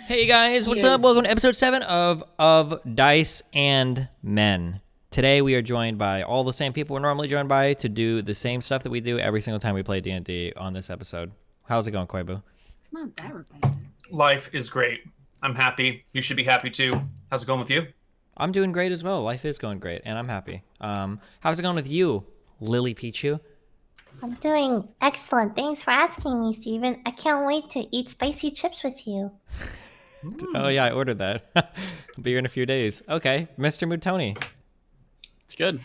Hey guys, what's up? Welcome to episode 7 of Dice and Men. Today we are joined by all the same people we're normally joined by to do the same stuff that we do every single time we play D&D on this episode. How's it going, Koibu? It's not that repetitive. Life is great. I'm happy. You should be happy too. How's it going with you? I'm doing great as well. Life is going great, and I'm happy. How's it going with you, LilyPichu? I'm doing excellent. Thanks for asking me, Steven. I can't wait to eat spicy chips with you. Oh yeah, I ordered that. I'll be here in a few days. Okay, Mr.Mouton. It's good.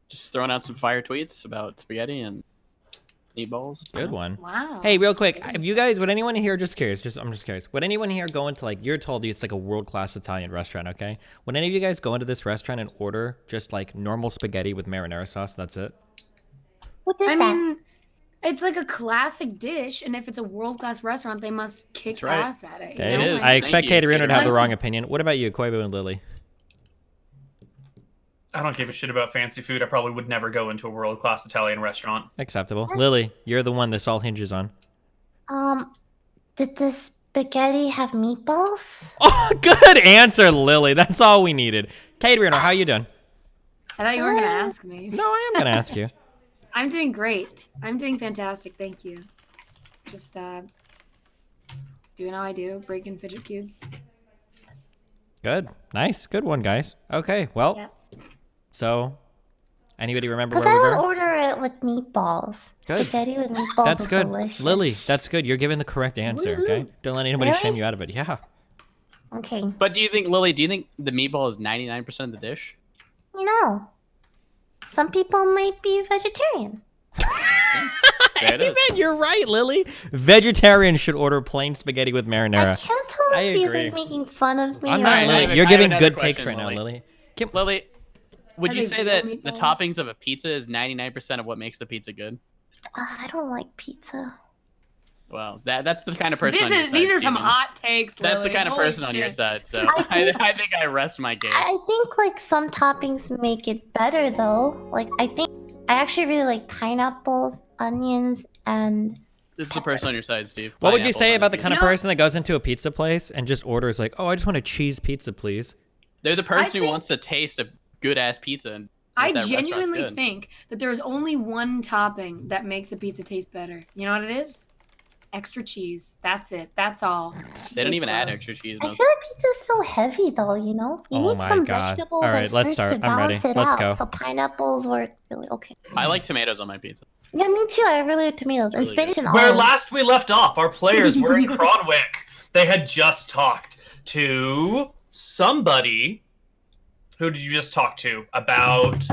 Just throwing out some fire tweets about spaghetti and meatballs. Good one. Wow. Hey, real quick, if you guys, would anyone here, I'm just curious, would anyone here go into, like, you're told it's like a world-class Italian restaurant, okay? Would any of you guys go into this restaurant and order just like normal spaghetti with marinara sauce? That's it? What did I that? mean, it's like a classic dish, and if it's a world-class restaurant, they must kick right. ass at it. It You know? is. Like, I expect Thank you, Katerino to have the Katerino. wrong opinion. What about you, Koibu and Lily? I don't give a shit about fancy food. I probably would never go into a world-class Italian restaurant. Acceptable. Lily, you're the one this all hinges on. Did the spaghetti have meatballs? Oh, good answer, Lily. That's all we needed. Katerino, how you doing? I thought you weren't gonna ask me. No, I am going to ask you. I'm doing great. I'm doing fantastic. Thank you. Just doing how I do, breaking fidget cubes. Good. Nice. Good one, guys. Okay, well, Yeah. So, anybody remember Because where I we would were? order it with meatballs. Good. Spaghetti with meatballs That's is good. delicious. Lily, that's good. You're giving the correct answer, okay? Woohoo. Don't let anybody Really? shame you out of it. Yeah. Okay. But do you think the meatball is 99% of the dish? You know, some people might be vegetarian. There it is. Amen, you're right, Lily. Vegetarians should order plain spaghetti with I marinara. can't tell I if he's agree. like making fun of me I'm or not, Alright, I Lily. have a- You're I have giving another good takes question, right now, Lily. Lily. Lily, would Are you they say that real the meatballs? toppings of a pizza is 99% of what makes the pizza good? I don't like pizza. Well, that's the kind of person on your side, These are some Steven. hot takes, That's the Lily. kind of Holy person on your shit. side, so I think- I think I rest my case. I think like some toppings make it better though. Like I actually really like pineapples, onions, and This is the person on your side, Steve. What would you Pineapples say on about a the pizza. kind of You know- person that goes into a pizza place and just orders like, oh, I just want a cheese pizza, please? They're the person who think- wants to taste a good-ass pizza. And I if that restaurant's genuinely good. think that there's only one topping that makes the pizza taste better. You know what it is? Extra cheese. That's it. That's all. They didn't Just even add gross. extra cheese. I most feel like pizza's so heavy though, you know? You Oh need my some God. vegetables All right, and let's fruits start. to I'm ready. balance it Let's out. go. So pineapples work really okay. I like tomatoes on my pizza. Yeah, me too. I really like tomatoes and Really spinach good. and Where olives. last we left off, our players were in Cronwick. They had just talked to somebody. Who did you just talk to about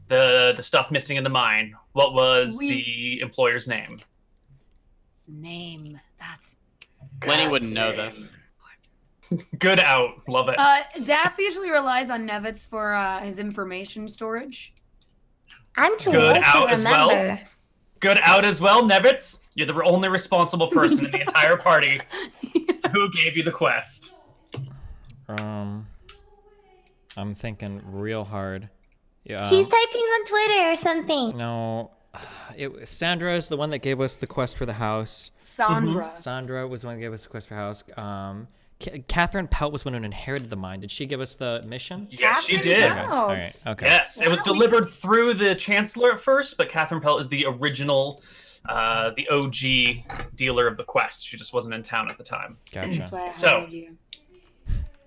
the stuff missing in the mine? What was the employer's name? Name. That's. Lenny wouldn't know this. Good out. Love it. Daff usually relies on Nevitz for his information storage. I'm too Good old to out as well. remember. Good out as well, Nevitz. You're the only responsible person in the entire party who gave you the quest. I'm thinking real hard. Yeah. He's typing on Twitter or something. No. Sandra is the one that gave us the quest for the house. Sandra. Sandra was the one that gave us the quest for the house. Catherine Pelt was the one who inherited the mine. Did she give us the mission? Yes, she Catherine did. Pelt. All right. Okay. Yes, it was delivered through the Chancellor at first, but Catherine Pelt is the original, the OG dealer of the quest. She just wasn't in town at the time. That's Gotcha. why I So- hired you.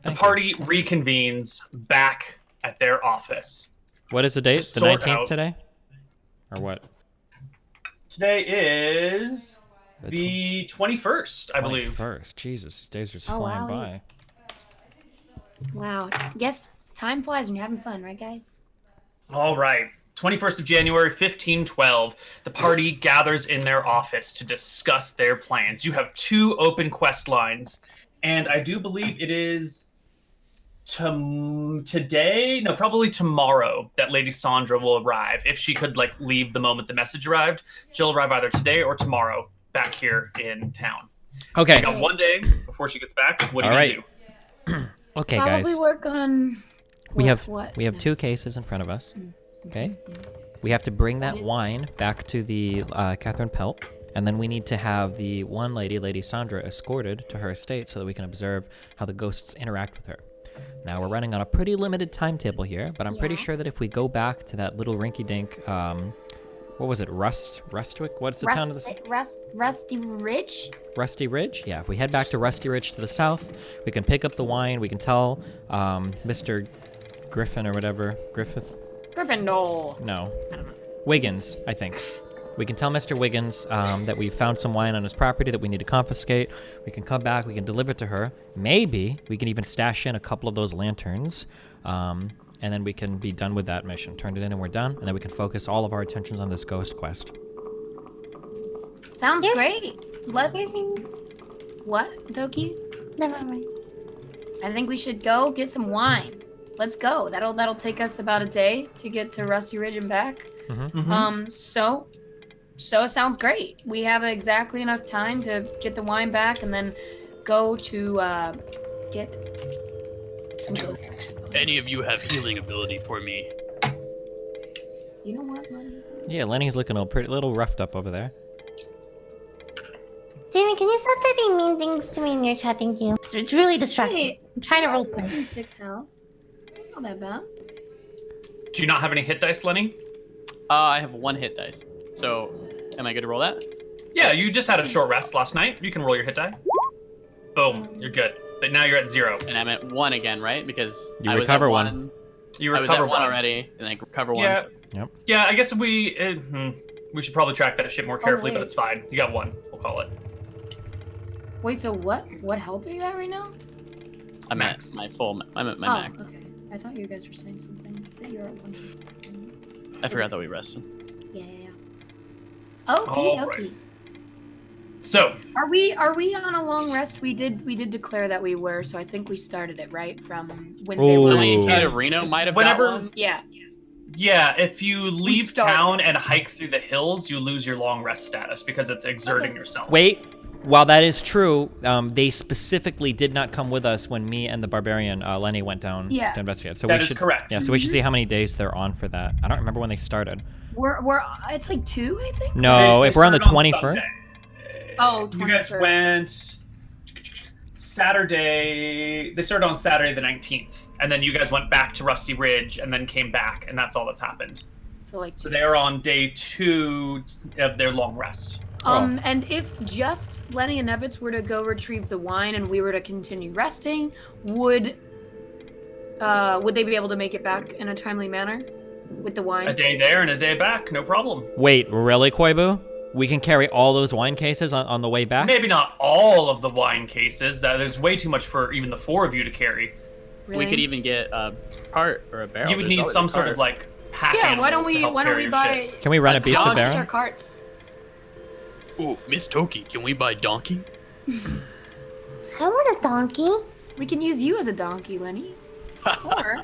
The party reconvenes back at their office. What is the date? To The sort 19th out- today? Or what? Today is the 21st, I believe. First. Jesus, these days are just Oh, flying wow. by. Wow. Yes, time flies when you're having fun, right, guys? All right. 21st of January, 1512. The party gathers in their office to discuss their plans. You have 2 open quest lines, and I do believe it is today, no, probably tomorrow, that Lady Sandra will arrive. If she could leave the moment the message arrived, she'll arrive either today or tomorrow back here in town. Okay. So you got 1 day before she gets back. What do you All gonna right. do? Okay, Probably guys. work on. We have what 2 next? cases in front of us. Okay. We have to bring that wine back to the Catherine Pelt, and then we need to have the one lady, Lady Sandra, escorted to her estate so that we can observe how the ghosts interact with her. Now we're running on a pretty limited timetable here, but I'm pretty Yeah. sure that if we go back to that little rinky-dink, what was it, Rustwick? What's the town of the Rusty Ridge? Rusty Ridge? Yeah, if we head back to Rusty Ridge to the south, we can pick up the wine. We can tell Mr. Griffin or whatever. Griffith? Gryffindor. No. Wiggins, I think. We can tell Mr. Wiggins that we found some wine on his property that we need to confiscate. We can come back. We can deliver it to her. Maybe we can even stash in a couple of those lanterns. And then we can be done with that mission. Turn it in and we're done. And then we can focus all of our attentions on this ghost quest. Sounds Yes. great. Let's. What, Doki? Never mind. I think we should go get some wine. Let's go. That'll take us about a day to get to Rusty Ridge and back. So it sounds great. We have exactly enough time to get the wine back and then go to get some ghost action. Any of you have healing ability for me? You know what, Lenny? Yeah, Lenny's looking a little roughed up over there. Steven, can you stop typing mean things to me in your chat? Thank you. It's really distracting. Hey, I'm trying to roll play. 6 health. That's not that bad. Do you not have any hit dice, Lenny? I have 1 hit dice. So, am I good to roll that? Yeah, you just had a short rest last night. You can roll your hit die. Boom, you're good. But now you're at 0. And I'm at 1 again, right? Because You I was recover at one. You I was at recover 1 one already, and I recover 1. Yeah. So Yeah, I guess we should probably track that shit more carefully, but wait. it's fine. You got 1. We'll call it. Wait, so what health are you at right now? I'm Max. at my full. I'm at my oh, max. okay. I thought you guys were saying something. That you were at 1. I forgot that we rested. Yeah. Okie All right. dokie. So, Are we on a long rest? We did declare that we were, so I think we started it right from when they Ooh. were. I mean, Ooh. Katerino might have Whenever- got one. Yeah. yeah, if you leave started. town and hike through the hills, you lose your long rest status because it's exerting Okay. yourself. Wait, while that is true, they specifically did not come with us when me and the barbarian Lenny went down Yeah. to investigate. So That we is should, correct. Yeah, so we should see how many days they're on for that. I don't remember when they started. We're it's like 2, I think. No, They if we're on the started 21st. Sunday. Oh, You guys 21st. went Saturday. They started on Saturday the 19th, and then you guys went back to Rusty Ridge, and then came back, and that's all that's happened. So like So they are on day 2 of their long rest. And if just Lenny and Evans were to go retrieve the wine and we were to continue resting, would they be able to make it back in a timely manner with the wine? A day there and a day back, no problem. Wait, really, Koibu? We can carry all those wine cases on the way back? Maybe not all of the wine cases. There's way too much for even the 4 of you to carry. Really? We could even get a cart or a barrel. You would There's need always some a sort of cart. pack Yeah, animal why don't to help we carry your buy shit. Can we run a beast of our Baron? carts? Ooh, Miss Toki, can we buy donkey? I want a donkey. We can use you as a donkey, Lenny. Or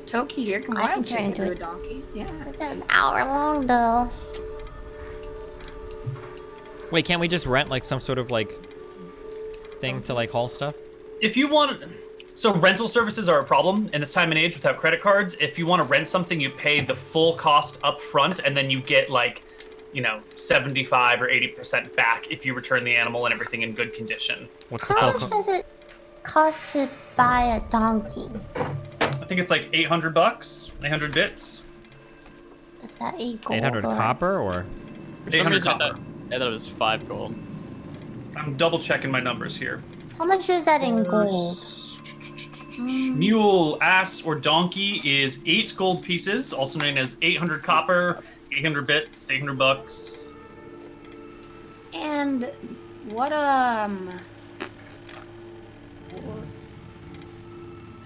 Toki here can I can wild turn shape into into a- a donkey. Yeah. It's an hour long though. Wait, can't we just rent like some sort of like thing to like haul stuff? If you want, So rental services are a problem in this time and age without credit cards. If you want to rent something, you pay the full cost up front, and then you get like, 75 or 80% back if you return the animal and everything in good condition. What's the How full much does it cost to buy a donkey? I think it's like $800, 800 bits. Is that 8 gold? 800 or... copper or? For some 800 reason, copper. I thought it was 5 gold. I'm double checking my numbers here. How much is that in gold? Mule, ass, or donkey is 8 gold pieces, also known as 800 copper, 800 bits, $800. And what how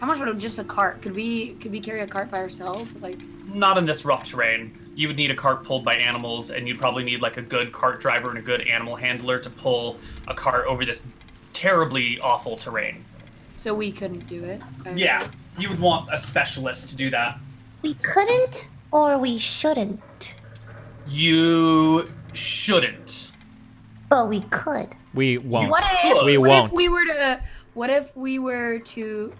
much would just a cart? Could we carry a cart by ourselves? Like, Not in this rough terrain. You would need a cart pulled by animals, and you'd probably need like a good cart driver and a good animal handler to pull a cart over this terribly awful terrain. so we couldn't do it by Yeah, ourselves? you would want a specialist to do that. We couldn't or we shouldn't. You shouldn't. But we could. We won't. What if We what won't. if we were to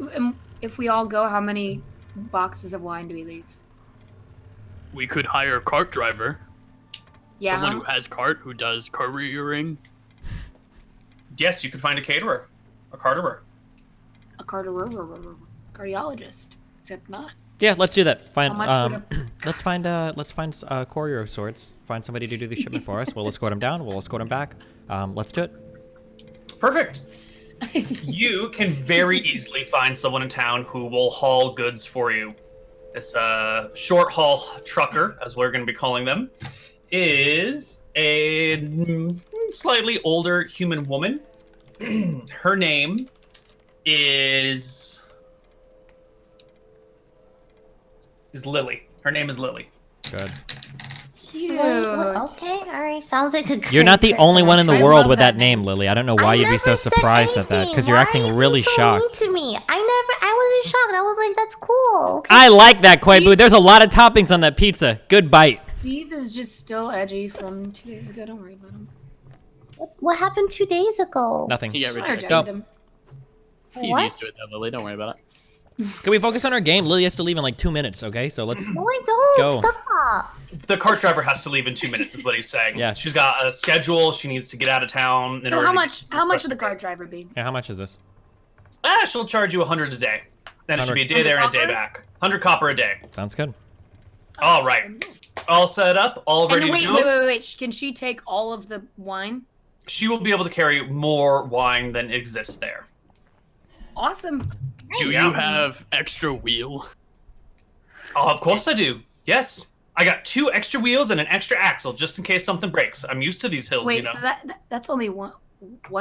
if we all go, how many boxes of wine do we leave? We could hire a cart driver. Yeah. Someone who has cart, who does couriering. Yes, you could find a caterer, a carterer. A cardiologist, except not. Yeah, let's do that. Find How much let's find a courier of sorts. Find somebody to do the shipment for us. We'll escort him down. We'll escort him back. Let's do it. Perfect. You can very easily find someone in town who will haul goods for you. This short haul trucker, as we're going to be calling them, is a slightly older human woman. Her name is Lily. Her name is Lily. Good. Cute. Okay, alright. Sounds like a good You're not the person. only one in the I world love with that that name, name. Lily. I don't know why you'd be so never said surprised at that, anything. because you're Why acting are you really so shocked. mean to me. I wasn't shocked. I was like, that's cool. Okay. I like that, Koibu. There's a lot of toppings on that pizza. Good bite. Steve is just still edgy from 2 days ago. Don't worry about him. What happened 2 days ago? Nothing. He got I rejected. rejected him. He's What? used to it though, Lily. Don't worry about it. Can we focus on our game? Lily has to leave in like 2 minutes, okay? So let's... No, I don't. Go. Stop. The cart driver has to leave in 2 minutes, is what he's saying. Yes. She's got a schedule. She needs to get out of town. in So order how to much would the cart driver be? Yeah, how much is this? She'll charge you 100 a day. Then it should be a day there and a day 100 back. 100 copper a day. Sounds good. All right. All set up, all ready And wait, to go. wait. Can she take all of the wine? She will be able to carry more wine than exists there. Awesome. Do Yeah. you have extra wheel? Oh, of course I do. Yes. I got 2 extra wheels and an extra axle just in case something breaks. I'm used to these hills, Wait, you know. so that's only one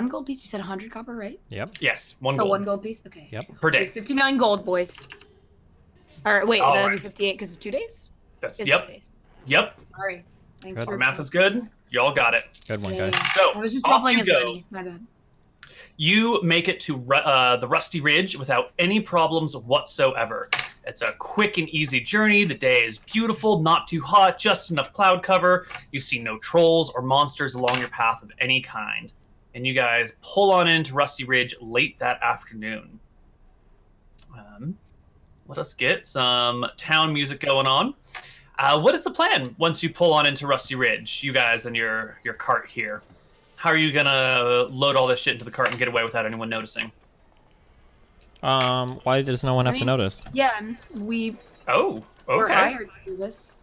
gold piece? You said 100 copper, right? Yep. Yes, one so gold 1 gold piece? Okay. Yep. per Okay, day. 59 gold, boys. Alright, wait, All that'll be right. 58 because it's 2 days? That's It's yep. 2 days. Yep. Sorry. Thanks Good. for Our math is good. Y'all got it. Good one, Yeah, guys. yeah. So I was just off playing you as go. Vinny. My bad. You make it to the Rusty Ridge without any problems whatsoever. It's a quick and easy journey. The day is beautiful, not too hot, just enough cloud cover. You see no trolls or monsters along your path of any kind. And you guys pull on into Rusty Ridge late that afternoon. Let us get some town music going on. What is the plan once you pull on into Rusty Ridge, you guys and your cart here? How are you gonna load all this shit into the cart and get away without anyone noticing? Why does no one have to mean- notice? Yeah, and we Oh, were okay. hired to do this.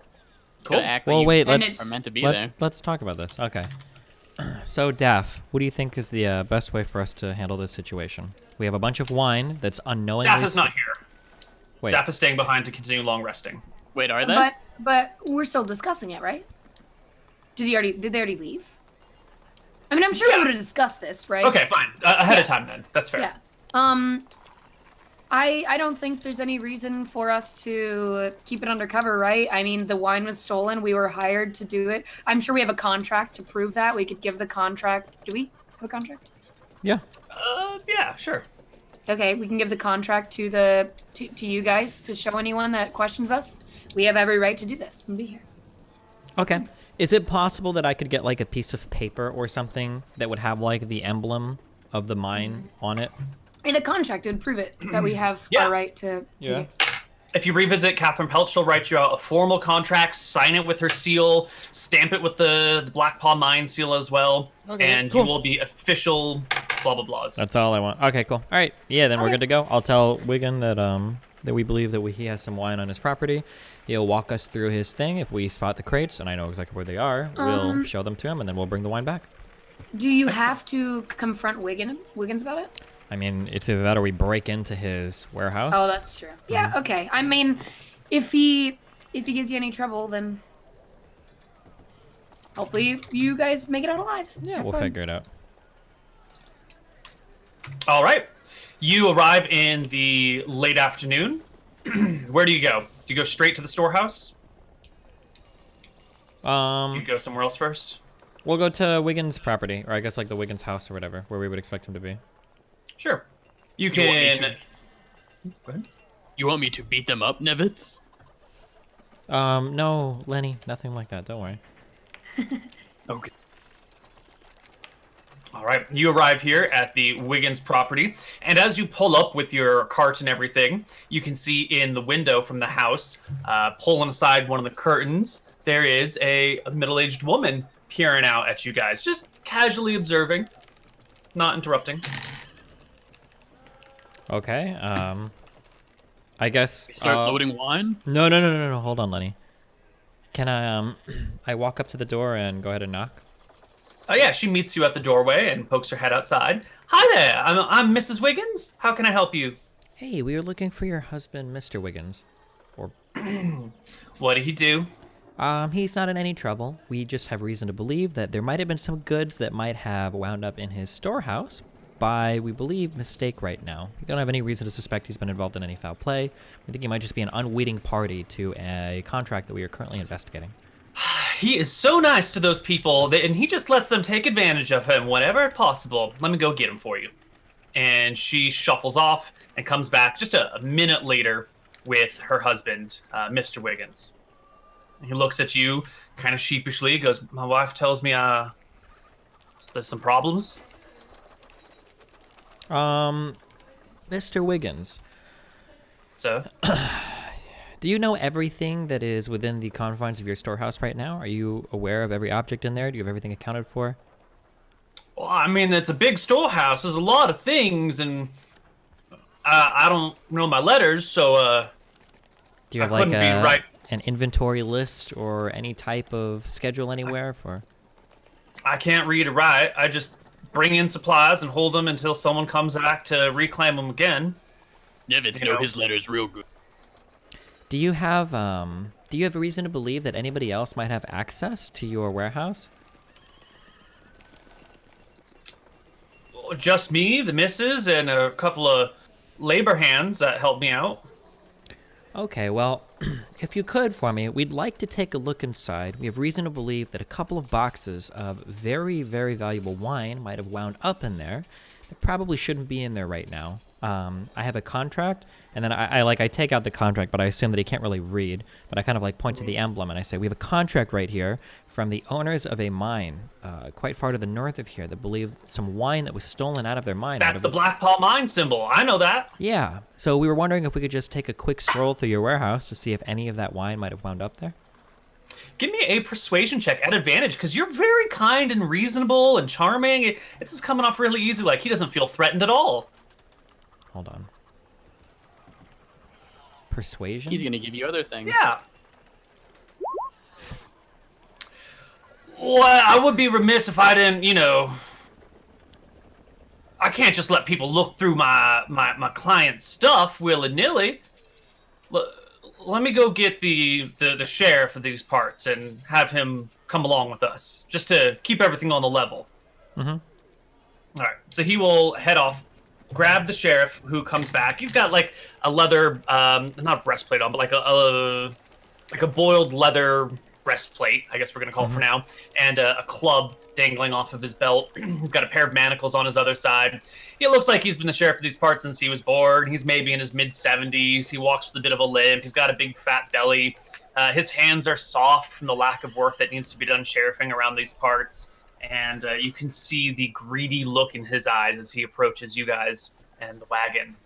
Cool. Gotta act Well, like wait, you And let's are meant to be let's there. let's talk about this. Okay. So, Daff, what do you think is the best way for us to handle this situation? We have a bunch of wine that's unknowingly... Daff is not here. Wait, Daff is staying behind to continue long resting. Wait, are they? But we're still discussing it, right? Did they already leave? I mean, I'm sure Yeah. we would have discussed this, right? Okay, fine. Ahead of Yeah. time then. That's fair. Yeah. I don't think there's any reason for us to keep it undercover, right? I mean, the wine was stolen. We were hired to do it. I'm sure we have a contract to prove that. We could give the contract. Do we have a contract? yeah. Yeah, sure. Okay, we can give the contract to you guys to show anyone that questions us. We have every right to do this and be here. Okay. Is it possible that I could get like a piece of paper or something that would have like the emblem of the mine on it? In the contract, it would prove it that we have Yeah. our right to take it. If you revisit Catherine Pelt, she'll write you out a formal contract, sign it with her seal, stamp it with the Black Paw Mine seal as well, and cool. you will be official blah blah blahs. That's all I want. Okay, cool. All right. Yeah, then we're good to go. I'll tell Wigan that that we believe that he has some wine on his property. He'll walk us through his thing. If we spot the crates, and I know exactly where they are, we'll show them to him, and then we'll bring the wine back. Do you have to confront Wiggins about it? I mean, it's either that or we break into his warehouse. Oh, that's true. Yeah, okay. I mean, if he gives you any trouble, then hopefully you guys make it out alive. Yeah, Have we'll fun. figure it out. All right. You arrive in the late afternoon. Where do you go? Do you go straight to the storehouse? Do you go somewhere else first? We'll go to Wiggins' property, or I guess like the Wiggins' house or whatever, where we would expect him to be. Sure. You You want me can. to- You want me to beat them up, Nevitz? No, Lenny, nothing like that. Don't worry. Okay. All right. You arrive here at the Wiggins property, and as you pull up with your cart and everything, you can see in the window from the house, pulling aside one of the curtains, there is a middle-aged woman peering out at you guys, just casually observing, not interrupting. Okay. I guess. We start loading wine? No. Hold on, Lenny. Can I I walk up to the door and go ahead and knock? Oh yeah, she meets you at the doorway and pokes her head outside. Hi there, I'm Mrs. Wiggins. How can I help you? Hey, we were looking for your husband, Mr. Wiggins. Or What did he do? he's not in any trouble. We just have reason to believe that there might have been some goods that might have wound up in his storehouse by, we believe, mistake right now. We don't have any reason to suspect he's been involved in any foul play. We think he might just be an unwitting party to a contract that we are currently investigating. He is so nice to those people, and he just lets them take advantage of him whenever possible. Let me go get him for you. And she shuffles off and comes back just a minute later with her husband, Mr. Wiggins. He looks at you kind of sheepishly, goes, my wife tells me there's some problems. Mr. Wiggins, So, do you know everything that is within the confines of your storehouse right now? Are you aware of every object in there? Do you have everything accounted for? well, I mean, it's a big storehouse. There's a lot of things, and I don't know my letters, so Do you have I like couldn't be right. an inventory list or any type of schedule anywhere for? I can't read or write. I just bring in supplies and hold them until someone comes back to reclaim them again. Nevitz You know know. his letters real good. Do you have a reason to believe that anybody else might have access to your warehouse? Just me, the missus, and a couple of labor hands that help me out. Okay, well, if you could for me, we'd like to take a look inside. We have reason to believe that a couple of boxes of very, very valuable wine might have wound up in there. It probably shouldn't be in there right now. I have a contract, and then I take out the contract, but I assume that he can't really read. But I kind of like point to the emblem, and I say, we have a contract right here from the owners of a mine quite far to the north of here that believe some wine that was stolen out of their mine. That's the Black Paw Mine symbol. I know that. Yeah, so we were wondering if we could just take a quick stroll through your warehouse to see if any of that wine might have wound up there. Give me a persuasion check at advantage, because you're very kind and reasonable and charming. This is coming off really easy. Like, he doesn't feel threatened at all. Hold on. Persuasion? He's gonna give you other things. Yeah. Well, I would be remiss if I didn't, I can't just let people look through my client's stuff willy-nilly. Let me go get the sheriff of these parts and have him come along with us, just to keep everything on the level. Mm-hmm. All right, so he will head off, grab the sheriff, who comes back. He's got like a leather, not breastplate on, but like a boiled leather breastplate, I guess we're gonna call it for now, and a club dangling off of his belt. He's got a pair of manacles on his other side. He looks like he's been the sheriff of these parts since he was born. He's maybe in his mid-70s. He walks with a bit of a limp. He's got a big fat belly. His hands are soft from the lack of work that needs to be done sheriffing around these parts. And you can see the greedy look in his eyes as he approaches you guys and the wagon.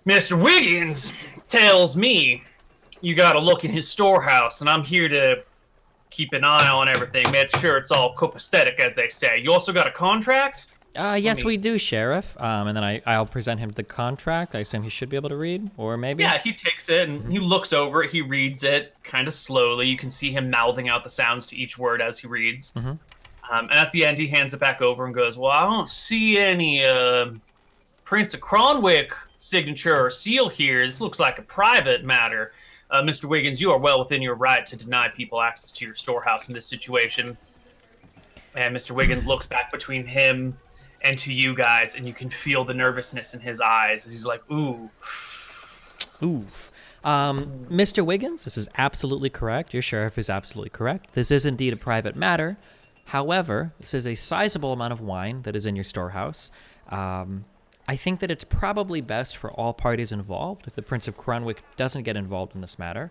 Mr. Wiggins tells me you got to look in his storehouse, and I'm here to keep an eye on everything, make sure it's all copacetic, as they say. You also got a contract? Yes, we do, Sheriff. And then I'll present him the contract. I assume he should be able to read, or maybe? Yeah, he takes it, and he looks over it. He reads it kind of slowly. You can see him mouthing out the sounds to each word as he reads. And at the end, he hands it back over and goes, well, I don't see any Prince of Cronwick signature or seal here. This looks like a private matter. Mr. Wiggins, you are well within your right to deny people access to your storehouse in this situation. And Mr. Wiggins looks back between him and to you guys, and you can feel the nervousness in his eyes as he's like, ooh. Oof. Mr. Wiggins, this is absolutely correct. Your sheriff is absolutely correct. This is indeed a private matter. However, this is a sizable amount of wine that is in your storehouse. I think that it's probably best for all parties involved if the Prince of Cronwick doesn't get involved in this matter.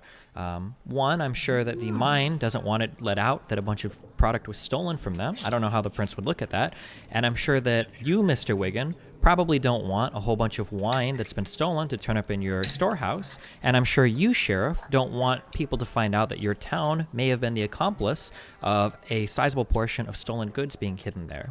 One, I'm sure that the mine doesn't want it let out that a bunch of product was stolen from them. I don't know how the Prince would look at that. And I'm sure that you, Mr. Wiggin, probably don't want a whole bunch of wine that's been stolen to turn up in your storehouse. And I'm sure you, Sheriff, don't want people to find out that your town may have been the accomplice of a sizable portion of stolen goods being hidden there.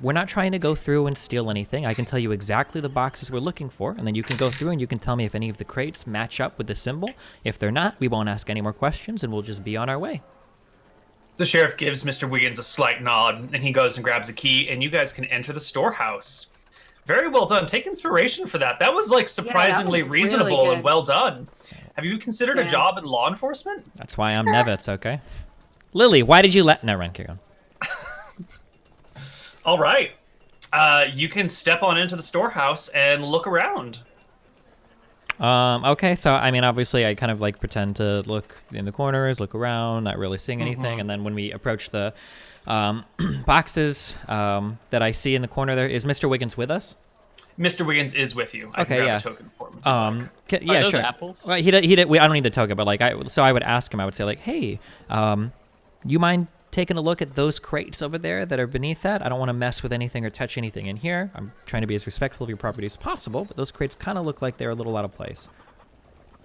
We're not trying to go through and steal anything. I can tell you exactly the boxes we're looking for, and then you can go through and you can tell me if any of the crates match up with the symbol. If they're not, we won't ask any more questions, and we'll just be on our way. The sheriff gives Mr. Wiggins a slight nod, and he goes and grabs a key, and you guys can enter the storehouse. Very well done. Take inspiration for that. That was, like, surprisingly that was really reasonable good. and well done. Have you considered a job in law enforcement? That's why I'm Nevitz, okay? Lily, why did you let... No, Ren, keep going. All right. You can step on into the storehouse and look around. Okay, so, I mean, obviously, I kind of, like, pretend to look in the corners, look around, not really seeing anything, and then when we approach the boxes that I see in the corner there, is Mr. Wiggins with us? Mr. Wiggins is with you. I Okay, can grab yeah. a token for him. Yeah, Are those sure. apples? Well, he did, I don't need the token, but, like, so I would ask him, I would say, like, hey, you mind taking a look at those crates over there that are beneath that? I don't want to mess with anything or touch anything in here. I'm trying to be as respectful of your property as possible, but those crates kind of look like they're a little out of place.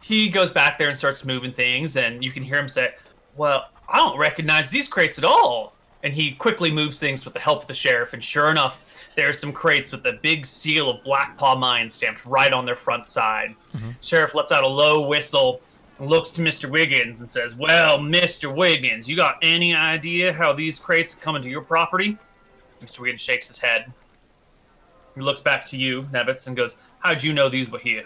He goes back there and starts moving things, and you can hear him say, well, I don't recognize these crates at all. And he quickly moves things with the help of the sheriff, and sure enough, there's some crates with the big seal of Black Paw Mine stamped right on their front side. Sheriff lets out a low whistle, looks to Mr. Wiggins and says, well, Mr. Wiggins, you got any idea how these crates come into your property? Mr. Wiggins shakes his head. He looks back to you, Nevitz, and goes, how'd you know these were here?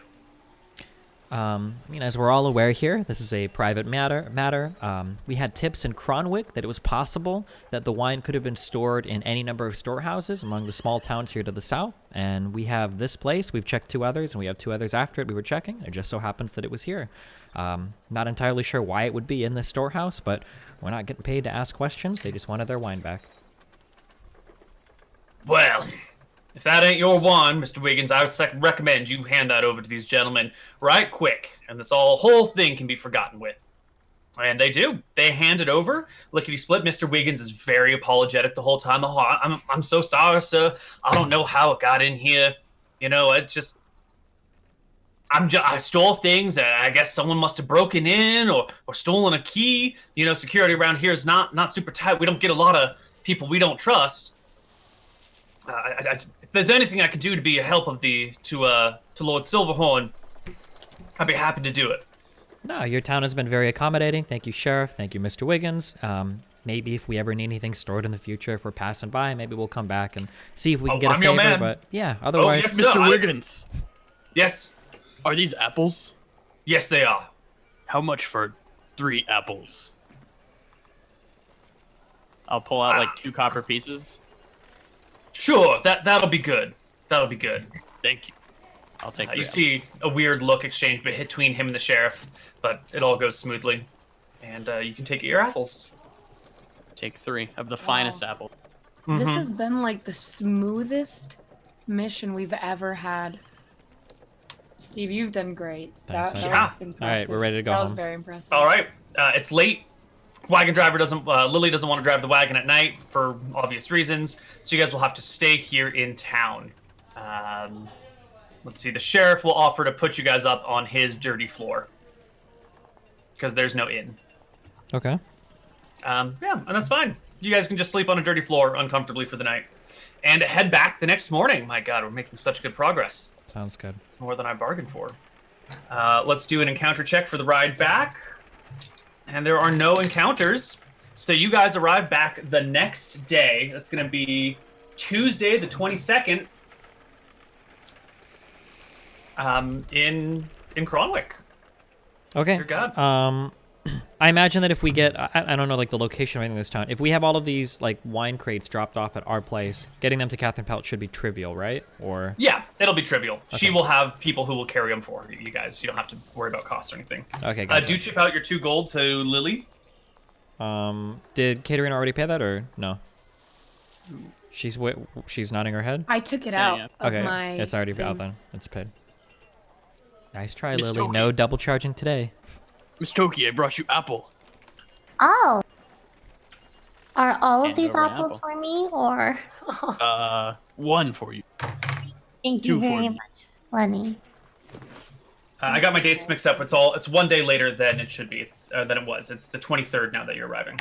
I mean, as we're all aware here, this is a private matter. We had tips in Cronwick that it was possible that the wine could have been stored in any number of storehouses among the small towns here to the south. And we have this place. We've checked 2 others, and we have 2 others after it we were checking. It just so happens that it was here. Not entirely sure why it would be in this storehouse, but we're not getting paid to ask questions. They just wanted their wine back. Well, if that ain't your wine, Mr. Wiggins, I would recommend you hand that over to these gentlemen right quick, and this whole thing can be forgotten with. And they do. They hand it over. Lickety-split. Mr. Wiggins is very apologetic the whole time. Oh, I'm so sorry, sir. I don't know how it got in here. You know, it's just... I stole things. I guess someone must have broken in or stolen a key. You know, security around here is not super tight. We don't get a lot of people we don't trust. If there's anything I could do to be a help to Lord Silverhorn, I'd be happy to do it. No, your town has been very accommodating. Thank you, Sheriff. Thank you, Mr. Wiggins. Maybe if we ever need anything stored in the future, if we're passing by, maybe we'll come back and see if we can get a I'm your favor. man. But yeah, otherwise, yes, sir. Mr. Wiggins, Yes. are these apples? Yes, they are. How much for 3 apples? I'll pull out like 2 copper pieces. Sure, that'll be good. That'll be good. Thank you. I'll take 3 You apples. see a weird look exchange between him and the sheriff, but it all goes smoothly. And you can take your apples. Take 3 of the finest apple. This has been like the smoothest mission we've ever had. Steve, you've done great. Thanks, That Andrew. was impressive. All right, we're ready to go That was home. very impressive. All right. It's late. wagon driver doesn't. Lily doesn't want to drive the wagon at night for obvious reasons, so you guys will have to stay here in town. Let's see. The sheriff will offer to put you guys up on his dirty floor because there's no inn. Okay. Yeah, and that's fine. You guys can just sleep on a dirty floor uncomfortably for the night, and head back the next morning. My God, we're making such good progress. Sounds good. It's more than I bargained for. Let's do an encounter check for the ride back. And there are no encounters. So you guys arrive back the next day. That's going to be Tuesday the 22nd in Cronwick. Okay. Dear God. I imagine that if we get, I don't know, like the location of anything in this town. If we have all of these like wine crates dropped off at our place, getting them to Catherine Pelt should be trivial, right? Or Yeah, it'll be trivial. Okay. She will have people who will carry them for you guys. You don't have to worry about costs or anything. okay, gotcha. Do chip out your 2 gold to Lily. Did Katerino already pay that or no? She's nodding her head. I took it So, out yeah. of Okay, my. it's already thing. out then. It's paid. Nice try, Miss Lily. Toki. No double charging today. Miss Toki, I brought you apple. Oh. Are all of Hand these over an apples apple. for me, or 1 for you. thank 2 you for very you. much, Lenny? I got my dates mixed up. It's 1 day later than it should be. Than it was. It's the 23rd now that you're arriving.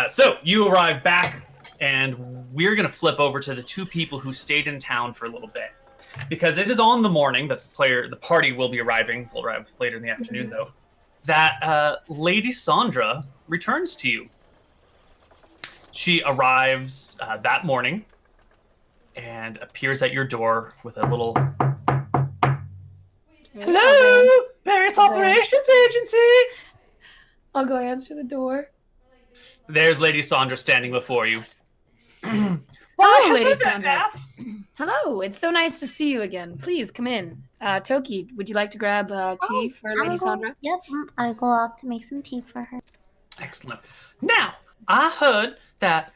So you arrive back, and we're gonna flip over to the 2 people who stayed in town for a little bit, because it is on the morning that the party will be arriving. We'll arrive later in the afternoon though. That Lady Sandra returns to you. She arrives that morning and appears at your door with a little Hello, Paris Operations Agency. I'll go answer the door. There's Lady Sandra standing before you. Hello, Lady there, Sandra. Daff. Hello, it's so nice to see you again. Please come in. Toki, would you like to grab tea for Lady Sandra? Yep, I go up to make some tea for her. Excellent. Now, I heard that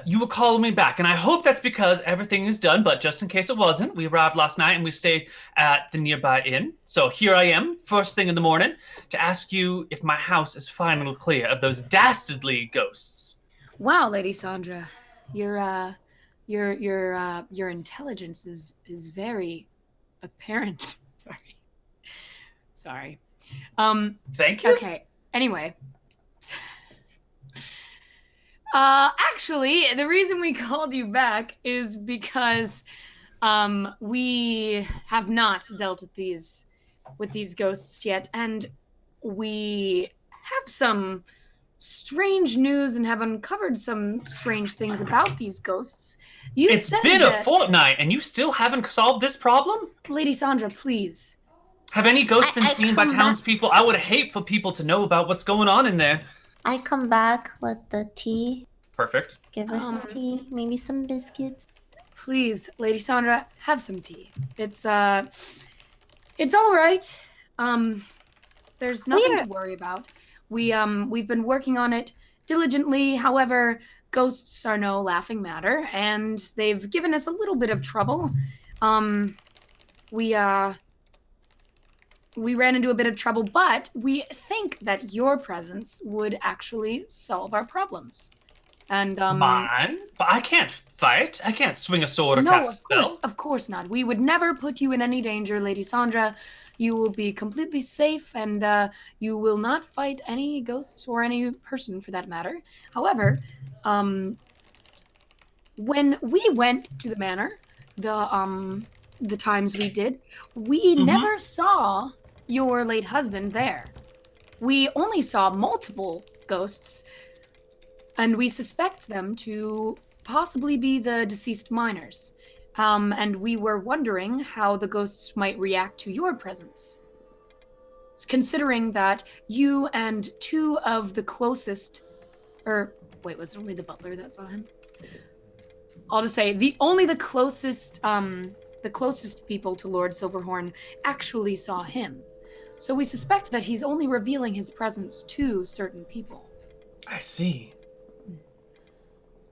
you were calling me back, and I hope that's because everything is done, but just in case it wasn't, we arrived last night and we stayed at the nearby inn. So here I am, first thing in the morning, to ask you if my house is finally clear of those dastardly ghosts. Wow, Lady Sandra, your intelligence is very apparent. Sorry. Thank you. Okay. Anyway. Actually, the reason we called you back is because we have not dealt with these ghosts yet, and we have some strange news and have uncovered some strange things about these ghosts. It's been a fortnight, and you still haven't solved this problem? Lady Sandra, please. Have any ghosts been I seen by come back- townspeople? I would hate for people to know about what's going on in there. I come back with the tea. Perfect. Give her some tea, maybe some biscuits. Please, Lady Sandra, have some tea. It's all right. There's nothing to worry about. We've been working on it diligently. However, ghosts are no laughing matter, and they've given us a little bit of trouble. We ran into a bit of trouble, but we think that your presence would actually solve our problems. And Mine? But I can't fight. I can't swing a sword or no, cast a spell. of course not. We would never put you in any danger, Lady Sandra. You will be completely safe, and you will not fight any ghosts or any person for that matter. However, when we went to the manor, the times we did, we never saw your late husband there. We only saw multiple ghosts, and we suspect them to possibly be the deceased miners. And we were wondering how the ghosts might react to your presence. Considering that you and 2 of the closest, wait, was it only the butler that saw him? I'll just say the closest people to Lord Silverhorn actually saw him. So we suspect that he's only revealing his presence to certain people. I see.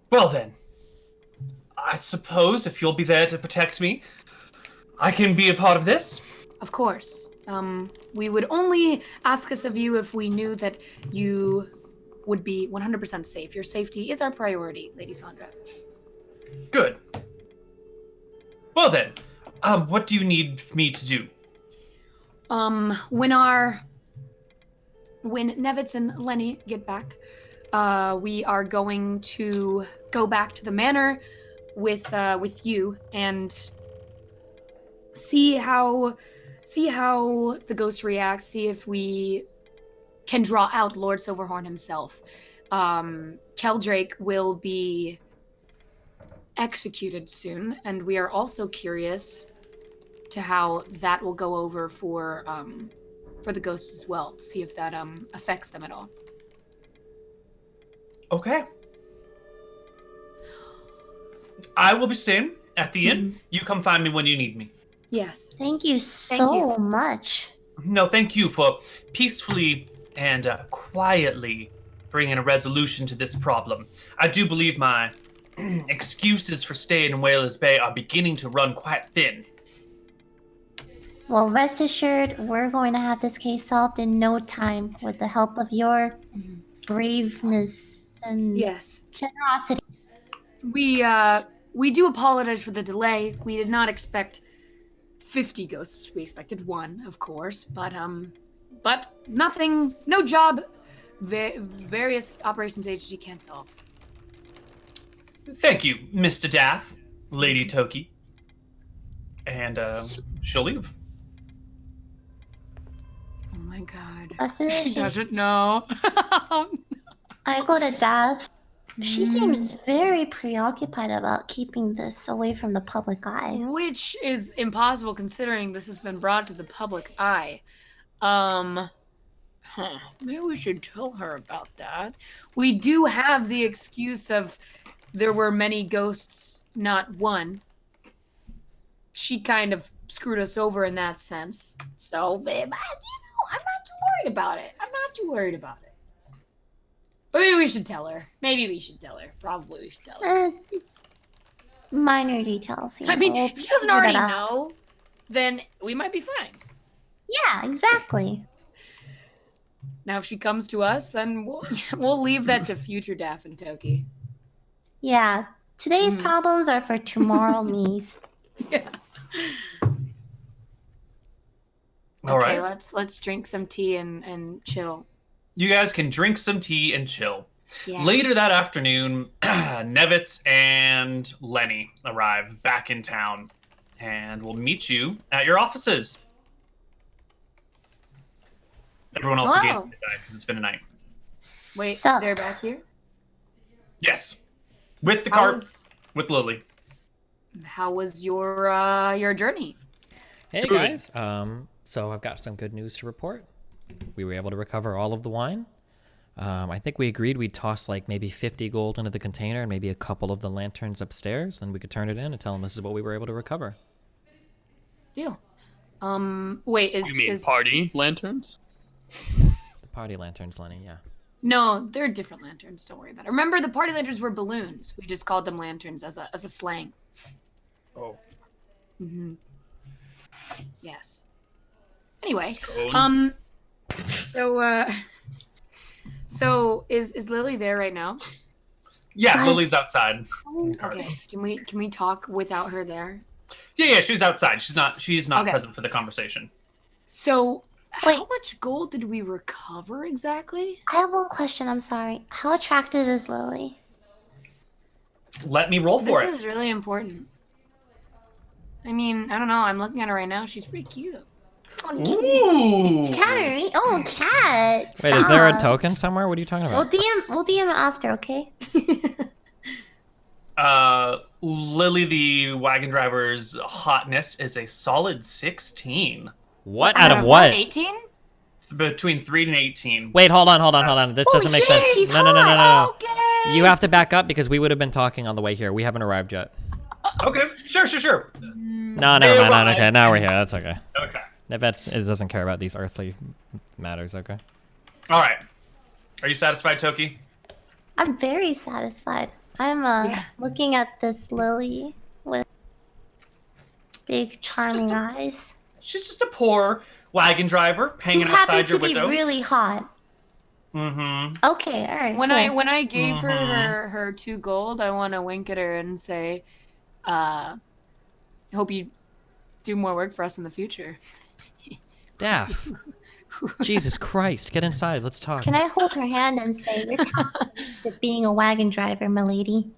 Well then, I suppose if you'll be there to protect me, I can be a part of this. Of course. We would only ask us of you if we knew that you would be 100% safe. Your safety is our priority, Lady Sandra. Good. Well then, what do you need me to do? When Nevitz and Lenny get back, we are going to go back to the manor with you and see how the ghost reacts. See if we can draw out Lord Silverhorn himself. Keldrake will be executed soon, and we are also curious to how that will go over for the ghosts as well, to see if that affects them at all. Okay. I will be staying at the inn. You come find me when you need me. Yes. Thank you so much. No, thank you for peacefully and quietly bringing a resolution to this problem. I do believe my excuses for staying in Whalers Bay are beginning to run quite thin. Well, rest assured, we're going to have this case solved in no time with the help of your braveness and Yes. generosity. We do apologize for the delay. We did not expect 50 ghosts. We expected one, of course, but nothing, no job, various operations agency can't solve. Thank you, Mr. Daff, Lady Toki. And she'll leave. Oh my god. As soon as She she, doesn't know. I go to Dav. She seems very preoccupied about keeping this away from the public eye. Which is impossible considering this has been brought to the public eye. Maybe we should tell her about that. We do have the excuse of there were many ghosts, not one. She kind of screwed us over in that sense. So, I'm not too worried about it. But maybe we should tell her. Probably we should tell her. Minor details. I mean, we'll if she doesn't figure already that out. know, then we might be fine. Yeah, exactly. Now, if she comes to us, then we'll leave that to future Daff and Toki. Yeah, today's problems are for tomorrow me's. Yeah. All Okay, right. let's drink some tea and chill. You guys can drink some tea and chill. Yeah. Later that afternoon, Nevitz and Lenny arrive back in town, and will meet you at your offices. Everyone else again because it's been a night. Wait, Sup? they're back here? Yes, with the How cart was- with Lily. How was your journey? Hey Good. guys, so I've got some good news to report. We were able to recover all of the wine. I think we agreed we'd toss like maybe 50 gold into the container and maybe a couple of the lanterns upstairs. Then we could turn it in and tell them this is what we were able to recover. Deal. Wait, You mean party lanterns? The party lanterns, Lenny, yeah. No, they're different lanterns. Don't worry about it. Remember, the party lanterns were balloons. We just called them lanterns as a slang. Oh. Mm-hmm. Yes. Anyway, Stone. so is Lily there right now? Yeah, Guys. Lily's outside. Okay. Can we talk without her there? Yeah, she's outside. She's not Okay. present for the conversation. So, Wait. how much gold did we recover exactly? I have one question, I'm sorry. How attractive is Lily? Let me roll for This it. is really important. I mean, I don't know. I'm looking at her right now. She's pretty cute. Ooh. Katerino? Oh, cat! Wait, is there a Stop. token somewhere? What are you talking We'll about? DM after, okay? Lily, the wagon driver's hotness is a solid 16. What? Out of what? 18? Between 3 and 18. Wait, hold on. This doesn't make shit, sense. she's No. Okay. You have to back up because we would have been talking on the way here. We haven't arrived yet. Okay, sure. No, never mind. arrived. Okay, now we're here. That's okay. Okay. It doesn't care about these earthly matters, okay? All right. Are you satisfied, Toki? I'm very satisfied. I'm looking at this Lily with big charming eyes. She's just a poor wagon driver Who hanging outside happens your to be window. really hot. Mm-hmm. Okay, all right. When cool. I gave Mhm. her 2 gold, I want to wink at her and say, hope you do more work for us in the future. Daff. Jesus Christ, get inside. Let's talk. Can I hold her hand and say, "You're talented at being a wagon driver, milady,"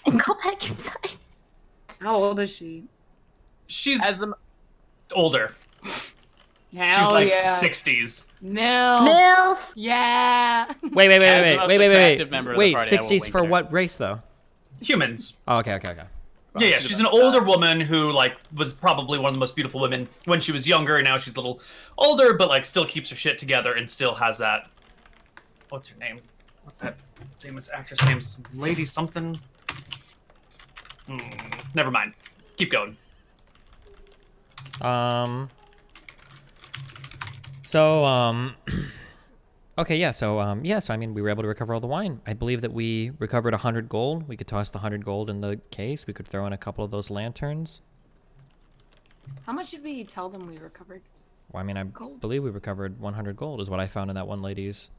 and go back inside? How old is she? She's As the older. Hell She's like yeah. 60s. Milf. Milf. Yeah. Wait, As the most attractive member of the Wait, party, I will 60s wink for at her. what race though? Humans. Oh, okay. Yeah, she's an older woman who like was probably one of the most beautiful women when she was younger, and now she's a little older, but like still keeps her shit together and still has that. What's her name? What's that famous actress name? Lady something. Never mind. Keep going. Okay, yeah, so I mean, we were able to recover all the wine. I believe that we recovered 100 gold. We could toss the 100 gold in the case. We could throw in a couple of those lanterns. How much did we tell them we recovered? Well, I mean, I Gold. believe we recovered 100 gold is what I found in that one lady's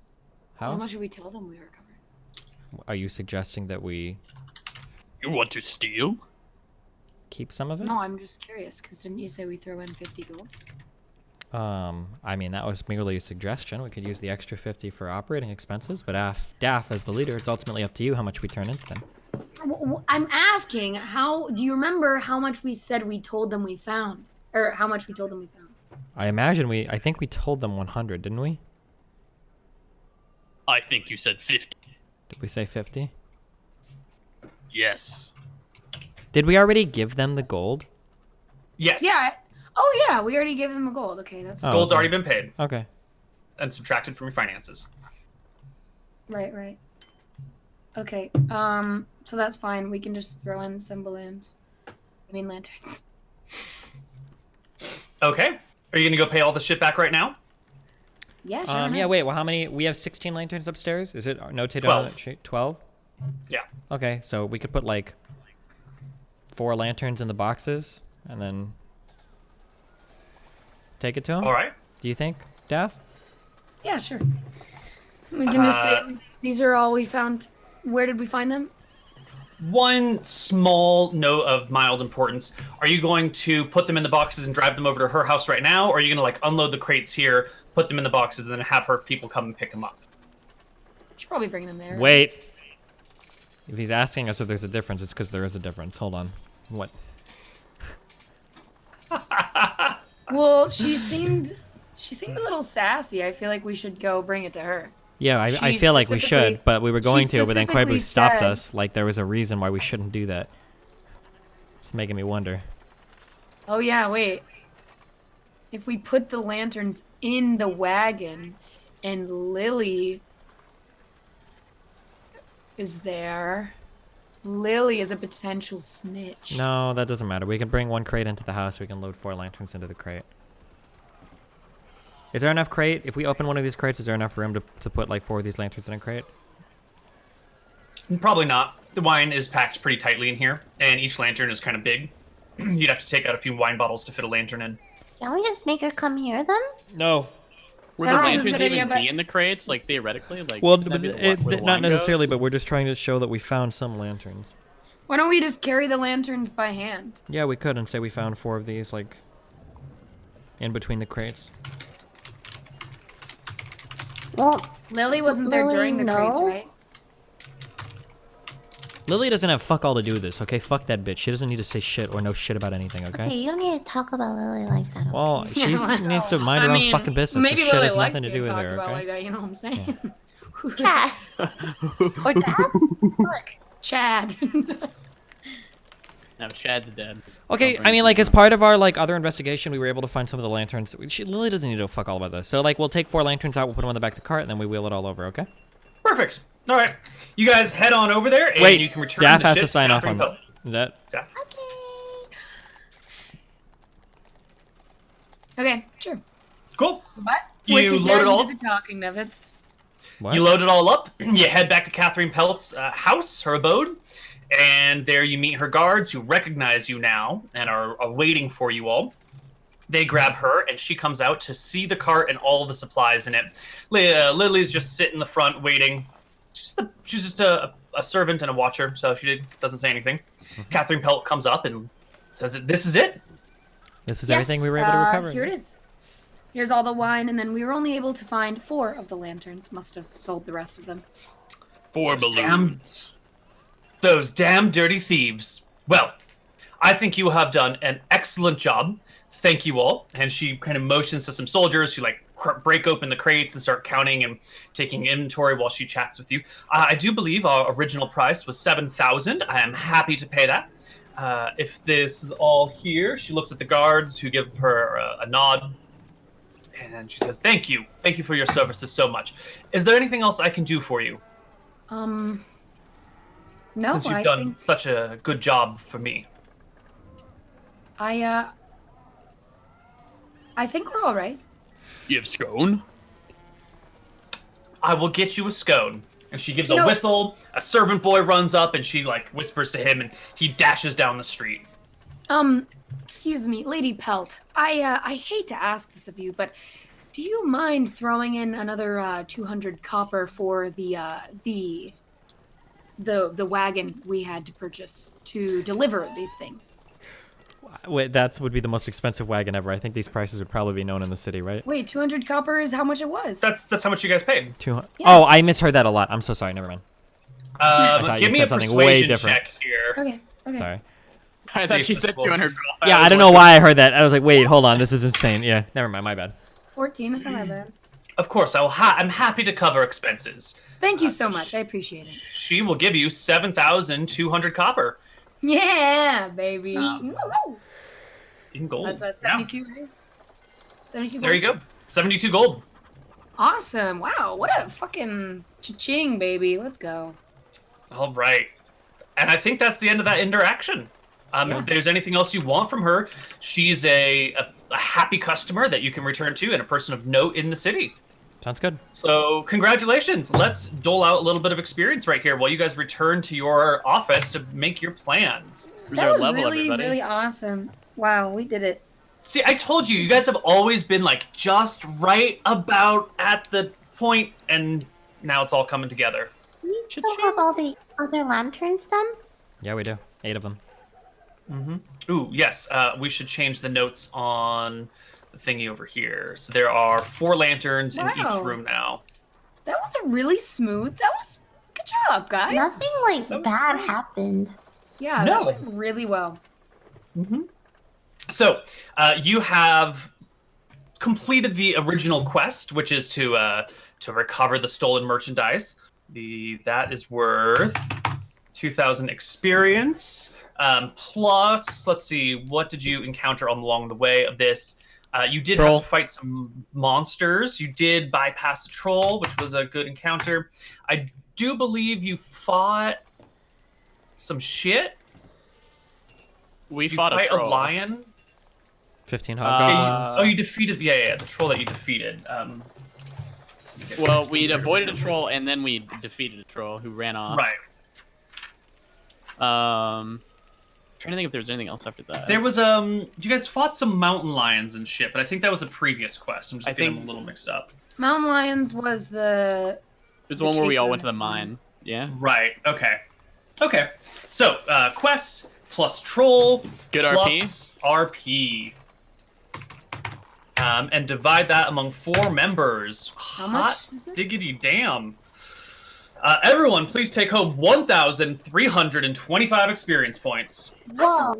How much house. did we tell them we recovered? Are you suggesting that we You want to steal? keep some of it? No, I'm just curious, because didn't you say we throw in 50 gold? I mean, that was merely a suggestion. We could use the extra 50 for operating expenses, but Daff, as the leader, it's ultimately up to you how much we turn into them. I'm asking, do you remember how much we said we told them we found? Or how much we told them we found? I think we told them 100, didn't we? I think you said 50. Did we say 50? Yes. Did we already give them the gold? Yes. Yeah. Oh, yeah, we already gave them a gold. Okay, that's Oh, Gold's okay. already been paid Okay. and subtracted from your finances. right. Okay, so that's fine. We can just throw in some balloons. I mean, lanterns. Okay. Are you gonna go pay all the shit back right now? Yeah, sure. Yeah, wait, well, how many? We have 16 lanterns upstairs? Is it notated 12. on the sheet? 12? Yeah. Okay, so we could put like 4 lanterns in the boxes and then take it to them? All right. Do you think, Daff? Yeah, sure. We can just say these are all we found. Where did we find them? One small note of mild importance. Are you going to put them in the boxes and drive them over to her house right now? Or are you going to like unload the crates here, put them in the boxes, and then have her people come and pick them up? Should probably bring them there. Wait. If he's asking us if there's a difference, it's because there is a difference. Hold on. What? Well, she seemed a little sassy. I feel like we should go bring it to her. Yeah, I She feel like we specifically- should, but we were going to, but then specifically Koibu stopped said- us. Like there was a reason why we shouldn't do that. It's making me wonder. Oh yeah, wait. If we put the lanterns in the wagon and Lily is there, Lily is a potential snitch. No, that doesn't matter. We can bring 1 crate into the house. We can load 4 lanterns into the crate. Is there enough crate? If we open one of these crates, is there enough room to put like 4 of these lanterns in a crate? Probably not. The wine is packed pretty tightly in here, and each lantern is kind of big. You'd have to take out a few wine bottles to fit a lantern in. Can we just make her come here then? No. Would I the don't think it's a lanterns good idea, even but- be in the crates, like theoretically? Like, Well, wouldn't that but be where the not wine necessarily, goes? but we're just trying to show that we found some lanterns. Why don't we just carry the lanterns by hand? Yeah, we could and say we found 4 of these, like, in between the crates. Well, Lily wasn't there Lily, during the crates, no. right? Lily doesn't have fuck all to do with this, okay? Fuck that bitch. She doesn't need to say shit or know shit about anything, okay? okay, you don't need to talk about Lily like that. Okay? Well, she Yeah, needs to mind her I own mean, fucking business. Maybe This shit Lily has likes nothing to being do with talked her, about okay? like that, you know what I'm saying? Cat or dad. Look, Chad. No, Chad's dead. Okay, Don't I bring mean, like, some as part of our, like, other investigation, we were able to find some of the lanterns. Lily doesn't need to fuck all about this. So, like, we'll take 4 lanterns out, we'll put them on the back of the cart, and then we wheel it all over, okay? Perfect. All right. You guys head on over there, and Wait, you can return Daff the has shit to sign off Catherine on that. Is that? Daff. Okay, sure. Cool. What? You Whiskey's load there, it you all? did the talking, Nevitz. What? You load it all up. You head back to Catherine Pelt's house, her abode, and there you meet her guards who recognize you now and are waiting for you all. They grab her, and she comes out to see the cart and all of the supplies in it. Lily's just sitting in the front waiting. She's just a servant and a watcher, so she doesn't say anything. Catherine Pelt comes up and says, "This is it. This is everything we were able to recover." Here it is. Here's all the wine, and then we were only able to find 4 of the lanterns. Must have sold the rest of them. 4 balloons. Those damn dirty thieves. Well, I think you have done an excellent job. Thank you all." And she kind of motions to some soldiers who break open the crates and start counting and taking inventory while she chats with you. I do believe our original price was 7,000. I am happy to pay that. If this is all here, she looks at the guards who give her a nod. And she says, "Thank you. Thank you for your services so much. Is there anything else I can do for you? No, Since you've done such a good job for me." I think we're all right. You have scone? "I will get you a scone." And she gives a whistle. A servant boy runs up and she whispers to him, and he dashes down the street. Excuse me, Lady Pelt. I hate to ask this of you, but do you mind throwing in another 200 copper for the wagon we had to purchase to deliver these things? Wait, that would be the most expensive wagon ever. I think these prices would probably be known in the city, right? Wait, 200 copper is how much it was? That's how much you guys paid. 200. Yeah, Oh, I misheard that a lot. I'm so sorry. Never mind. Give me a persuasion check here. Okay. Sorry. I thought she said 200 gold. Yeah, I don't know why I heard that. I was like, wait, hold on. This is insane. Yeah, never mind. My bad. 14, that's not that bad. Of course, I'm happy to cover expenses. Thank you so much. I appreciate it. She will give you 7,200 copper Yeah, baby. Woo-hoo. in gold. That's Yeah. 72, right? 72 There you go. 72 gold. Awesome. Wow, what a fucking cha-ching, baby. Let's go. All right. And I think that's the end of that interaction. If there's anything else you want from her, she's a happy customer that you can return to and a person of note in the city. Sounds good. So congratulations. Let's dole out a little bit of experience right here while you guys return to your office to make your plans. That was really awesome. Wow, we did it. See, I told you, you guys have always been just right about at the point, and now it's all coming together. We still have all the other lanterns then? Yeah, we do. 8 of them. Ooh, yes. We should change the notes on the thingy over here. So there are 4 lanterns in each room now. That was a really smooth. That was good job, guys. Nothing bad happened. Yeah, that went really well. So you have completed the original quest, which is to recover the stolen merchandise. That is worth 2,000 experience. Plus, let's see, what did you encounter along the way of this? You did have to fight some monsters. You did bypass a troll, which was a good encounter. I do believe you fought some shit. We fought a troll. A lion. 15 hobgoblins. You defeated the troll that you defeated. Well, we avoided a troll and then we defeated a troll who ran off. Right. Trying to think if there was anything else after that. There was you guys fought some mountain lions and shit, but I think that was a previous quest. I'm just getting them a little mixed up. Mountain lions was the. It was the one where we all went to the mine. Yeah. Right. Okay. So quest plus troll Good plus RP. And divide that among 4 members. How much is it? Diggity damn. Everyone, please take home 1,325 experience points. That's a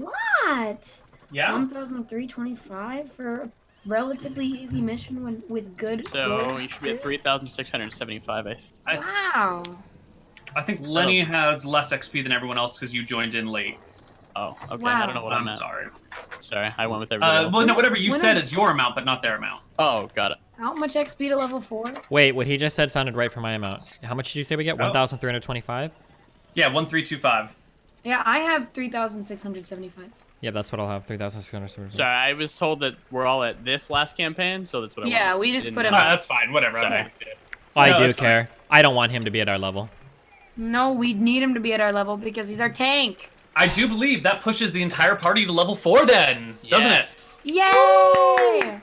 lot. Yeah. 1,325 for a relatively easy mission with good. So you should be at 3,675. Wow. I think Lenny has less XP than everyone else because you joined in late. Oh, okay. Wow. I don't know what I'm meant. sorry. Sorry, I went with everybody else. Well, no, whatever you said is your amount, but not their amount. Oh, got it. How much XP to level 4? Wait, what he just said sounded right for my amount. How much did you say we get? 1,325? Yeah, 1,325. Yeah, I have 3,675. Yeah, that's what I'll have. 3,675. Sorry, I was told that we're all at this last campaign, so that's what I wanted. Yeah, we just Didn't put him know. up. That's fine. Whatever. Sorry. I do care. I don't want him to be at our level. No, we need him to be at our level because he's our tank. I do believe that pushes the entire party to level 4 then, doesn't it? Yay!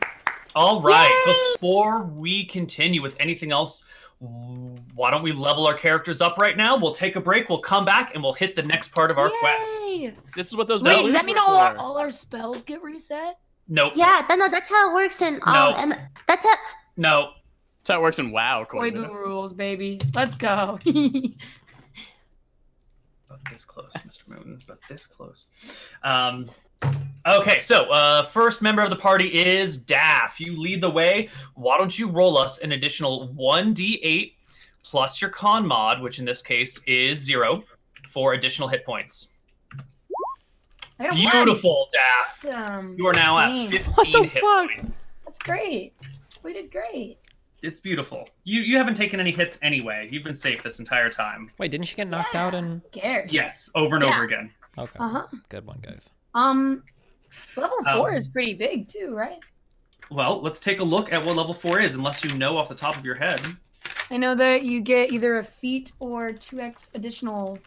All right, before we continue with anything else, why don't we level our characters up right now? We'll take a break, we'll come back, and we'll hit the next part of our quest. This is what those. Wait, does that balloons mean were for. all our spells get reset? Nope. Yeah, no, that's how it works in that's how. No. That's how it works in WoW. Koibu rules, baby. Let's go. But this close, Mr. Mouton, but this close. Okay, so first member of the party is Daff. You lead the way. Why don't you roll us an additional 1d8 plus your con mod, which in this case is 0, for additional hit points. Beautiful, Daff. Awesome. You are now at 15 hit points. That's great. We did great. It's beautiful. You haven't taken any hits anyway. You've been safe this entire time. Wait, didn't she get knocked out in? Who cares? Yes, over and over again. Okay. Uh-huh. Good one, guys. Level 4 is pretty big too, right? Well, let's take a look at what level 4 is, unless you know off the top of your head. I know that you get either a feat or 2x additional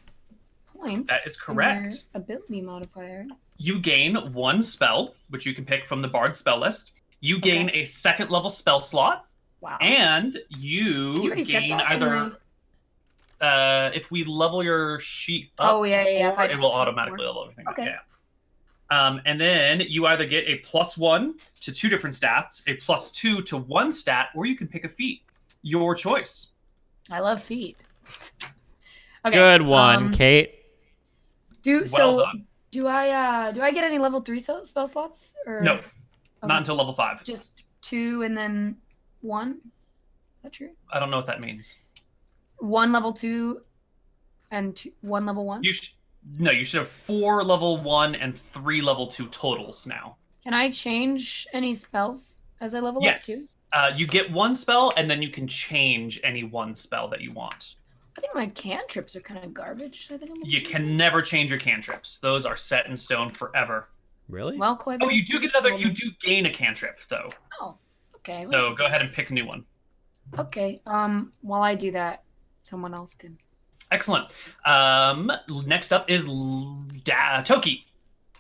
points. That is from your correct. ability modifier. You gain 1 spell, which you can pick from the Bard spell list. You gain a 2nd level spell slot, Wow. and Did you already set gain that in either. If we level your sheet up, Oh, yeah, to yeah, if 4, I it just will put automatically 4. level everything. Okay. Yeah. And then you either get a +1 to 2 different stats, a +2 to 1 stat, or you can pick a feat. Your choice. I love feet. Okay. Good one, Kate. Well done. Do I get any level 3 spell slots? Or No, Okay. not until level 5. Just 2 and then 1? Is that true? I don't know what that means. 1 level 2 and 1 level 1? You should have 4 level 1 and 3 level 2 totals now. Can I change any spells as I level Yes. up too? You get 1 spell, and then you can change any 1 spell that you want. I think my cantrips are kind of garbage. I think I'm gonna You change can those. never change your cantrips. Those are set in stone forever. Really? Well, Koibu, Oh, you do get just another. roll You me. do gain a cantrip though. Oh, okay. So go ahead and pick a new one. Okay. While I do that, someone else can. Excellent. Next up is Toki.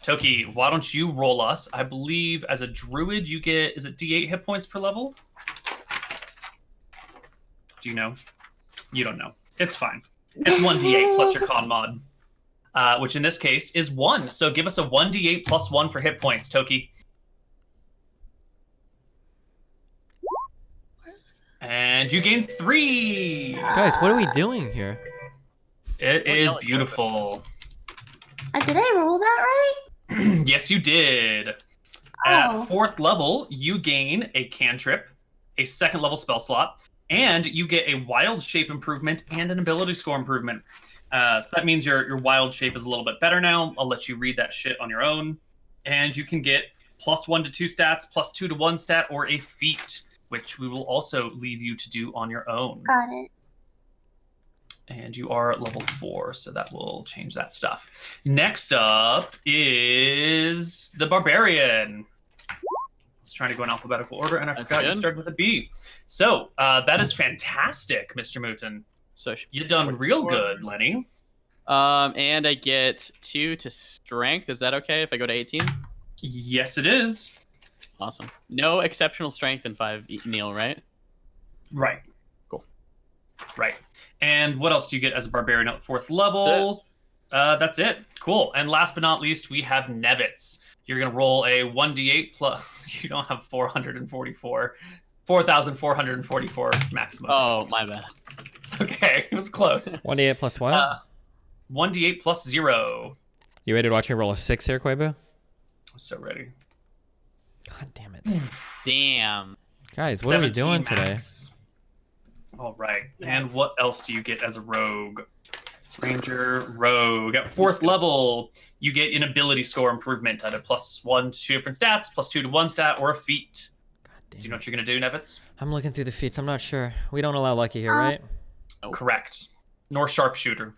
Toki, why don't you roll us? I believe as a druid you get, is it D8 hit points per level? Do you know? You don't know. It's fine. It's 1d8 plus your con mod, which in this case is 1. So give us a 1d8 plus 1 for hit points, Toki. And you gain 3. Guys, what are we doing here? It Well, is yell at beautiful. Did I roll that right? Yes, you did. Oh. At 4th level, you gain a cantrip, a 2nd level spell slot, and you get a wild shape improvement and an ability score improvement. So that means your wild shape is a little bit better now. I'll let you read that shit on your own. And you can get +1 to 2 stats, +2 to 1 stat, or a feat, which we will also leave you to do on your own. Got it. And you are at level 4, so that will change that stuff. Next up is the Barbarian. I was trying to go in alphabetical order, and I That's forgot you good. started with a B. So that is fantastic, Mr. Mouton. So You've done real good, Lenny. and I get 2 to strength. Is that okay if I go to 18? Yes, it is. Awesome. No exceptional strength in 5, Neil, right? Right. Cool. Right. And what else do you get as a Barbarian at 4th level? That's it. Cool. And last but not least, we have Nevitz. You're going to roll a 1d8 plus... You don't have 444. 4,444 maximum. Oh, my bad. Okay, it was close. 1d8 plus what? 1d8 plus 0. You ready to watch me roll a 6 here, Koibu? I'm so ready. God damn it. Damn. Guys, what are we 17 doing today? max. All right. And what else do you get as a rogue? Ranger, rogue. At 4th level, you get an ability score improvement, either +1 to 2 different stats, +2 to 1 stat, or a feat. God damn Do you know it. what you're going to do, Nevitz? I'm looking through the feats. I'm not sure. We don't allow lucky here, right? Nope. Correct. Nor sharpshooter.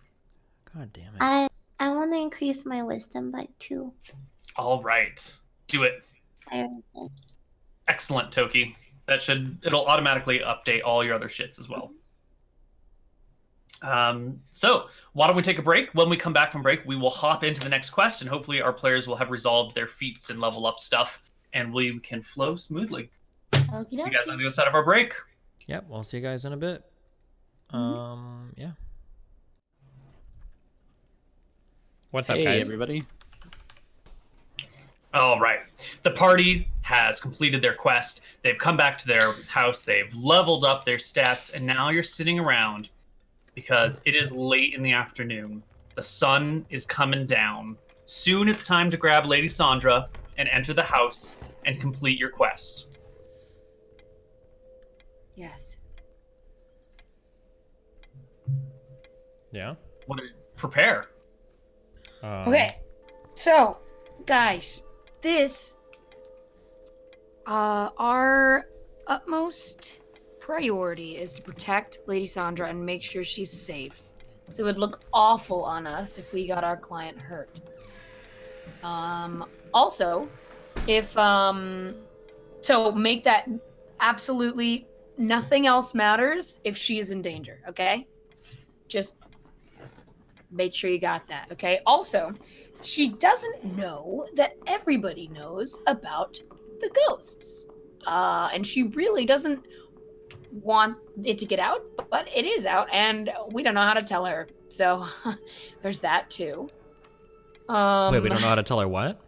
God damn it. I want to increase my wisdom by 2. All right. Do it. I already did. Excellent, Toki. It'll automatically update all your other shits as well. So why don't we take a break? When we come back from break, we will hop into the next quest, and hopefully our players will have resolved their feats and level up stuff, and we can flow smoothly. Okie See you guys on dokie. the other side of our break. Yep, we'll see you guys in a bit. Yeah. What's up, Hey, guys? everybody. All right. The party has completed their quest. They've come back to their house. They've leveled up their stats, and now you're sitting around because it is late in the afternoon. The sun is coming down. Soon it's time to grab Lady Sandra and enter the house and complete your quest. Yes. Yeah. Prepare. Okay. So, guys, this our utmost priority is to protect Lady Sandra and make sure she's safe. So it would look awful on us if we got our client hurt. Also, if so make that absolutely nothing else matters if she is in danger, okay? Just make sure you got that, okay? Also, she doesn't know that everybody knows about the ghosts. And she really doesn't want it to get out, but it is out, and we don't know how to tell her. So there's that too. Wait, we don't know how to tell her what?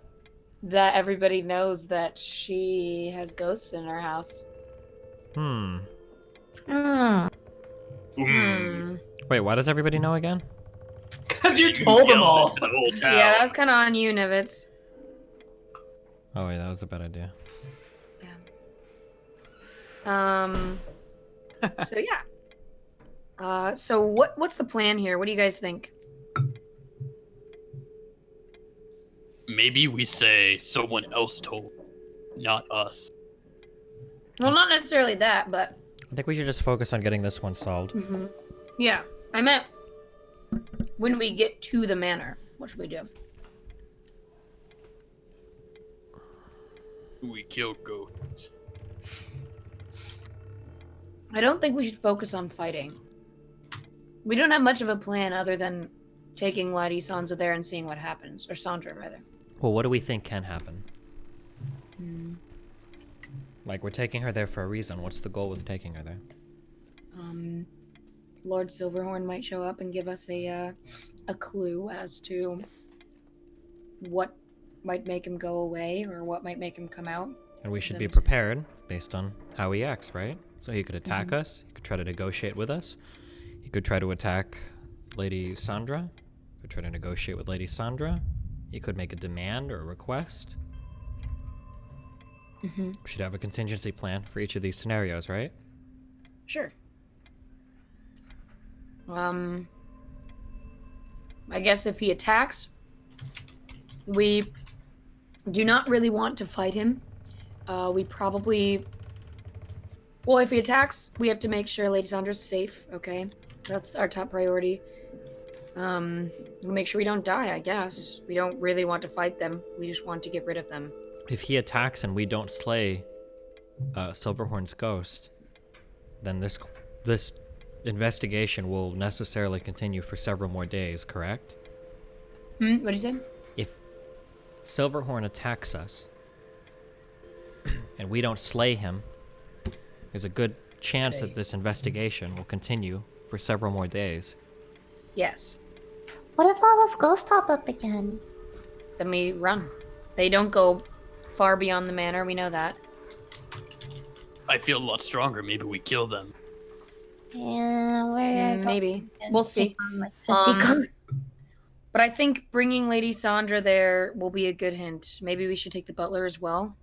That everybody knows that she has ghosts in her house. Hmm. Wait, why does everybody know again? Because you told them all. The whole town. Yeah, that was kind of on you, Nivitz. Oh, wait, that was a bad idea. So yeah. So what's the plan here? What do you guys think? Maybe we say someone else told, not us. Well, not necessarily that, but I think we should just focus on getting this one solved. yeah. I meant when we get to the manor, what should we do? We kill ghosts. I don't think we should focus on fighting. We don't have much of a plan other than taking Lady Sandra there and seeing what happens. Or Sandra, rather. Well, what do we think can happen? Like, we're taking her there for a reason. What's the goal with taking her there? Lord Silverhorn might show up and give us a clue as to what might make him go away or what might make him come out. And we should That be makes sense. prepared based on how he acts, right? So he could attack us. He could try to negotiate with us. He could try to attack Lady Sandra. He could try to negotiate with Lady Sandra. He could make a demand or a request. We should have a contingency plan for each of these scenarios, right? Sure. I guess if he attacks, we do not really want to fight him. We probably... Well, if he attacks, we have to make sure Lady Sandra's safe, okay? That's our top priority. We'll make sure we don't die, I guess. We don't really want to fight them. We just want to get rid of them. If he attacks and we don't slay Silverhorn's ghost, then this investigation will necessarily continue for several more days, correct? What'd you say? If Silverhorn attacks us and we don't slay him, there's a good chance that this investigation will continue for several more days. Yes. What if all those ghosts pop up again? Then we run. They don't go far beyond the manor, we know that. I feel a lot stronger. Maybe we kill them. Yeah, where Maybe. We'll see. Like 50 ghosts. But I think bringing Lady Sandra there will be a good hint. Maybe we should take the butler as well.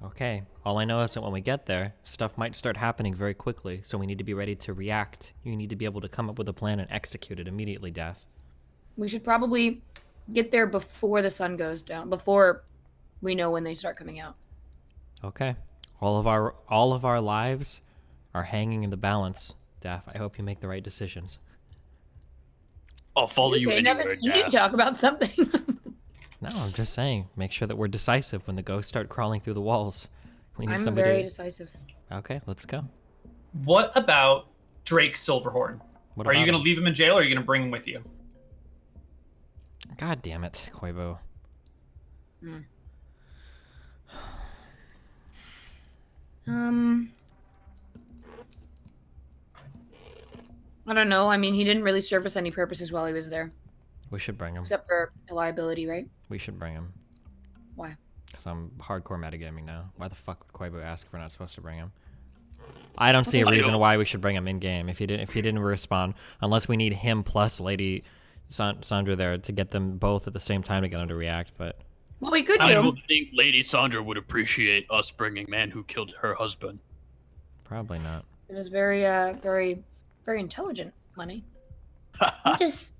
Okay, all I know is that when we get there, stuff might start happening very quickly, so we need to be ready to react. You need to be able to come up with a plan and execute it immediately, Daff. We should probably get there before the sun goes down, before we know when they start coming out. Okay. All of our lives are hanging in the balance, Daff. I hope you make the right decisions. I'll follow you Okay, anywhere, you need to Daff. talk about something. No, I'm just saying, make sure that we're decisive when the ghosts start crawling through the walls. We need I'm somebody very decisive. Okay, let's go. What about Drake Silverhorn? What Are you about going to him? leave him in jail, or are you going to bring him with you? God damn it, Koibu. I don't know. I mean, he didn't really serve us any purposes while he was there, We should bring him. except for liability, right? We should bring him. Why? Because I'm hardcore metagaming now. Why the fuck would Koibu ask if we're not supposed to bring him? I don't see a reason why we should bring him in game if he didn't respond, unless we need him plus Lady Sandra there to get them both at the same time to get him to react. But Well, we could I do. would think Lady Sandra would appreciate us bringing man who killed her husband. probably not. It is very, very, very intelligent, Lenny. I'm just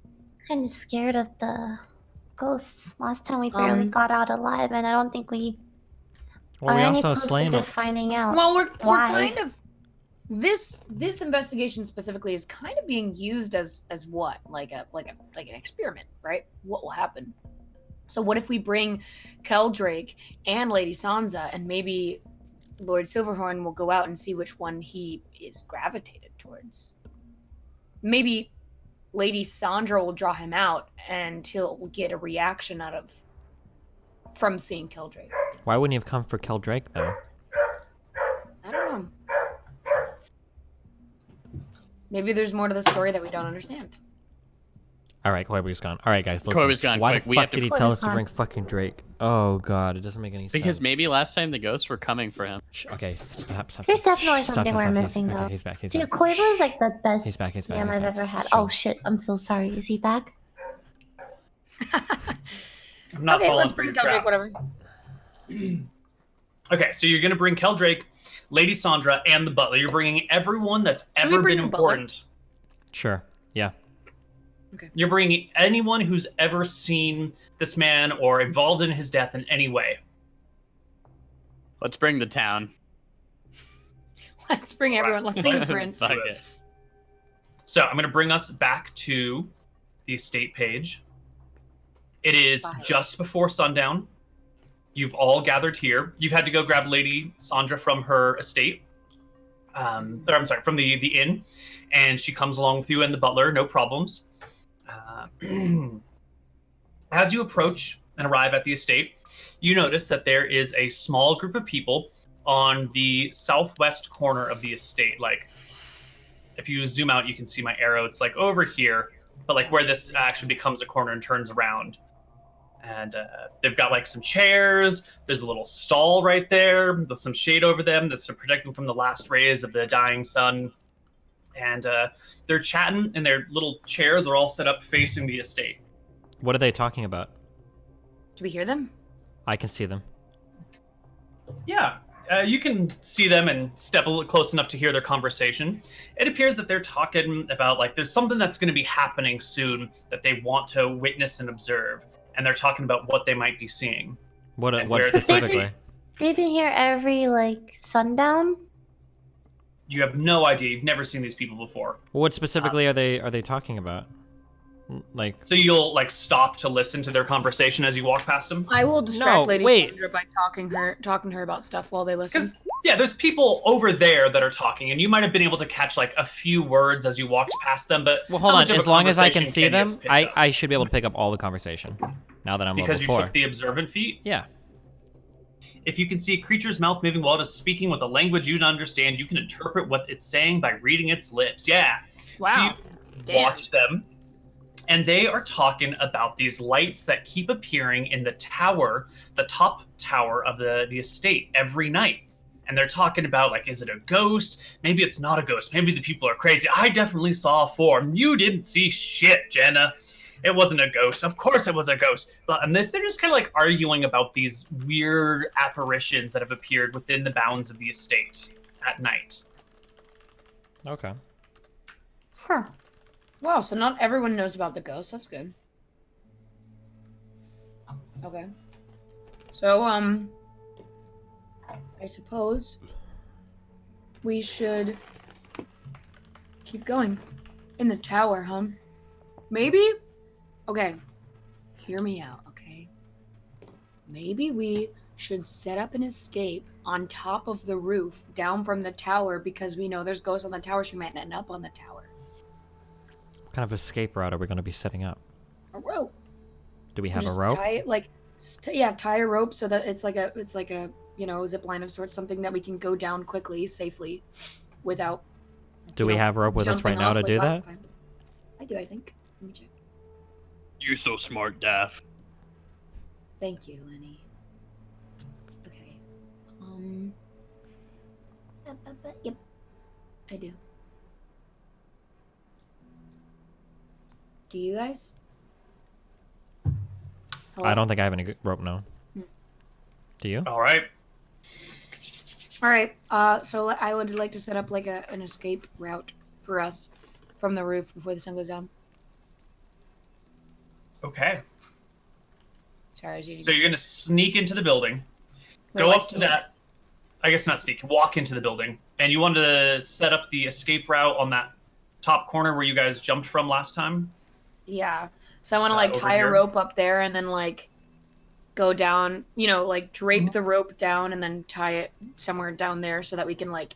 kind of scared of the ghosts. Last time we barely got out alive, and I don't think we Well, are we any also closer slain to him. finding out. Well, we're Why? kind of this investigation specifically is kind of being used as what, like an experiment, right? What will happen? So what if we bring Keldrake and Lady Sansa, and maybe Lord Silverhorn will go out and see which one he is gravitated towards. Maybe Lady Sandra will draw him out, and he'll get a reaction from seeing Keldrake. Why wouldn't he have come for Keldrake though? I don't know. Maybe there's more to the story that we don't understand. All right, Koibu's gone. All right, guys, listen. Koibu's gone, Why quick. the We fuck have to- did he tell us Koibu's to gone. bring fucking Drake? Oh god, it doesn't make any sense. Because maybe last time the ghosts were coming for him. Okay, stop. There's definitely Stop, something stop, we're stop. missing, Okay, though. he's back. He's Dude, back. Koibu is like the best He's back, he's back, DM he's I've back. ever had. Shh. Oh shit, I'm so sorry. Is he back? I'm not Okay, falling let's for bring your Keldrake, traps. whatever. Okay, so you're going to bring Keldrake, Lady Sandra, and the butler. You're bringing everyone that's Should we ever bring been the butler? important. Sure. Yeah. You're bringing anyone who's ever seen this man or involved in his death in any way. Let's bring the town. Let's bring everyone. Let's bring the prince. Fuck it. So I'm going to bring us back to the estate page. It is Bye. just before sundown. You've all gathered here. You've had to go grab Lady Sandra from her estate. Or I'm sorry, from the inn. And she comes along with you and the butler, no problems. As you approach and arrive at the estate, you notice that there is a small group of people on the southwest corner of the estate. Like, if you zoom out, you can see my arrow. It's like over here, but like where this actually becomes a corner and turns around. And they've got like some chairs. There's a little stall right there. There's some shade over them that's to protect them from the last rays of the dying sun. And they're chatting, and their little chairs are all set up facing the estate. What are they talking about? Do we hear them? I can see them. Yeah, you can see them and step a little close enough to hear their conversation. It appears that they're talking about, like, there's something that's going to be happening soon that they want to witness and observe. And they're talking about what they might be seeing. What And what where- specifically? They've been here every like sundown. You have no idea. You've never seen these people before. What specifically are they talking about? Like So you'll, like, stop to listen to their conversation as you walk past them? I will distract No, Lady wait. Sandra by talking to her about stuff while they listen. Because, yeah, there's people over there that are talking, and you might have been able to catch, like, a few words as you walked past them, but well, hold how on. much of a As long as I can conversation see you them, pick up? I should be able to pick up all the conversation. Now that I'm Because you level 4. took the observant feat. Yeah. If you can see a creature's mouth moving while it is speaking with a language you don't understand, you can interpret what it's saying by reading its lips. Yeah. Wow. So you Damn. watch them, and they are talking about these lights that keep appearing in the tower, the top tower of the estate every night. And they're talking about, like, is it a ghost? Maybe it's not a ghost. Maybe the people are crazy. I definitely saw a form. You didn't see shit, Jenna. It wasn't a ghost. Of course it was a ghost. But and they're just kind of like arguing about these weird apparitions that have appeared within the bounds of the estate at night. Okay. Huh. Wow, so not everyone knows about the ghost. That's good. Okay. So, I suppose we should keep going. In the tower, huh? Maybe? Okay. Hear me out, okay? Maybe we should set up an escape on top of the roof down from the tower because we know there's ghosts on the tower, so we might end up on the tower. kind of escape route are we going to be setting up? A rope. Do we have a Just rope? Tie it, like, tie a rope so that it's like a zip line of sorts, something that we can go down quickly, safely, without. Do we have rope with us right jumping now off to like do that? last time. I do, I think. Let me check. You're so smart, Daff. Thank you, Lenny. Okay. Yep. I do. Do you guys? Hello? I don't think I have any rope, no. Do you? All right. All right. So I would like to set up like an escape route for us from the roof before the sun goes down. Okay. Sorry, So you're gonna sneak into the building, Where go do I up to sneak? that. I guess not sneak. Walk into the building, and you want to set up the escape route on that top corner where you guys jumped from last time. Yeah. So I want to like over tie here? a rope up there and then like go down, like drape the rope down and then tie it somewhere down there so that we can like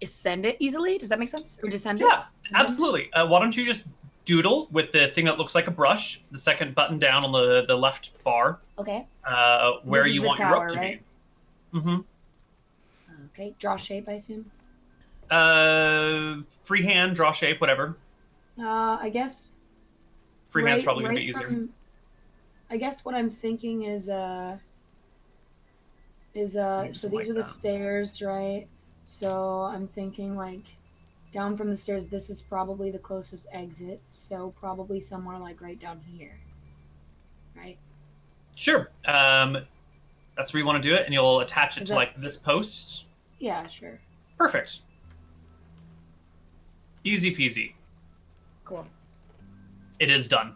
ascend it easily. Does that make sense? Or descend it? Yeah, absolutely. Why don't you just doodle with the thing that looks like a brush, the second button down on the left bar, Okay. where This is you the want your tower, rope to right? be. Mm-hmm. Okay. Draw shape, I assume. Freehand, draw shape, whatever. I guess. Freehand's probably gonna be easier. I guess what I'm thinking is so these are the stairs, right? So I'm thinking like down from the stairs, this is probably the closest exit, so probably somewhere like right down here. Right? Sure. That's where you want to do it, and you'll attach it Is to that- like this post. Yeah, sure. Perfect. Easy peasy. Cool. It is done.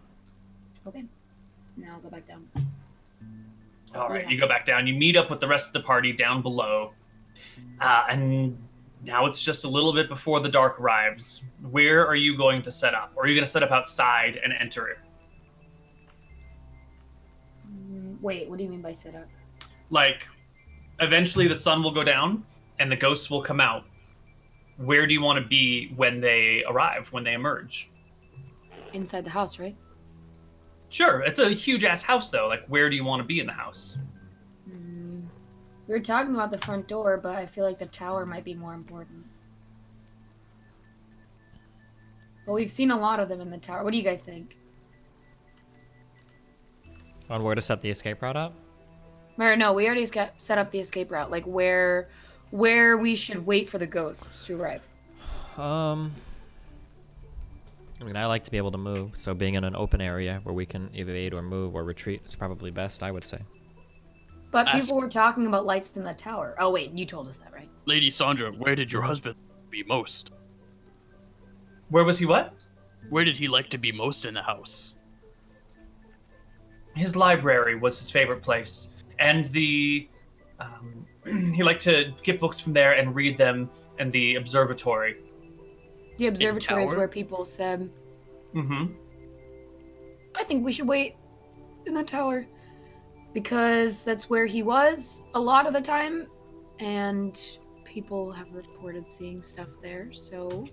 Okay. Now I'll go back down. All right, Yeah. you go back down. You meet up with the rest of the party down below. And now it's just a little bit before the dark arrives. Where are you going to set up? Or are you going to set up outside and enter it? Wait, what do you mean by set up? Like, eventually the sun will go down and the ghosts will come out. Where do you want to be when they arrive, when they emerge? Inside the house, right? Sure, it's a huge-ass house, though. Like, where do you want to be in the house? We were talking about the front door, but I feel like the tower might be more important. Well, we've seen a lot of them in the tower. What do you guys think? On where to set the escape route up? Or no, we already set up the escape route. Like where we should wait for the ghosts to arrive. I mean, I like to be able to move, so being in an open area where we can evade or move or retreat is probably best, I would say. But people were talking about lights in the tower. Oh wait, you told us that, right? Lady Sandra, where did your husband be most? Where was he what? Where did he like to be most in the house? His library was his favorite place. And he liked to get books from there and read them in the observatory. The observatory is tower? where people said, Mm-hmm. I think we should wait in the tower. Because that's where he was a lot of the time. And people have reported seeing stuff there, so...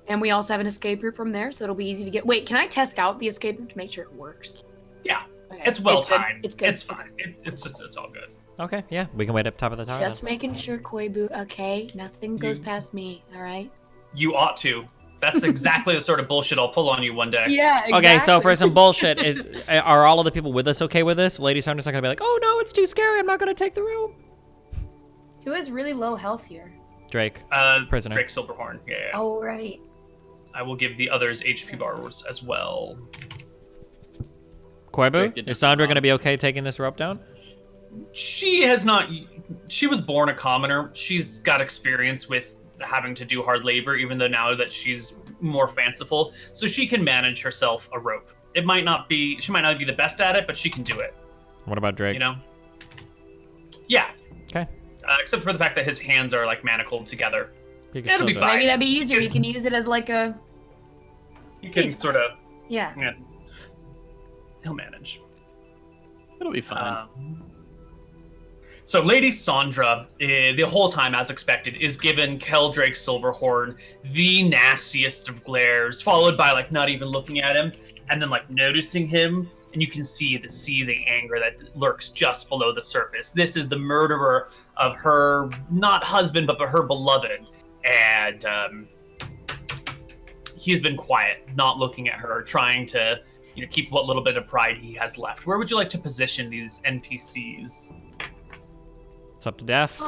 And we also have an escape route from there, so it'll be easy to get... Wait, can I test out the escape route to make sure it works? Yeah, Okay. it's well good. timed. It's good. It's fine. It's all good. Okay, yeah, we can wait up top of the tower. Just then. making sure, Koibu, okay? Nothing goes past me, alright? You ought to. That's exactly the sort of bullshit I'll pull on you one day. Yeah, exactly. Okay, so for some bullshit, are all of the people with us okay with this? Lady Sandra's not gonna be like, oh no, it's too scary, I'm not gonna take the room. Who has really low health here? Drake, prisoner. Drake Silverhorn. Yeah. Oh, right. I will give the others HP bars as well. Koibu, Drake didn't is Sandra gonna be okay taking this rope down? She has not. She was born a commoner. She's got experience with having to do hard labor, even though now that she's more fanciful, so she can manage herself a rope. It might not be. She might not be the best at it, but she can do it. What about Drake? You know. Yeah. Okay. Except for the fact that his hands are like manacled together. He can It'll still be do it. fine. Maybe that'd be easier. You can use it as like a... You can He's sort of. Yeah. Yeah. He'll manage. It'll be fine. So Lady Sandra, the whole time, as expected, is given Keldrake Silverhorn the nastiest of glares, followed by like not even looking at him, and then like noticing him, and you can see the seething anger that lurks just below the surface. This is the murderer of her, not husband, but her beloved, and he's been quiet, not looking at her, trying to keep what little bit of pride he has left. Where would you like to position these NPCs? It's up to Daph.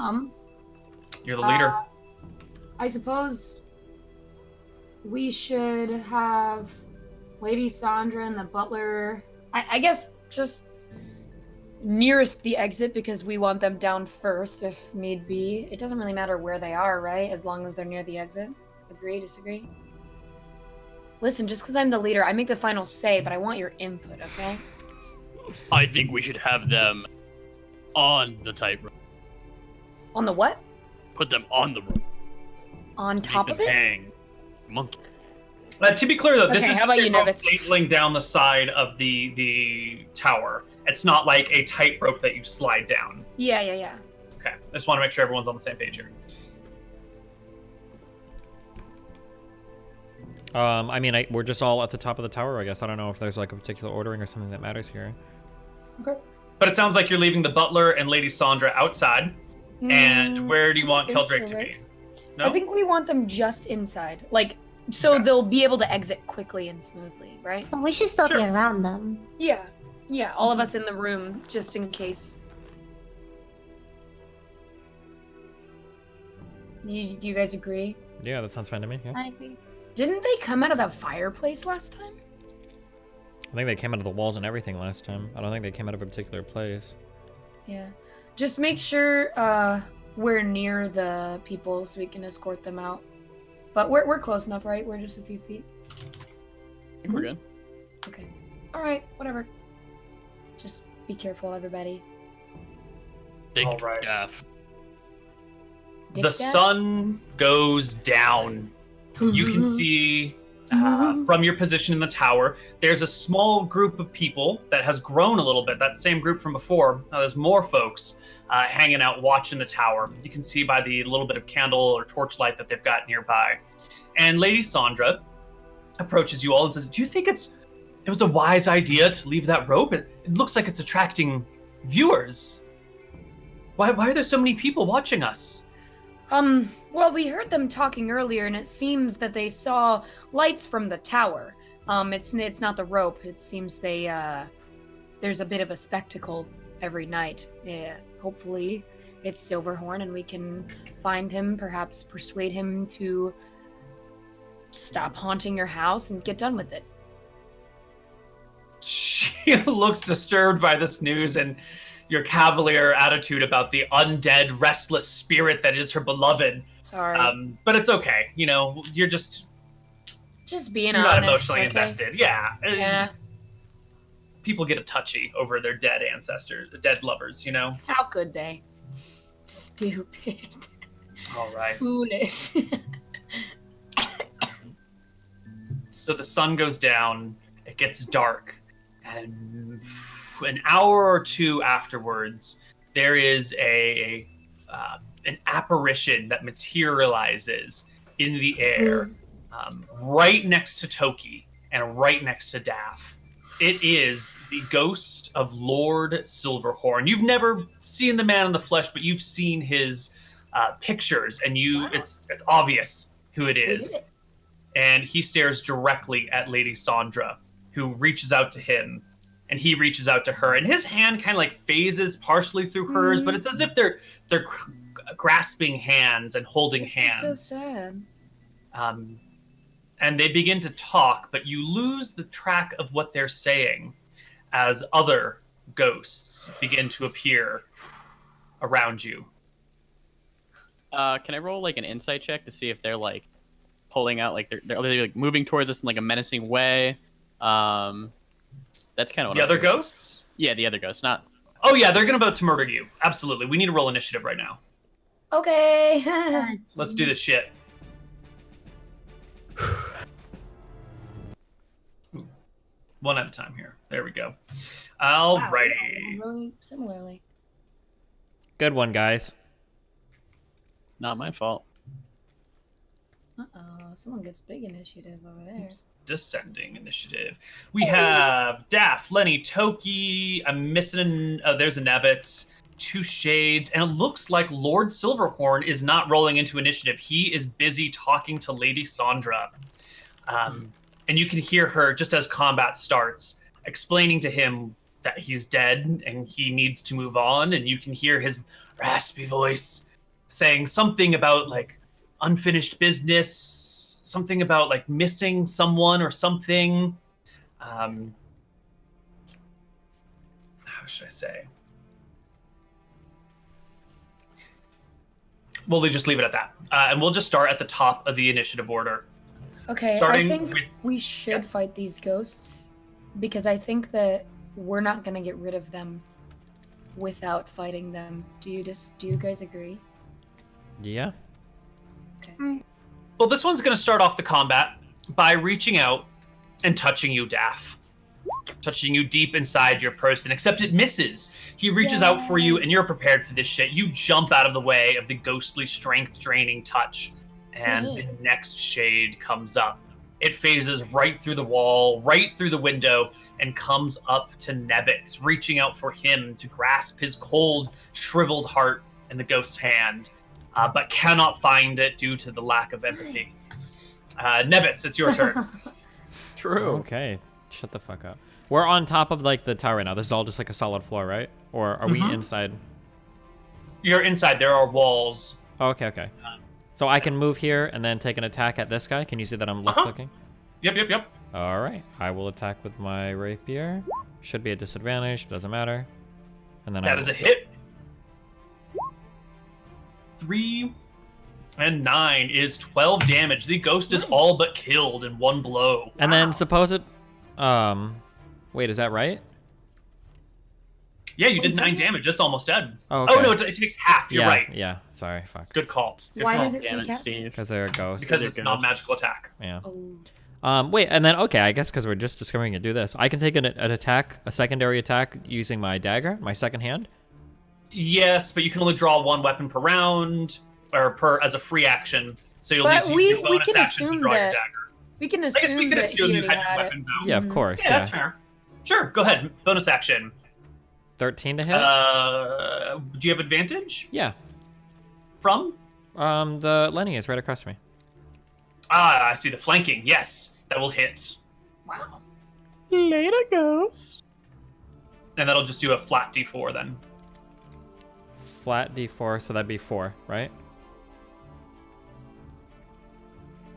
You're the leader. I suppose we should have Lady Sandra and the butler, I guess, just nearest the exit because we want them down first if need be. It doesn't really matter where they are, right? As long as they're near the exit. Agree, disagree? Listen, just because I'm the leader, I make the final say, but I want your input, okay? I think we should have them on the tightrope. On the what? Put them on the rope. On top Make of them it? hang. Monkey. To be clear, though, this Okay, is how about just you, a rope Nevitz? sailing down the side of the tower. It's not like a tightrope that you slide down. Yeah. Okay, I just want to make sure everyone's on the same page here. I mean, we're just all at the top of the tower, I guess. I don't know if there's like a particular ordering or something that matters here. Okay. But it sounds like you're leaving the butler and Lady Sandra outside. And where do you want Keldrake to be? No? I think we want them just inside. Like, so they'll be able to exit quickly and smoothly, right? But we should still Sure. be around them. Yeah, all of us in the room, just in case. Do you guys agree? Yeah, that sounds fine to me. Yeah. I agree. Didn't they come out of the fireplace last time? I think they came out of the walls and everything last time. I don't think they came out of a particular place. Yeah. Just make sure we're near the people so we can escort them out. But we're close enough, right? We're just a few feet. I think we're good. Okay. All right, whatever. Just be careful, everybody. Big All right. Daph. Dick The Dad? sun goes down. You can see from your position in the tower, there's a small group of people that has grown a little bit. That same group from before. Now there's more folks hanging out watching the tower. You can see by the little bit of candle or torchlight that they've got nearby. And Lady Sandra approaches you all and says, "Do you think it was a wise idea to leave that rope? It looks like it's attracting viewers. Why are there so many people watching us?" Well, we heard them talking earlier, and it seems that they saw lights from the tower. It's not the rope. It seems there's a bit of a spectacle every night. Yeah, hopefully it's Silverhorn, and we can find him, perhaps persuade him to stop haunting your house and get done with it. She looks disturbed by this news and your cavalier attitude about the undead, restless spirit that is her beloved. Sorry. But it's okay. You're just Being you're honest. not emotionally okay? invested. Yeah. Yeah. People get a touchy over their dead ancestors, dead lovers, How could they? Stupid. All right. Foolish. So the sun goes down, it gets dark, and an hour or two afterwards, there is an apparition that materializes in the air, right next to Toki and right next to Daph. It is the ghost of Lord Silverhorn. You've never seen the man in the flesh, but you've seen his pictures, and it's obvious who it is. And he stares directly at Lady Sandra, who reaches out to him, and he reaches out to her, and his hand kind of like phases partially through hers, but it's as if they're grasping hands and holding hands. So sad. And they begin to talk, but you lose the track of what they're saying as other ghosts begin to appear around you. Can I roll like an insight check to see if they're like pulling out, like they're like moving towards us in like a menacing way? That's kind of what The other ghosts? Yeah, the other ghosts, not. Oh yeah, they're about to murder you. Absolutely. We need to roll initiative right now. Okay. Let's do this shit. One at a time here. There we go. Alrighty. Really similarly. Good one, guys. Not my fault. Someone gets big initiative over there. Descending initiative. We have Daff, Lenny, Toki. I'm missing. There's a Nevitz, 2 Shades, and it looks like Lord Silverhorn is not rolling into initiative. He is busy talking to Lady Sandra. And you can hear her just as combat starts, explaining to him that he's dead and he needs to move on. And you can hear his raspy voice saying something about like unfinished business, something about like missing someone or something. How should I say? We'll just leave it at that. And we'll just start at the top of the initiative order. Okay, Starting I think with- we should yes. fight these ghosts because I think that we're not gonna get rid of them without fighting them. Do you guys agree? Yeah. Well, this one's going to start off the combat by reaching out and touching you, Daff. Touching you deep inside your person, except it misses. He reaches out for you, and you're prepared for this shit. You jump out of the way of the ghostly, strength-draining touch, and the next shade comes up. It phases right through the wall, right through the window, and comes up to Nevitz, reaching out for him to grasp his cold, shriveled heart in the ghost's hand, but cannot find it due to the lack of empathy. Nevitz, it's your turn. True. Okay. Shut the fuck up. We're on top of like the tower right now. This is all just like a solid floor, right? Or are we inside? You're inside. There are walls. Oh, okay. So I can move here and then take an attack at this guy. Can you see that I'm left clicking? Yep. All right. I will attack with my rapier. Should be a disadvantage. Doesn't matter. And then That is a hit. 3 and 9 is 12 damage. The ghost is all but killed in one blow. And then suppose it. Wait, is that right? Yeah, you did 9 damage. That's almost dead. Oh, okay. Oh no, it takes half. You're right. Yeah. Sorry. Fuck. Good call. Good Why call. does it Damn take it, out? Steve. Because they're a ghost. Because it's not magical attack. Yeah. Oh. Wait, and then okay, I guess because we're just discovering it, do this. I can take an attack, a secondary attack, using my dagger, my second hand. Yes, but you can only draw 1 weapon per round, or as a free action. So you'll But need to we- use your we bonus can action to assume draw your that- dagger. We can I guess we assume can that assume he you already had your had it. weapons out. Yeah, of course. Yeah, that's fair. Sure, go ahead. Bonus action. 13 to hit. Do you have advantage Yeah. from? The Lenny is right across from me. Ah, I see the flanking. Yes, that will hit. Wow. Later, ghost. And that'll just do a flat D4 then. Flat D4, so that'd be 4, right?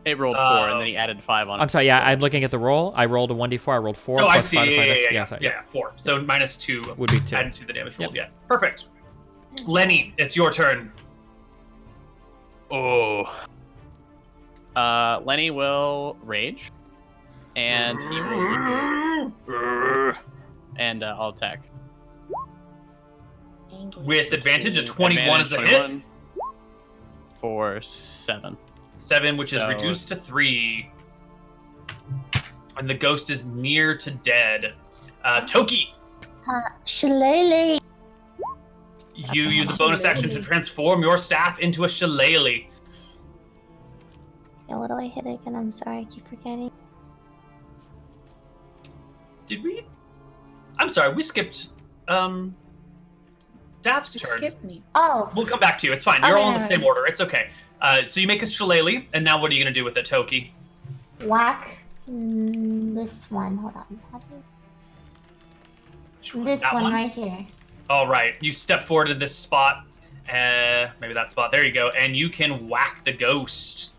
It rolled 4, and then he added 5 on it. I'm sorry. Yeah, I'm looking at the roll. I rolled a 1d4. I rolled 4. Oh, I plus see. 5 is my dex. Yeah, sorry, 4. So -2 Would be 2. I didn't see the damage rolled yet. Perfect. Lenny, it's your turn. Oh. Lenny will rage, and he will. And I'll attack. With advantage, a 21 is a hit. 21 for 7. 7, which is So- reduced to 3. And the ghost is near to dead. Toki, Shillelagh. you use a bonus action to transform your staff into a shillelagh. Yeah, what do I hit again? I'm sorry, I keep forgetting. Did we? I'm sorry, we skipped Daff's You turn. skipped me. Oh, We'll come back to you. It's fine. You're all in the Okay. same order. It's okay. So you make a shillelagh, and now what are you going to do with it, Toki? whack. This one. Hold on. This That one right here. All right. You step forward to this spot. Maybe that spot. There you go. And you can whack the ghost.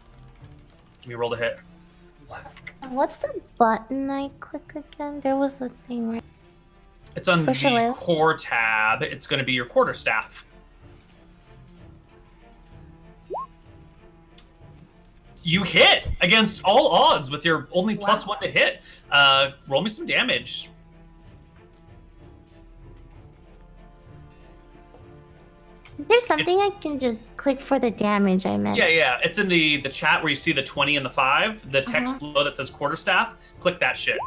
Give me a roll to hit. What's the button I click again? There was a thing right. It's on For the shillelagh? core tab. It's going to be your quarterstaff. You hit against all odds with your only +1 to hit. Roll me some damage. There's something I can just click for the damage I meant. Yeah. It's in the chat where you see the 20 and the 5. The text below that says quarterstaff. Click that shit.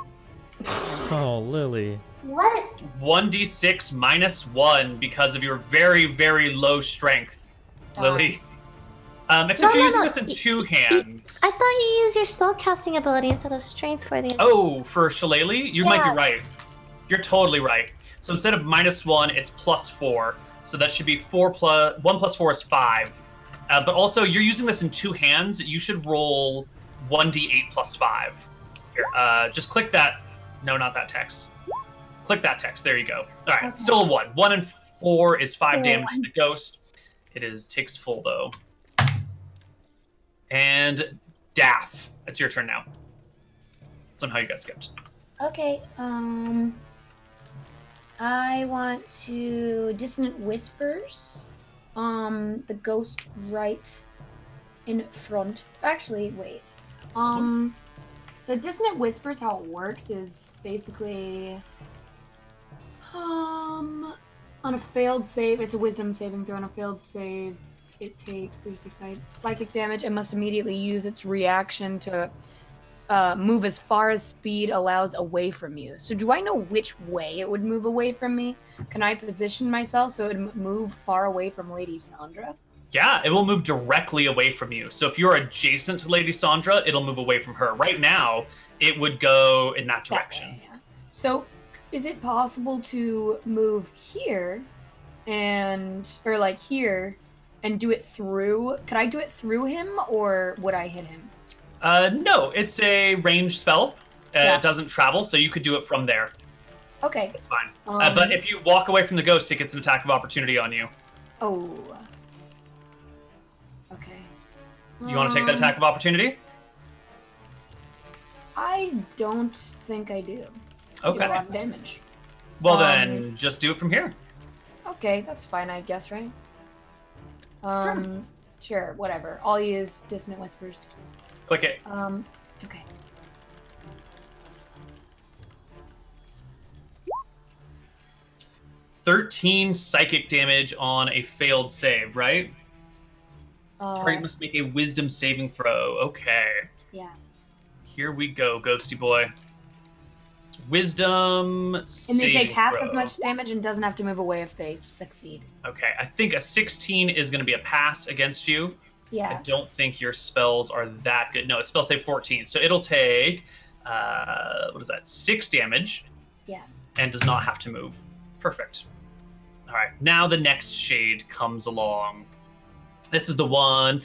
Oh, Lily. What? 1d6 minus 1 because of your very, very low strength, Lily. Except you're using this in two hands. I thought you used your spellcasting ability instead of strength for the. Oh, for Shillelagh? You might be Yeah. right. You're totally right. So instead of -1, it's +4. So that should be 1 plus 4 is 5. But also, you're using this in two hands. You should roll 1d8 plus 5. Here, just click that. No, not that text. Click that text. There you go. All right, Okay. still a 1. 1 and 4 is 5 Still a damage to 1. the ghost. It takes full, though. And Daff, it's your turn now. Somehow you got skipped. Okay. I want to Dissonant Whispers. The ghost right in front. Actually, wait. So Dissonant Whispers, how it works is basically, on a failed save, it's a Wisdom saving throw. On a failed save, it takes 36 psychic damage and must immediately use its reaction to move as far as speed allows away from you. So do I know which way it would move away from me? Can I position myself so it would move far away from Lady Sandra? Yeah, it will move directly away from you. So if you're adjacent to Lady Sandra, it'll move away from her. Right now, it would go in that direction. That way, yeah. So is it possible to move here or like here and do it through? Could I do it through him or would I hit him? No, it's a ranged spell. Yeah. It doesn't travel, so you could do it from there. Okay. It's fine. But if you walk away from the ghost, it gets an attack of opportunity on you. Oh. Okay. You want to take that attack of opportunity? I don't think I do. I do a Okay. lot of damage. Well, then, just do it from here. Okay, that's fine, I guess, right? Sure, whatever. I'll use Dissonant Whispers. Click it. Okay. $13 psychic damage on a failed save, right? Target must make a wisdom saving throw. Okay. Yeah. Here we go, Ghosty Boy. Wisdom And saving they take half throw. as much damage and doesn't have to move away if they succeed. Okay, I think a 16 is going to be a pass against you. Yeah. I don't think your spells are that good. No, a spell save 14. So it'll take, what is that, 6 damage. Yeah. And does not have to move. Perfect. All right, now the next shade comes along. This is the one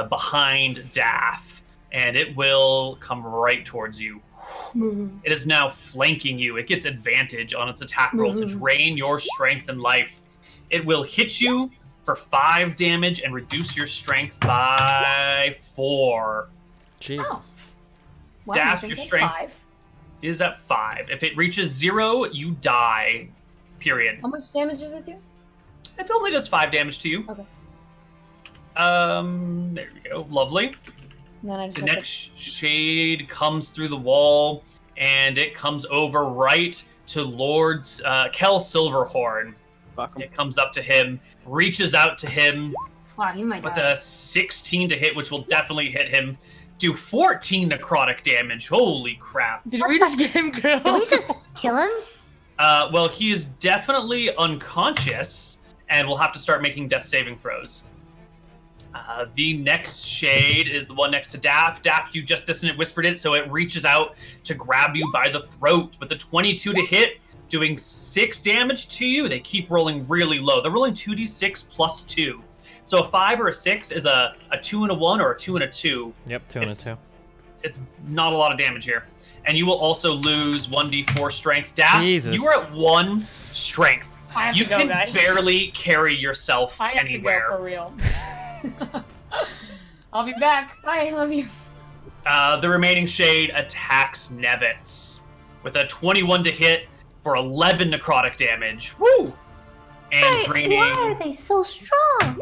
behind Daff, and it will come right towards you. It is now flanking you. It gets advantage on its attack roll to drain your strength and life. It will hit you for 5 damage and reduce your strength by 4. Jesus. Oh. Wow, Daff, you your think strength 5. is at 5. If it reaches 0, you die. Period. How much damage does it do? It only does 5 damage to you. Okay. There we go. Lovely. And then I just The have next shade comes through the wall, and it comes over right to Lord's Kel Silverhorn. Fuck 'em. It comes up to him, reaches out to him Wow, he might with die. a 16 to hit, which will definitely hit him. Do 14 necrotic damage. Holy crap. Did we just get him killed? Did we just kill him? Well, he is definitely unconscious, and will have to start making death saving throws. The next shade is the one next to Daff. Daff, you just dissonant whispered it, so it reaches out to grab you by the throat with a 22 to hit, doing 6 damage to you. They keep rolling really low. They're rolling 2d6 plus 2. So a 5 or a 6 is a 2 and a 1 or a 2 and a 2. Yep, 2 and a 2. It's not a lot of damage here. And you will also lose 1d4 strength. Daff, Jesus. you are at 1 strength. I have You to go, can guys. barely carry yourself I have anywhere. to go for real. I'll be back. Bye, I love you. The remaining shade attacks Nevitz with a 21 to hit for 11 necrotic damage. Woo! And Wait, draining why are they so strong?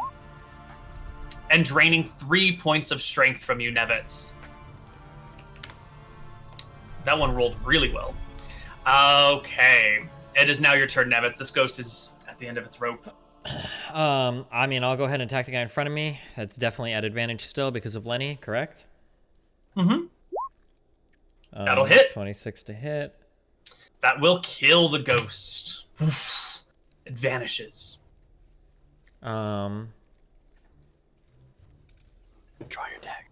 3 points of strength from you, Nevitz. That one rolled really well. Okay. It is now your turn, Nevitz. This ghost is at the end of its rope. I mean, I'll go ahead and attack the guy in front of me. That's definitely at advantage still because of Lenny, correct? Mm-hmm. That'll hit. 26 to hit. That will kill the ghost. It vanishes. Draw your deck.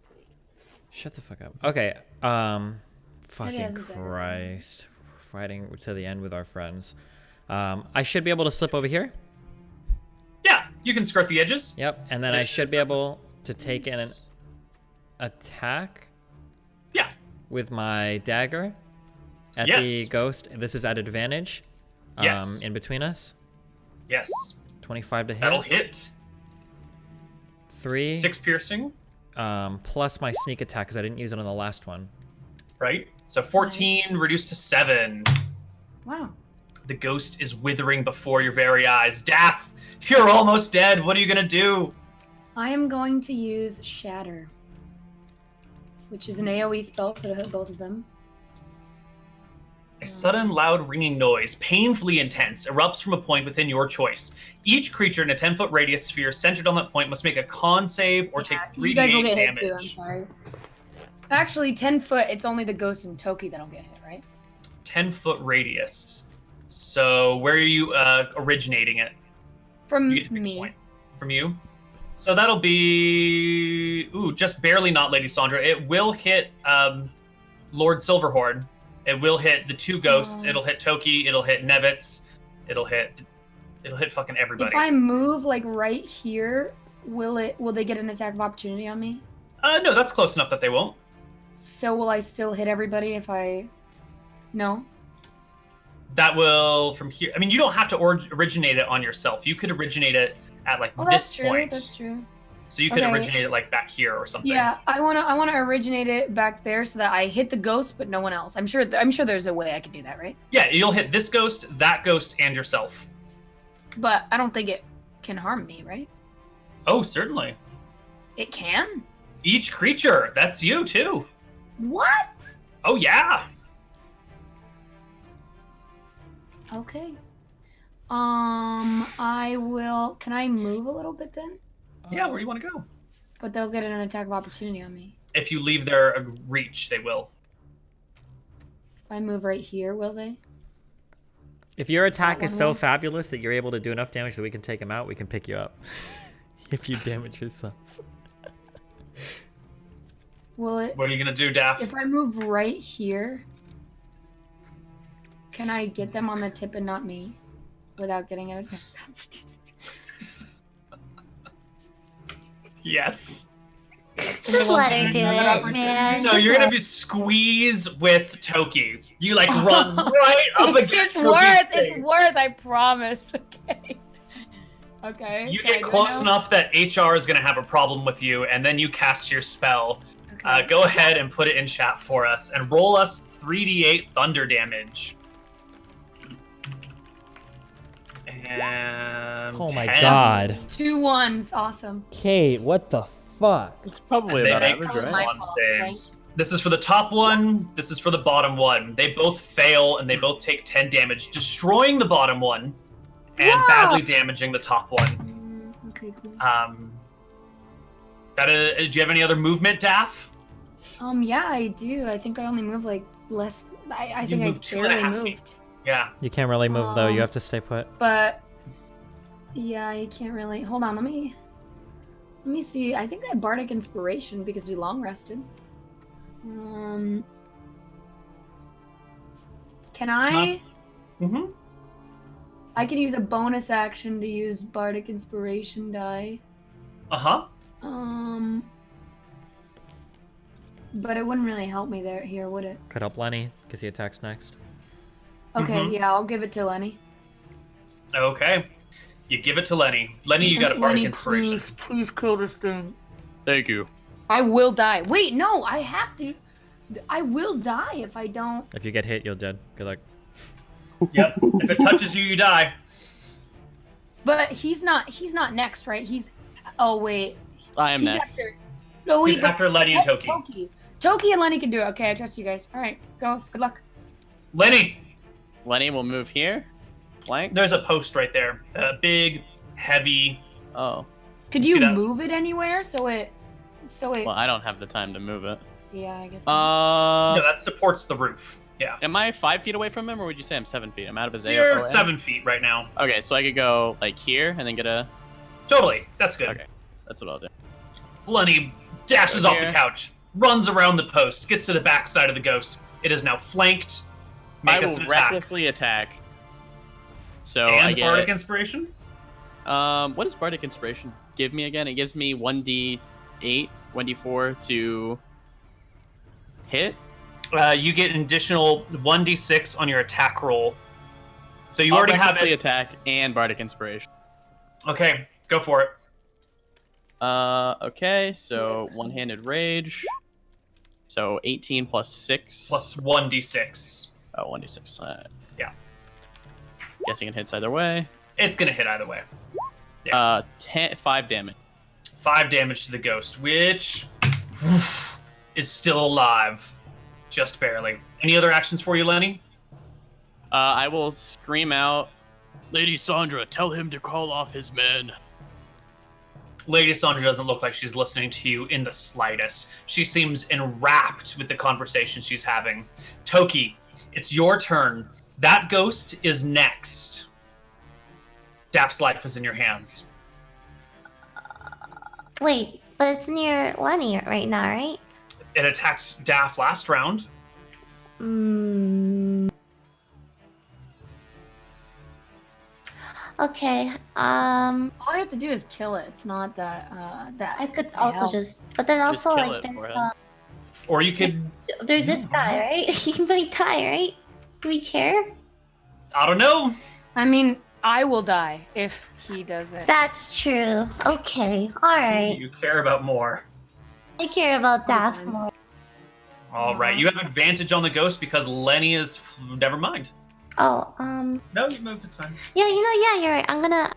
Shut the fuck up. Okay. Fucking has a dagger. Christ. Fighting to the end with our friends. I should be able to slip over here. Yeah, you can skirt the edges. Yep, and then I should be able to take in an attack. Yeah. With my dagger at Yes. the ghost. This is at advantage. Yes. In between us. Yes. 25 to hit. That'll hit. 3. 6 piercing. Plus my sneak attack because I didn't use it on the last one. Right. So 14 reduced to 7. Wow. The ghost is withering before your very eyes. Daff, you're almost dead. What are you gonna do? I am going to use Shatter, which is an AoE spell, so it'll hit both of them. A sudden, loud, ringing noise, painfully intense, erupts from a point within your choice. Each creature in a 10-foot radius sphere centered on that point must make a con save or take 3d8 you guys will get damage. hit too. I'm sorry. Actually, 10 foot. It's only the ghost and Toki that'll get hit, right? 10-foot radius. So where are you originating it? From You get to pick a me. point. From you? So that'll be... Ooh, just barely not Lady Sandra. It will hit Lord Silverhorn. It will hit the 2 ghosts. Oh. It'll hit Toki. It'll hit Nevitz. It'll hit fucking everybody. If I move like right here, will they get an attack of opportunity on me? No, that's close enough that they won't. So will I still hit everybody if I? No. That will, from here... I mean, you don't have to originate it on yourself. You could originate it at, like, Oh, this that's true. point. That's true. So you could Okay. originate it, like, back here or something. Yeah, I wanna originate it back there so that I hit the ghost, but no one else. I'm sure there's a way I could do that, right? Yeah, you'll hit this ghost, and yourself. But I don't think it can harm me, right? Oh, certainly. It can. Each creature, that's you, too. What? Oh, yeah. Okay. I will. Can I move a little bit then? Yeah, where do you want to go? But they'll get an attack of opportunity on me. If you leave their reach, they will. If I move right here, will they? If your attack is one so will? fabulous that you're able to do enough damage that we can take him out, we can pick you up. If you damage yourself. Will it? What are you going to do, Daff? If I move right here, can I get them on the tip and not me, without getting an attack of opportunity? Yes. Just let her do it, man. So Just you're let- going to be squeezed with Toki. You, like, run right up against Toki's face. It's worth, I promise. Okay. Okay. You can I get do it close now? enough that HR is going to have a problem with you, and then you cast your spell. Okay. Go ahead and put it in chat for us, and roll us 3d8 thunder damage. And Oh my 10. god. 2 1s, awesome. Kate, what the fuck? It's probably They about make average, probably right? my con fault, saves. This is for the top one. This is for the bottom one. They both fail, and they both take 10 damage, destroying the bottom one and Wow. badly damaging the top one. Okay, cool. Do you have any other movement, Daff? Yeah, I do. I think I only move like less. I You think I moved 2.5 barely feet. moved. Yeah. You can't really move though, you have to stay put. But yeah, you can't really. Hold on, let me see. I think I have bardic inspiration because we long rested. Can I? Mm-hmm. I can use a bonus action to use bardic inspiration die. Uh-huh. But it wouldn't really help me here, would it? Could help Lenny, because he attacks next. Okay, Mhm. yeah, I'll give it to Lenny. Okay. You give it to Lenny. Lenny, you got a bardic Lenny, inspiration. please kill this thing. Thank you. I will die. Wait, no, I have to. I will die if I don't. If you get hit, you're dead. Good luck. Yep. If it touches you, you die. But he's not next, right? Oh wait. I am He's next. after. No, He's wait. after Lenny and Toki. Toki and Lenny can do it. Okay, I trust you guys. All right, go. Good luck. Lenny, Lenny will move here. Flank. there's a post right there. Big, heavy. Oh. Could You you see that? move it anywhere so it? Well, I don't have the time to move it. Yeah, I guess. No, that supports the roof. Yeah. Am I 5 feet away from him, or would you say I'm 7 feet? I'm out of his You're AOM? 7 feet right now. Okay, so I could go like here and then get a. Totally. That's good. Okay, that's what I'll do. Lenny dashes Go off the here. couch, runs around the post, gets to the back side of the ghost. It is now flanked. Make I us will an attack. recklessly attack. So And I get. Bardic Inspiration? What does Bardic Inspiration give me again? It gives me 1d8, 1d4 to hit. You get an additional 1d6 on your attack roll. So you I'll already have recklessly it. attack and Bardic Inspiration. Okay, go for it. Okay, so one-handed rage. So 18 plus 6. Plus 1d6. Oh, 1d6. Yeah. Guessing it hits either way. It's going to hit either way. 5 damage. 5 damage to the ghost, which is still alive. Just barely. Any other actions for you, Lenny? I will scream out, Lady Sandra, tell him to call off his men. Lady Sandra doesn't look like she's listening to you in the slightest. She seems enwrapped with the conversation she's having. Toki, it's your turn. That ghost is next. Daph's life is in your hands. Wait, but it's near Lenny right now, right? It attacked Daph last round. Okay. All I have to do is kill it. It's not that that I could may also help. just, but then Just also kill like it for there's, him. Or you could... there's this guy, right? He might die, right? Do we care? I don't know. I mean, I will die if he doesn't. That's true. Okay. All right. You care about more. I care about Daft Okay. more. All right, you have advantage on the ghost because Lenny is... Never mind. Oh, No, you moved. It's fine. yeah, yeah, you're right. I'm gonna,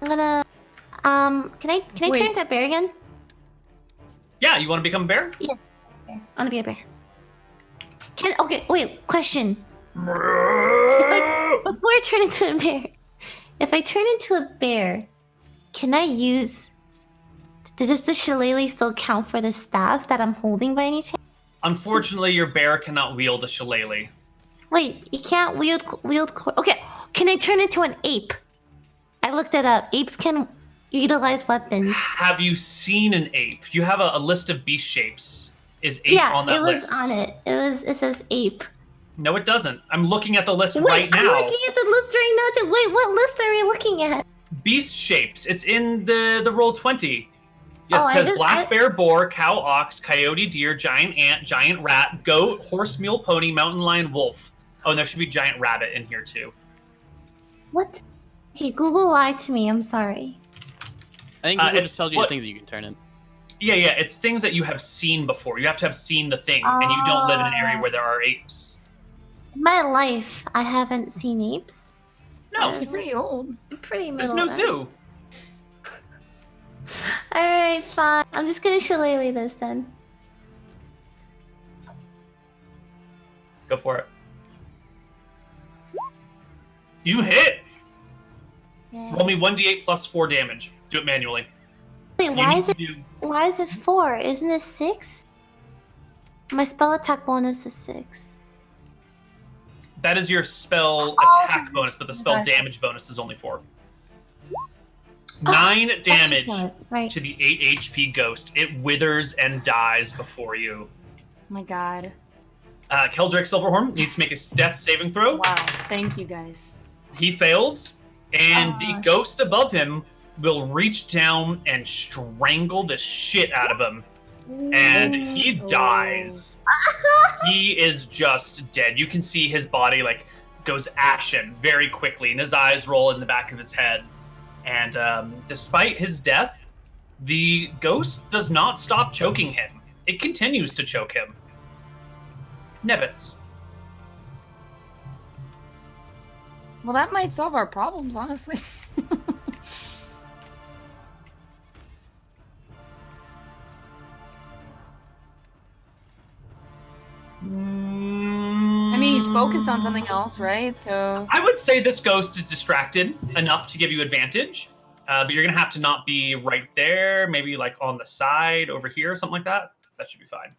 can I turn Wait. into a bear again? Yeah, you want to become a bear? I wanna be a bear. Okay, wait, question. Before I turn into a bear, if I turn into a bear, can I use... Does the shillelagh still count for the staff that I'm holding by any chance? Unfortunately, your bear cannot wield a shillelagh. Wait, you can't wield... Okay, can I turn into an ape? I looked it up. Apes can utilize weapons. Have you seen an ape? You have a list of beast shapes. Is ape Yeah, on that it was list? on it. It says ape. No, it doesn't. I'm looking at the list Wait, right I'm now. looking at the list right now. Wait, what list are we looking at? Beast shapes. It's in the roll 20. It Oh, I says just- black bear, boar, cow, ox, coyote, deer, giant ant, giant rat, goat, horse, mule, pony, mountain lion, wolf. Oh, and there should be giant rabbit in here too. What? Okay, Google lied to me. I'm sorry. I think Google it's just tells you what- the things that you can turn in. Yeah, it's things that you have seen before. You have to have seen the thing, and you don't live in an area where there are apes. In my life, I haven't seen apes. No, She's pretty old. I'm pretty there's middle. no of it. zoo. Alright, fine. I'm just gonna shillelagh this then. Go for it. You hit! Yeah. Roll me 1d8 plus 4 damage. Do it manually. Wait, You why need is to it? do- Why is it 4? Isn't it 6? My spell attack bonus is 6. That is your spell Oh, attack bonus, but the spell okay. damage bonus is only 4. 9 damage Right. to the 8 HP ghost. It withers and dies before you. Oh my god. Keldrick Silverhorn needs to make a death saving throw. Wow. Thank you guys. He fails, and the Gosh. ghost above him will reach down and strangle the shit out of him. And he Oh. dies. He is just dead. You can see his body like goes ashen very quickly, and his eyes roll in the back of his head. And despite his death, the ghost does not stop choking him. It continues to choke him. Nevitz. Well, that might solve our problems, honestly. I mean, he's focused on something else, right? So I would say this ghost is distracted enough to give you advantage, but you're gonna have to not be right there. Maybe like on the side over here, something like that. That should be fine.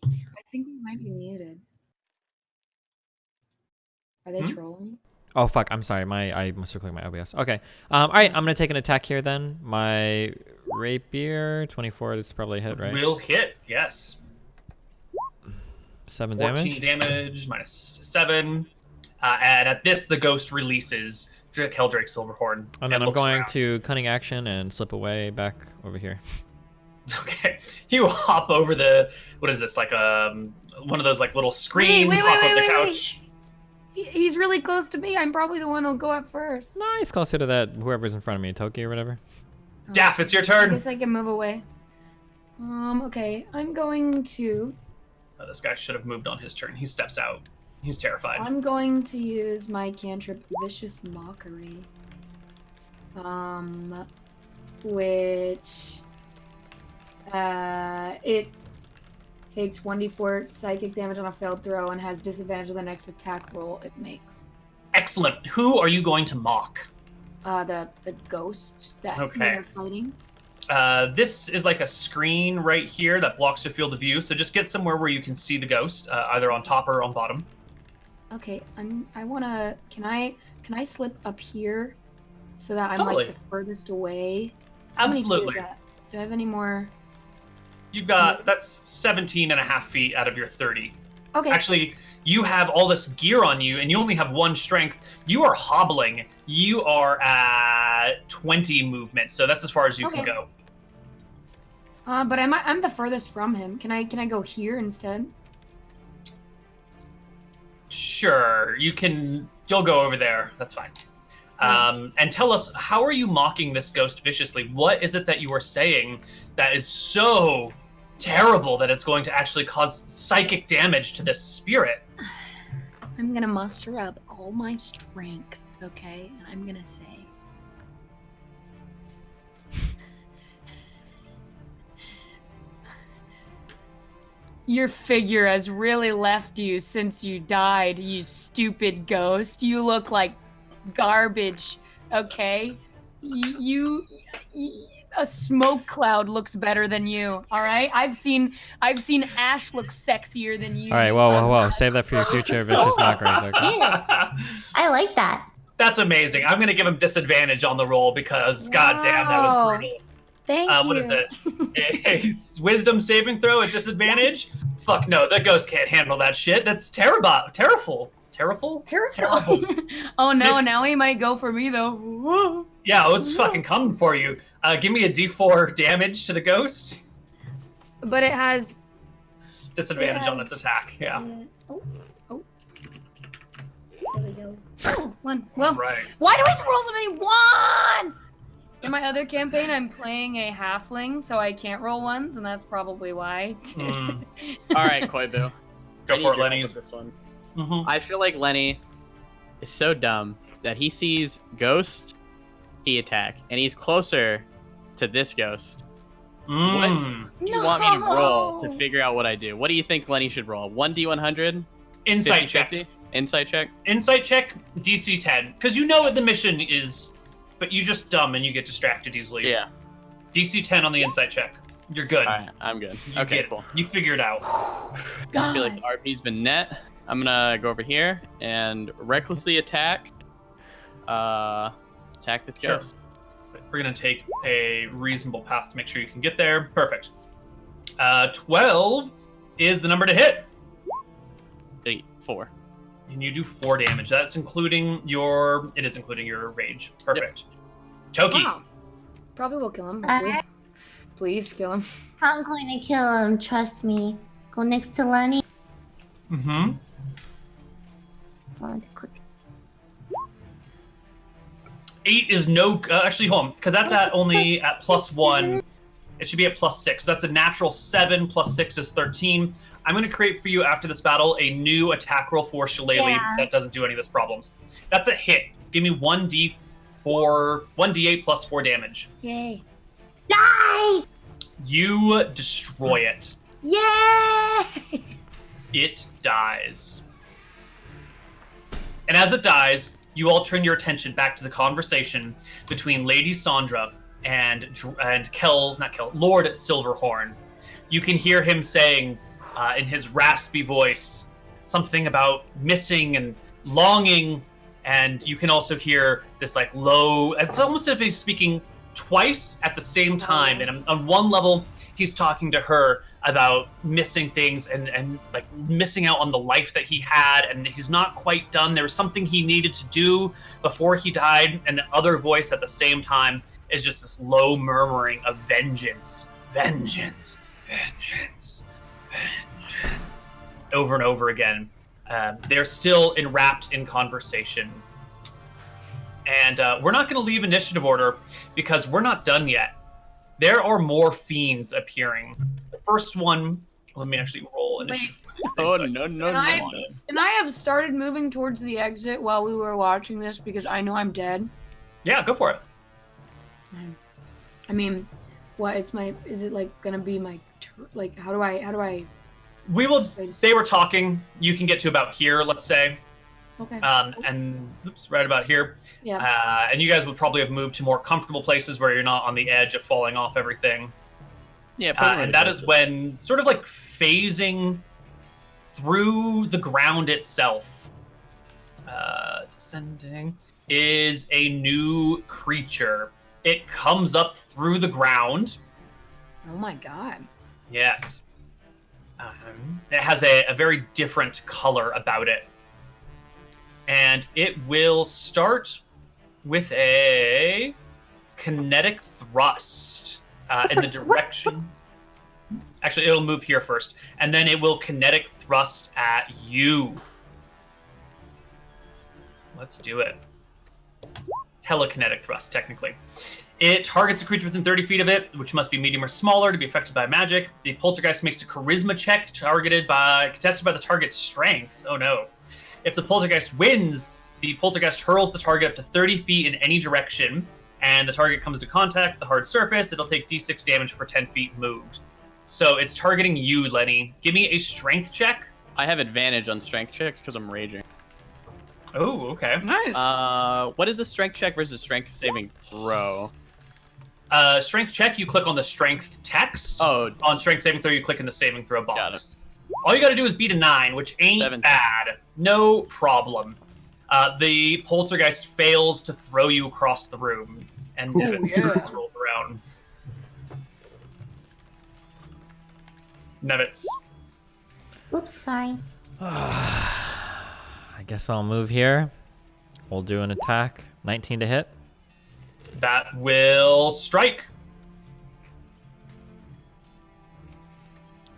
I think he might be muted. Are they trolling? Oh fuck! I'm sorry. I must have clicked my OBS. Okay. All right. I'm gonna take an attack here then. My rapier, 24. This is probably a hit, right? Will hit. Yes. 7 14 damage. damage minus 7. And at this, the ghost releases Keldrake Silverhorn. And then I'm looks going around. to cunning action and slip away back over here. Okay. You hop over the. What is this? Like one of those like little screens. Wait, hop over the wait. couch. He's really close to me. I'm probably the one who'll go at first. Nice, closer to that whoever's in front of me, Toki or whatever. Daff, it's your I turn. guess I can move away. Okay. I'm going to. This guy should have moved on his turn. He steps out. He's terrified. I'm going to use my cantrip Vicious Mockery. Which it takes 1d4 psychic damage on a failed throw and has disadvantage on the next attack roll it makes. Excellent. Who are you going to mock? The ghost that they're fighting. This is like a screen right here that blocks your field of view. So just get somewhere where you can see the ghost, either on top or on bottom. Okay, I wanna. Can I slip up here so that I'm Totally. like the furthest away? How many feet is Absolutely. that? Do I have any more? You've got, that's 17 and a half feet out of your 30. Okay. Actually, you have all this gear on you, and you only have 1 strength. You are hobbling. You are at 20 movement, so that's as far as you can Okay. go. But I'm the furthest from him. Can I go here instead? Sure, you'll go over there. That's fine. And tell us, how are you mocking this ghost viciously? What is it that you are saying that is so terrible that it's going to actually cause psychic damage to this spirit? I'm gonna muster up all my strength, okay? And I'm gonna say, your figure has really left you since you died, you stupid ghost. You look like garbage, okay? You a smoke cloud looks better than you, all right? I've seen Ash look sexier than you. All right, whoa. Save that for your future vicious mockeries. Okay. Yeah, I like that. That's amazing. I'm going to give him disadvantage on the roll because, goddamn, that was Wow. brutal. Thank you. What is it? A wisdom saving throw at disadvantage? Fuck no, that ghost can't handle that shit. That's terrible. Terrible. Terrible. Terrible. Oh no, now he might go for me though. Yeah, it's fucking coming for you. Give me a d4 damage to the ghost. But it has Disadvantage on its attack. Yeah. Oh. There we go. Oh, 1. Well, Right. why do we roll so many ones? In my other campaign, I'm playing a halfling, so I can't roll ones, and that's probably why. Mm. All right, Koibu. Go I need for it, your help Lenny. with this one. Mm-hmm. I feel like Lenny is so dumb that he sees ghost, he attack, and he's closer to this ghost. Mm. You want me to roll to figure out what I do? What do you think Lenny should roll? 1d100? Insight check. 50? Insight check? Insight check, DC 10. Because you know what the mission is, but you're just dumb and you get distracted easily. Yeah. DC 10 on the insight check. You're good. All right, I'm good. You Okay, get it. cool. You figure it out. I feel like the RP's been net. I'm gonna go over here and recklessly attack. Attack the Sure. ghost. We're going to take a reasonable path to make sure you can get there. Perfect. 12 is the number to hit. 8, 4. And you do 4 damage. That's including your... It is including your rage. Perfect. Toki. Wow. Probably will kill him. Alright. Please kill him. I'm going to kill him, trust me. Go next to Lenny. Mm-hmm. Click. 8 is no... actually, hold on. Because that's only at +1. It should be at +6. So that's a natural 7 + 6 is 13. I'm going to create for you after this battle a new attack roll for Shillelagh that doesn't do any of this problems. That's a hit. Give me 1d8 plus 4 damage. Yay. Die! You destroy it. Yay! It dies. And as it dies, you all turn your attention back to the conversation between Lady Sandra and Lord Silverhorn. You can hear him saying in his raspy voice something about missing and longing, and you can also hear this like low. It's almost as if he's speaking twice at the same time. And on one level, he's talking to her about missing things and like missing out on the life that he had, and he's not quite done. There was something he needed to do before he died, and the other voice at the same time is just this low murmuring of vengeance, vengeance, vengeance, vengeance, over and over again. They're still enwrapped in conversation. And we're not going to leave initiative order because we're not done yet. There are more fiends appearing. The first one, let me actually roll initiative. Oh, no. And I have started moving towards the exit while we were watching this because I know I'm dead. Yeah, go for it. I mean, what? Is it like gonna be my? Like, how do I? We will. They were talking. You can get to about here, let's say. Okay. And oops, right about here. Yeah. And you guys would probably have moved to more comfortable places where you're not on the edge of falling off everything. Yeah. And that is when, sort of like phasing through the ground itself, descending, is a new creature. It comes up through the ground. Oh my god. Yes. It has a very different color about it. And it will start with a kinetic thrust in the direction. Actually, it'll move here first. And then it will kinetic thrust at you. Let's do it. Telekinetic thrust, technically. It targets a creature within 30 feet of it, which must be medium or smaller to be affected by magic. The poltergeist makes a charisma check contested by the target's strength. Oh no. If the poltergeist wins, the poltergeist hurls the target up to 30 feet in any direction, and the target comes to contact with the hard surface. It'll take d6 damage for 10 feet moved. So it's targeting you, Lenny. Give me a strength check. I have advantage on strength checks because I'm raging. Oh, okay. Nice. What is a strength check versus strength saving throw? Strength check, you click on the strength text. Oh. On strength saving throw, you click in the saving throw box. Got it. All you gotta do is beat a 9, which ain't 17. bad. No problem. The poltergeist fails to throw you across the room, and Nevitz rolls around. Nevitz. Oops, sorry. I guess I'll move here. We'll do an attack. 19 to hit. That will strike.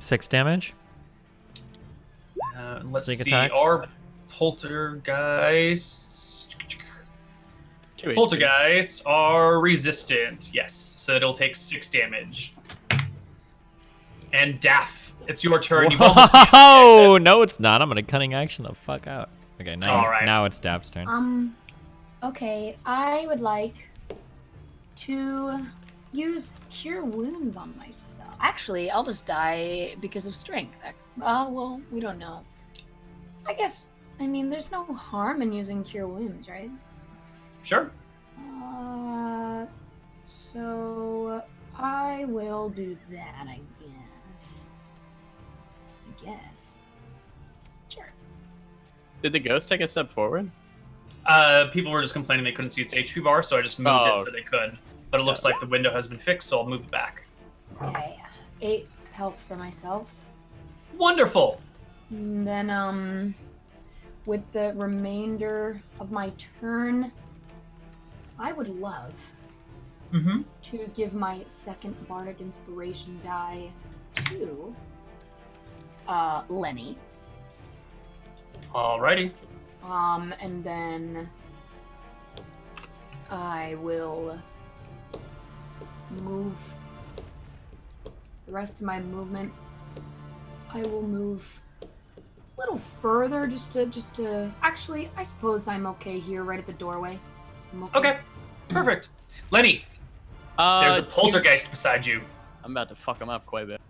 6 damage. Let's Sneak see. attack. Our poltergeists. 2 HP. Poltergeists are resistant. Yes, so it'll take 6 damage. And Daff, it's your turn. You've almost beat Oh no, it's not. I'm gonna cunning action the fuck out. Okay, now All right. now it's Daph's turn. Okay, I would like to use Cure Wounds on myself. Actually, I'll just die because of strength. Well, we don't know. I guess, I mean, there's no harm in using Cure Wounds, right? Sure. So I will do that, I guess. Sure. Did the ghost take a step forward? People were just complaining they couldn't see its HP bar, so I just moved it so they could. But it looks like the window has been fixed, so I'll move it back. Okay, 8 health for myself. Wonderful. And then, with the remainder of my turn, I would love to give my second Bardic Inspiration die to Lenny. Alrighty. And then I will move the rest of my movement. I will move a little further just to actually, I suppose I'm okay here right at the doorway. I'm Okay. Perfect. Lenny, there's a poltergeist beside you. I'm about to fuck him up quite a bit.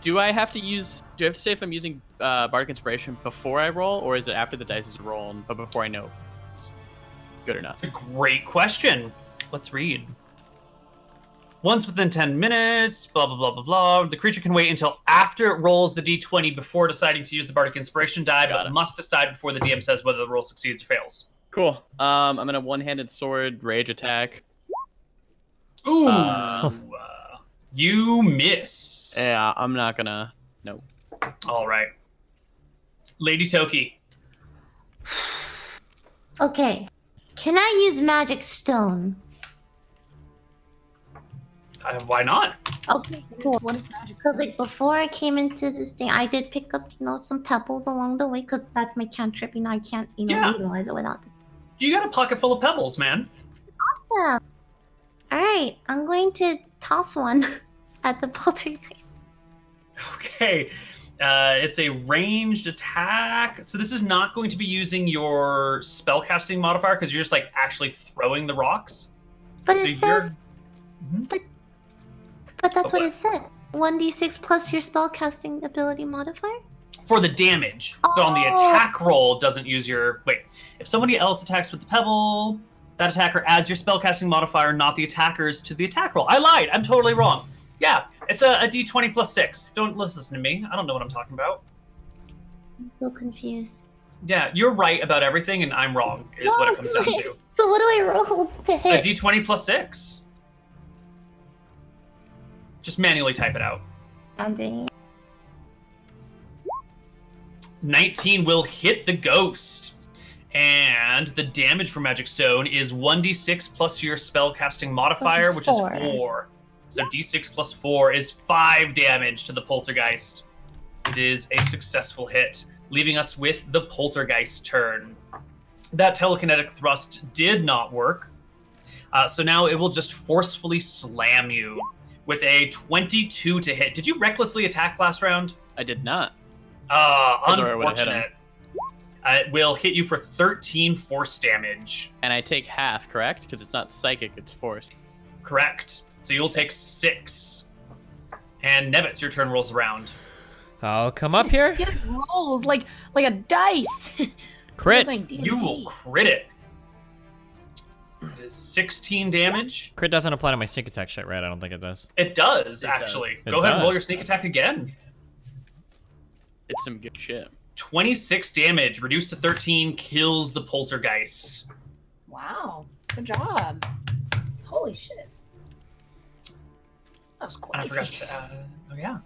Do I have to say if I'm using Bardic Inspiration before I roll, or is it after the dice is rolled, but before I know it's good or not? That's a great question. Let's read. Once within 10 minutes, blah, blah, blah, blah, blah. The creature can wait until after it rolls the d20 before deciding to use the Bardic Inspiration die, but must decide before the DM says whether the roll succeeds or fails. Cool. I'm gonna one-handed sword rage attack. Ooh. You miss. Yeah, I'm not gonna. Nope. All right. Lady Toki. Okay. Can I use magic stone? Why not? Okay, cool. What is magic? So like before I came into this thing, I did pick up, some pebbles along the way because that's my cantrip. I can't, utilize it without them. You got a pocket full of pebbles, man. Awesome. All right, I'm going to toss one at the poltergeist. Okay. It's a ranged attack. So this is not going to be using your spellcasting modifier because you're just like actually throwing the rocks. But so it says, but that's what it said. 1d6 plus your spellcasting ability modifier? For the damage. But on the attack roll, doesn't use your... Wait. If somebody else attacks with the pebble, that attacker adds your spellcasting modifier, not the attackers, to the attack roll. I lied. I'm totally wrong. Yeah, it's a d20 plus 6. Don't listen to me. I don't know what I'm talking about. I'm so confused. Yeah, you're right about everything, and I'm wrong, is what it comes down to. So what do I roll to hit? A d20 plus 6. Just manually type it out. I'm doing it. 19 will hit the ghost. And the damage from Magic Stone is 1d6 plus your spellcasting modifier, which is 4. So d6 plus 4 is 5 damage to the poltergeist. It is a successful hit, leaving us with the poltergeist turn. That telekinetic thrust did not work. So now it will just forcefully slam you with a 22 to hit. Did you recklessly attack last round? I did not. Unfortunate. It will hit you for 13 force damage. And I take half, correct? Because it's not psychic, it's force. Correct. So you'll take 6. And Nevitz, your turn rolls around. I'll come up here. It rolls like a dice. Crit. You will crit it. It is 16 damage. Crit doesn't apply to my sneak attack shit, right? I don't think it does. It does, actually. It Go ahead and roll does. your sneak attack again. It's some good shit. 26 damage, reduced to 13, kills the poltergeist. Wow. Good job. Holy shit. That was And I quite forgot to add... Oh, yeah.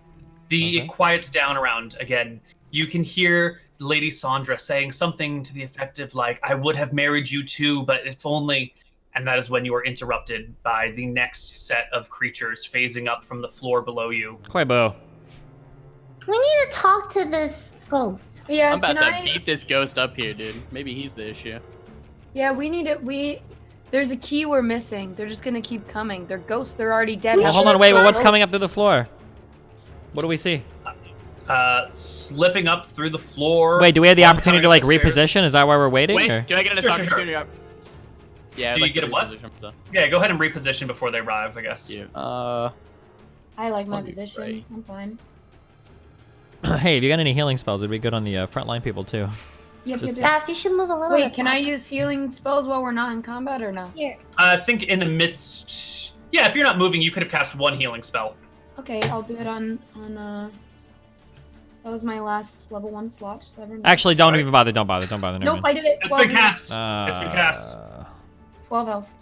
It quiets down around again. You can hear Lady Sandra saying something to the effect of, like, I would have married you too, but if only... And that is when you are interrupted by the next set of creatures phasing up from the floor below you. Koibu. We need to talk to this ghost. Yeah, I'm about can to I... beat this ghost up here, dude. Maybe he's the issue. Yeah, we need it. There's a key we're missing. They're just gonna keep coming. They're ghosts. They're already dead. Well, hold on, wait. Well, what's coming up through the floor? What do we see? Slipping up through the floor. Wait, do we have the opportunity to like oncoming up the stairs. reposition? Is that why we're waiting? Wait, or? do I get an Sure, attack sure. opportunity? Yeah, I'd Do like you get to a what? reposition, so. Yeah, go ahead and reposition before they arrive, I guess. Yeah. I like my I'll be position. right. I'm fine. Hey, if you got any healing spells, it'd be good on the frontline people too. Yep, Just- yep. Staff, you should move a little Wait, bit can I back. use healing spells while we're not in combat or no? Here. I think in the midst... Yeah, if you're not moving, you could have cast one healing spell. Okay, I'll do it on that was my last level 1 slot. So Actually, don't even bother. Don't bother. Don't bother. Never Nope, mind. I did it. It's 12 been cast. Uh, It's been cast. 12 health.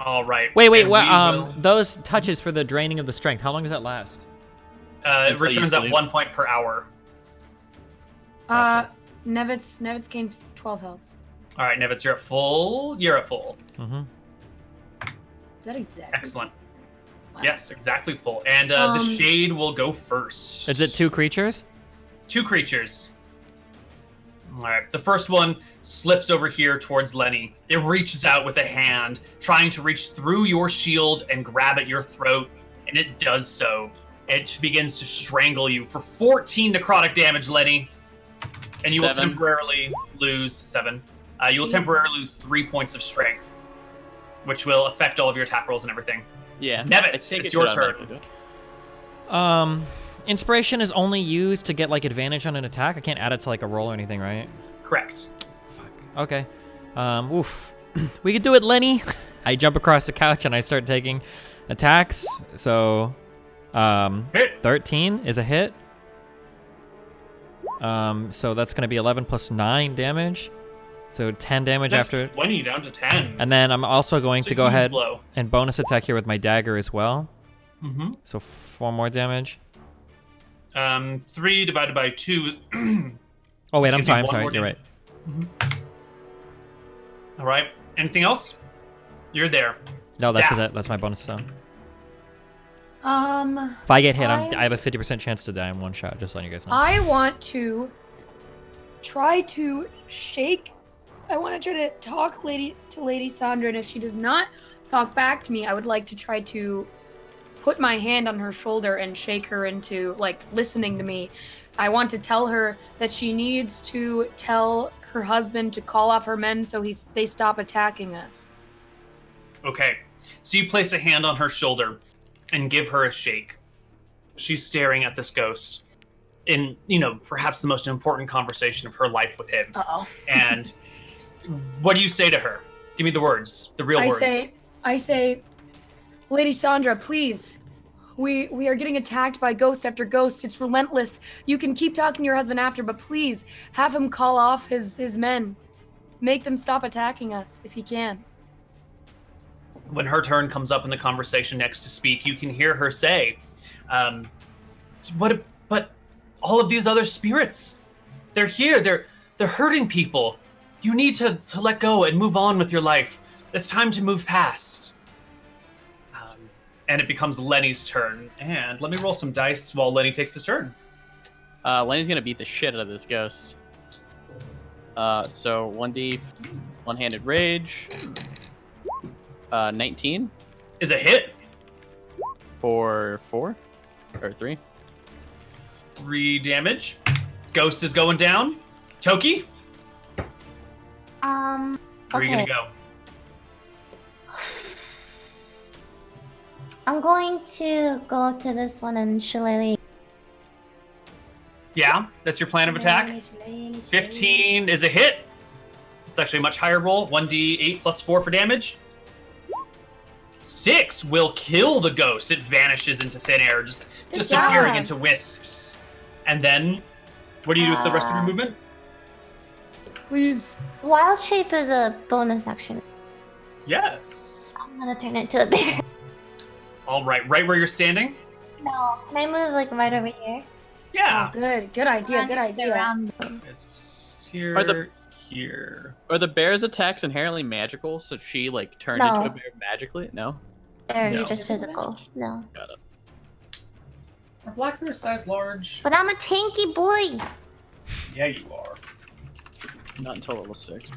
All right. Wait. And What? we will- Those touches for the draining of the strength. How long does that last? it Until you returns at sleep. 1 point per hour. Gotcha. Nevitz gains 12 health. All right, Nevitz, you're at full. You're at full. Mm-hmm. Is that exactly? Excellent. Wow. Yes, exactly full. And the shade will go first. Is it 2 creatures? 2 creatures. All right. The first one slips over here towards Lenny. It reaches out with a hand, trying to reach through your shield and grab at your throat, and it does so. It begins to strangle you for 14 necrotic damage, Lenny. And you will 7. temporarily lose 7. You will temporarily lose 3 points of strength, which will affect all of your attack rolls and everything. Yeah. Nevitz, I think it's your what I'd like turn. to do. Inspiration is only used to get like advantage on an attack. I can't add it to like a roll or anything, right? Correct. Fuck. Okay. Oof. We could do it, Lenny. I jump across the couch and I start taking Attacks. So, Hit. 13 is a hit. So that's gonna be 11 plus 9 damage. So 10 damage That's after. 20 down to 10. And then I'm also going It's to a go huge ahead blow. and bonus attack here with my dagger as well. Mm-hmm. So 4 more damage. 3 divided by 2. Oh wait, I'm It's gonna sorry. be one more You're right. All right. Anything else? You're there. No, that's Daff. it. That's my bonus stone. Um, If I get hit, I- I have a 50% chance to die in one shot. Just letting you guys know. I want to try to shake. I want to try to talk to Lady Sandra, and if she does not talk back to me, I would like to try to put my hand on her shoulder and shake her into like listening to me. I want to tell her that she needs to tell her husband to call off her men so they stop attacking us. Okay. So you place a hand on her shoulder and give her a shake. She's staring at this ghost in, perhaps the most important conversation of her life with him. Uh-oh. And what do you say to her? Give me the words, the real words. I say, Lady Sandra, please. We are getting attacked by ghost after ghost. It's relentless. You can keep talking to your husband after, but please have him call off his men. Make them stop attacking us if he can. When her turn comes up in the conversation next to speak, you can hear her say, but all of these other spirits, they're here. They're hurting people. You need to let go and move on with your life. It's time to move past. And it becomes Lenny's turn. And let me roll some dice while Lenny takes his turn. Lenny's gonna beat the shit out of this ghost. So 1d, one-handed rage. 19 Is a hit. for 4 or 3. 3 damage. Ghost is going down. Toki, where are you Okay. gonna go? I'm going to go up to this one and shillelagh. Yeah, that's your plan of attack. 15 is a hit. It's actually a much higher roll. 1d8 plus 4 for damage. 6 will kill the ghost. It vanishes into thin air, just Good disappearing job. into wisps. And then, what do you do with the rest of your movement? Please. Wild shape is a bonus action. Yes. I'm gonna turn it into a bear. All right where you're standing? No, can I move like right over here? Yeah. Oh, good idea. Good idea. Around. It's here, here. Are the bear's attacks inherently magical? So she like turned No. into a bear magically? No. They're No. just physical. No. Got it. Are black bears size large? But I'm a tanky boy. Yeah, you are. Not until level 6.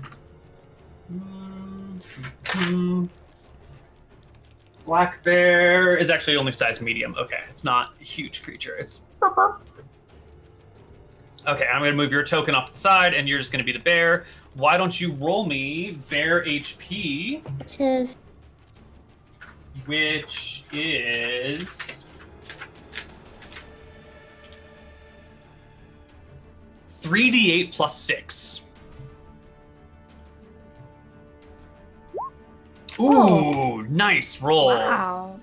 Black bear is actually only size medium. Okay, it's not a huge creature. It's okay. I'm gonna move your token off to the side, and you're just gonna be the bear. Why don't you roll me bear HP, Which is which is 3d8 plus 6. Ooh, nice roll. Wow.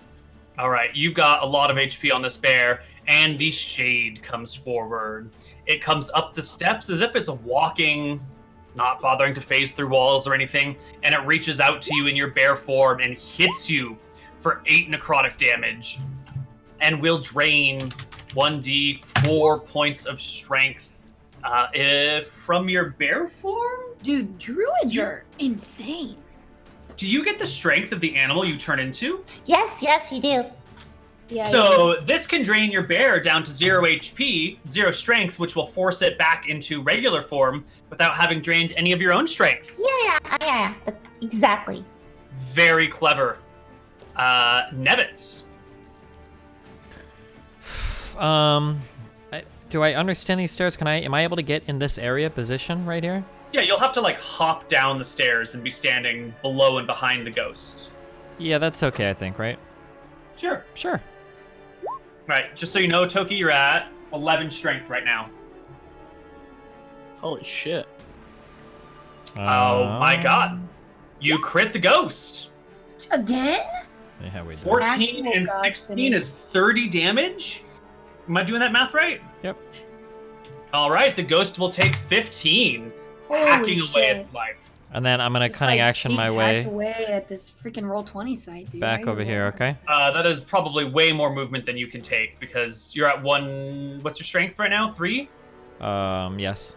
All right, you've got a lot of HP on this bear, and the shade comes forward. It comes up the steps as if it's walking, not bothering to phase through walls or anything, and it reaches out to you in your bear form and hits you for 8 necrotic damage, and will drain 1d4 points of strength from your bear form? Dude, druids are insane. Do you get the strength of the animal you turn into? yes, you do. Yeah. So this can drain your bear down to 0 HP, 0 strength, which will force it back into regular form without having drained any of your own strength. Yeah. But exactly. Very clever. Nevitz. Do I understand these stairs? Am I able to get in this area position right here? Yeah, you'll have to like hop down the stairs and be standing below and behind the ghost. Yeah, that's okay, I think, right? Sure. Sure. Right, just so you know, Toki, you're at 11 strength right now. Holy shit. Oh my god. You crit the ghost. Again? Yeah, we do. 14 Actual and gods 16 is 30 damage. Am I doing that math right? Yep. All right, the ghost will take 15, hacking away its life. And then I'm gonna Just, cunning like, action Steve my hacked way away at this freaking roll 20 site, dude. back How over you here. roll? Okay. That is probably way more movement than you can take because you're at 1. What's your strength right now? 3? Yes.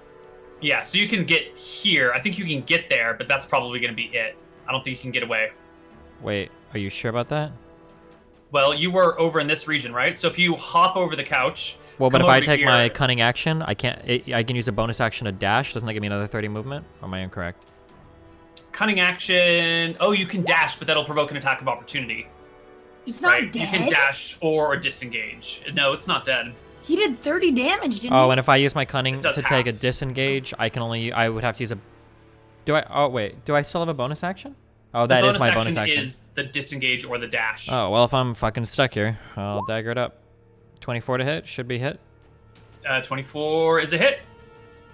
Yeah, so you can get here. I think you can get there, but that's probably going to be it. I don't think you can get away. Wait, are you sure about that? Well, you were over in this region, right? So if you hop over the couch. Well, but come if I over take here- my cunning action, I can't. I can use a bonus action to dash. Doesn't that give me another 30 movement? Or am I incorrect? Cunning action. Oh, you can dash, but that'll provoke an attack of opportunity. He's not Right? dead. You can dash or disengage. No, it's not dead. He did 30 damage, didn't Oh, he? and if I use my cunning It does to take a half. disengage, I can only. I would have to use a. Do I? Oh wait. Do I still have a bonus action? Oh, The that is my bonus action. Is the disengage or the dash. Oh well, if I'm fucking stuck here, I'll dagger it up. 24 to hit. Should be hit. 24 is a hit.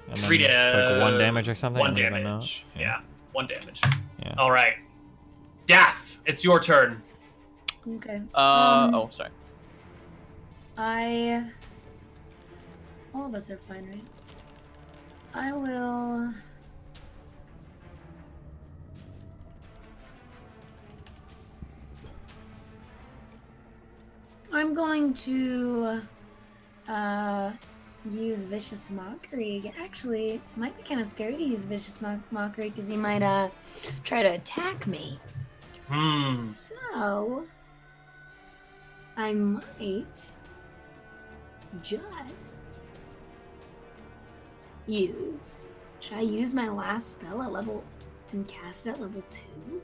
And then 3 it's like 1 damage or something. I 1 don't even know. damage. Yeah, 1 damage. Yeah. All right. Daff, it's your turn. Okay. Oh, sorry. All of us are fine, right? I will. I'm going to use Vicious Mockery. Actually, might be kind of scary to use Vicious Mockery because he might try to attack me. So I might just use. Should I use my last spell at level and cast it at level 2?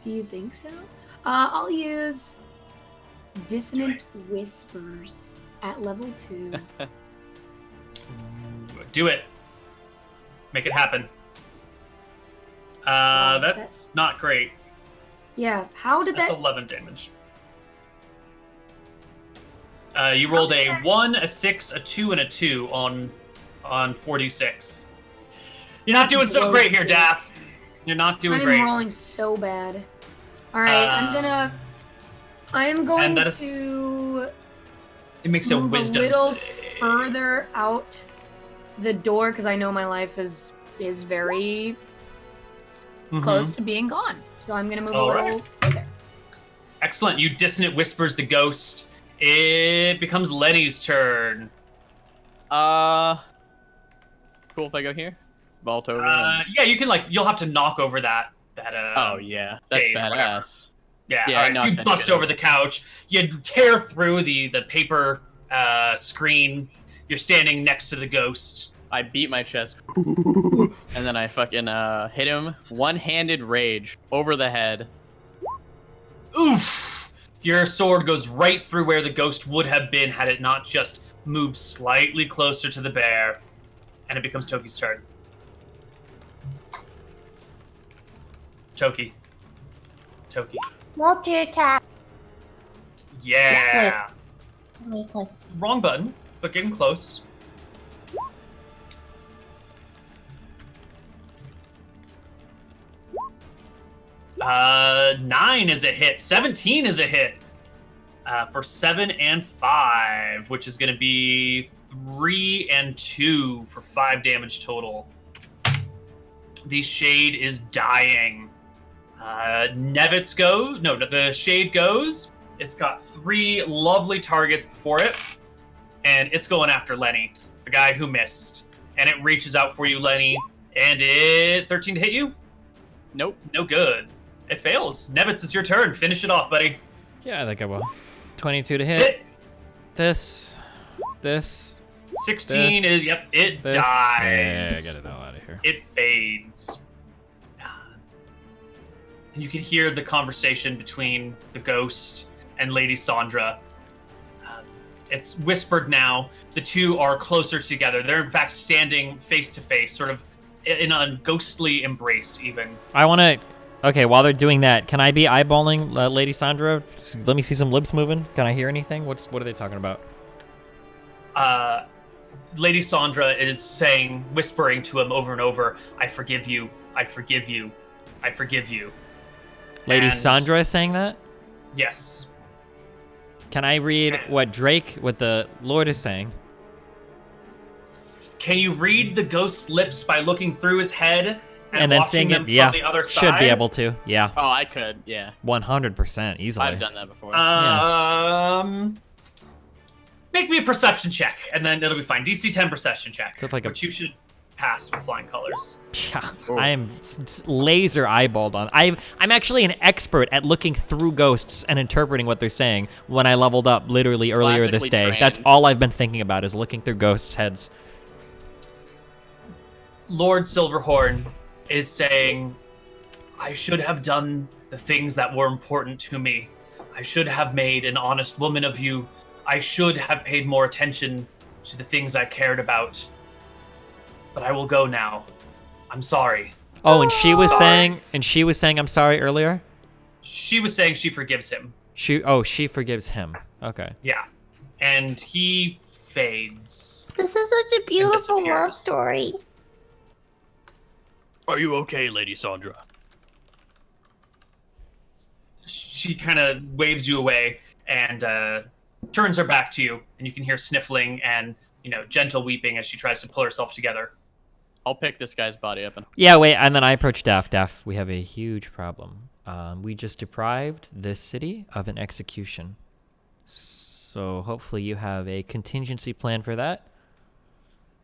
Do you think so? I'll use Dissonant Whispers at level 2. Do it. Make it happen. That's not great. Yeah, how did That's that? 11 damage. You rolled a 1, a 6, a 2, and a 2 on 4d6. You're not doing so great here, Daff. You're not doing I'm great. rolling so bad. All right, I'm going and that is- to It makes a move wisdom a little save. further out the door because I know my life is very Mhm. close to being gone. So I'm gonna move All a little right. further. Excellent. You dissonant whispers the ghost. It becomes Lenny's turn. Cool if I go here? Vault over. Yeah, you can you'll have to knock over that. Oh yeah, that's okay, whatever. badass. Yeah, Yeah, all I right, so knocked you that bust shit over the couch. You tear through the paper screen. You're standing next to the ghost. I beat my chest, and then I fucking hit him one-handed rage over the head. Oof! Your sword goes right through where the ghost would have been had it not just moved slightly closer to the bear. And it becomes Toki's turn. Toki. Multi-attack. Yeah! Okay. Wrong button, but getting close. Uh, 9 is a hit. 17 is a hit. For 7 and 5, which is going to be 3 and 2 for 5 damage total. The shade is dying. Nevitz goes. No, the shade goes. It's got 3 lovely targets before it, and it's going after Lenny, the guy who missed. And it reaches out for you, Lenny, and it 13 to hit you. Nope. No good. It fails. Nevitz, it's your turn. Finish it off, buddy. Yeah, I think I will. 22 to hit. Hit. This. 16 This. is, yep, it This. dies. Yeah, get it all out of here. It fades. And you can hear the conversation between the ghost and Lady Sandra. It's whispered now. The two are closer together. They're in fact standing face to face, sort of in a ghostly embrace, even. I want to. Okay, while they're doing that, can I be eyeballing Lady Sandra? Let me see some lips moving. Can I hear anything? What are they talking about? Lady Sandra is saying, whispering to him over and over, "I forgive you. I forgive you. I forgive you." Lady And- Sandra is saying that? Yes. Can I read what the Lord is saying? Can you read the ghost's lips by looking through his head And then watching seeing them it? Yeah. from the other side? Should be able to. Yeah. Oh, I could. Yeah. 100% easily. I've done that before. Make me a perception check, and then it'll be fine. DC 10 perception check, So it's like which you should pass with flying colors. Yeah, I am laser eyeballed on. I'm actually an expert at looking through ghosts and interpreting what they're saying. When I leveled up, literally earlier this Classically day, trained. that's all I've been thinking about is looking through ghosts' heads. Lord Silverhorn is saying, I should have done the things that were important to me. I should have made an honest woman of you. I should have paid more attention to the things I cared about. But I will go now. I'm sorry. Oh, and she was Sorry. saying I'm sorry earlier. She was saying she forgives him. She forgives him. Okay. Yeah. And he fades. This is such a beautiful love disappears. story. Are you okay, Lady Sandra? She kind of waves you away and turns her back to you, and you can hear sniffling and gentle weeping as she tries to pull herself together. I'll pick this guy's body up and. Yeah, wait, and then I approach Daff. Daff, we have a huge problem. We just deprived this city of an execution. So hopefully you have a contingency plan for that.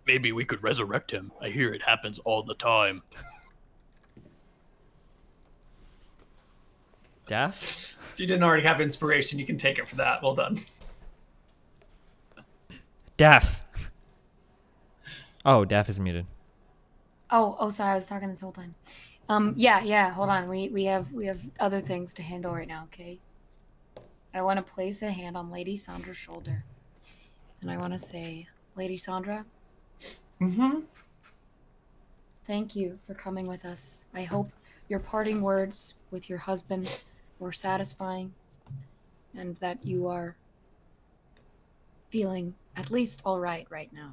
Maybe we could resurrect him. I hear it happens all the time. Daff? If you didn't already have inspiration, you can take it for that. Well done. Daff. Oh, Daff is muted. Oh, sorry, I was talking this whole time. Yeah, hold on. We have other things to handle right now, okay? I want to place a hand on Lady Sandra's shoulder. And I want to say, Lady Sandra, Mm-hmm. thank you for coming with us. I hope your parting words with your husband were satisfying and that you are feeling at least all right now.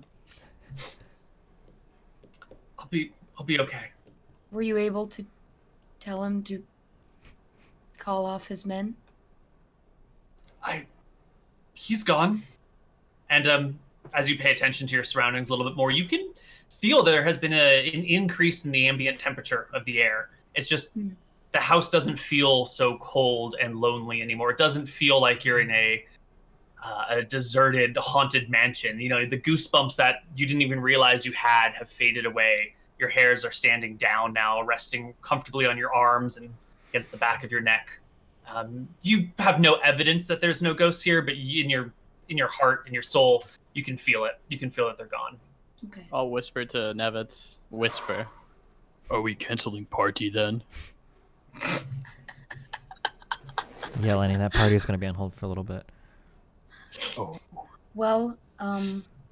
I'll be okay. Were you able to tell him to call off his men? He's gone. And as you pay attention to your surroundings a little bit more, you can feel there has been an increase in the ambient temperature of the air. It's just the house doesn't feel so cold and lonely anymore. It doesn't feel like you're in a deserted, haunted mansion. The goosebumps that you didn't even realize you had have faded away. Your hairs are standing down now, resting comfortably on your arms and against the back of your neck. You have no evidence that there's no ghosts here, but in your heart and your soul, you can feel it. You can feel that they're gone. Okay. I'll whisper to Nevitz. Whisper. Are we canceling party then? Yeah, Lenny, that party is going to be on hold for a little bit. Oh. Well,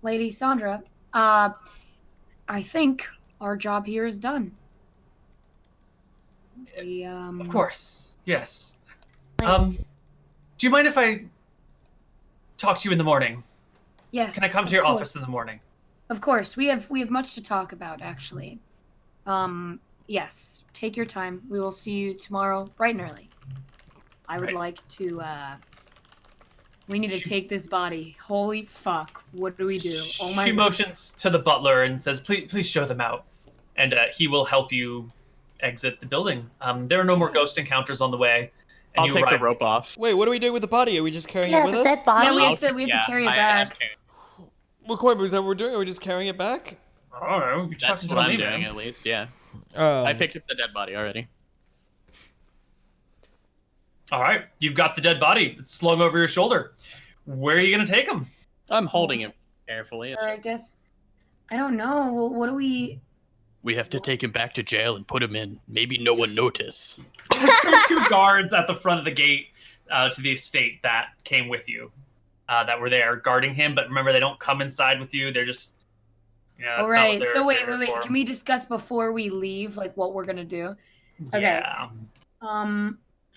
Lady Sandra, I think our job here is done. We, Of course, yes. Like- Do you mind if I talk to you in the morning? Yes. Can I come to of your course. office in the morning? Of course. We have much to talk about, actually. Yes. Take your time. We will see you tomorrow, bright and early. I would Right. like to, we need to She- take this body. Holy fuck. What do we do? Oh my She God. motions to the butler and says, please show them out. And he will help you exit the building. There are no more ghost encounters on the way. And I'll you take the arrive- rope off. Wait, what do we do with the body? Are we just carrying Yeah, the dead body. Yeah, we have to carry it back. What, Koibu, is that what we're doing? Are we just carrying it back? I don't know. You're That's talking to what I'm me, doing, man. at least, yeah. Oh. I picked up the dead body already. All right, you've got the dead body. It's slung over your shoulder. Where are you going to take him? I'm holding him carefully. Or I guess, I don't know. Well, what do we... We have to take him back to jail and put him in. Maybe no one notice. There's two guards at the front of the gate to the estate that came with you, that were there guarding him. But remember, they don't come inside with you. They're just, that's All not what right. they're- So wait. they're here for. Can we discuss before we leave, like what we're gonna do? Okay. Yeah.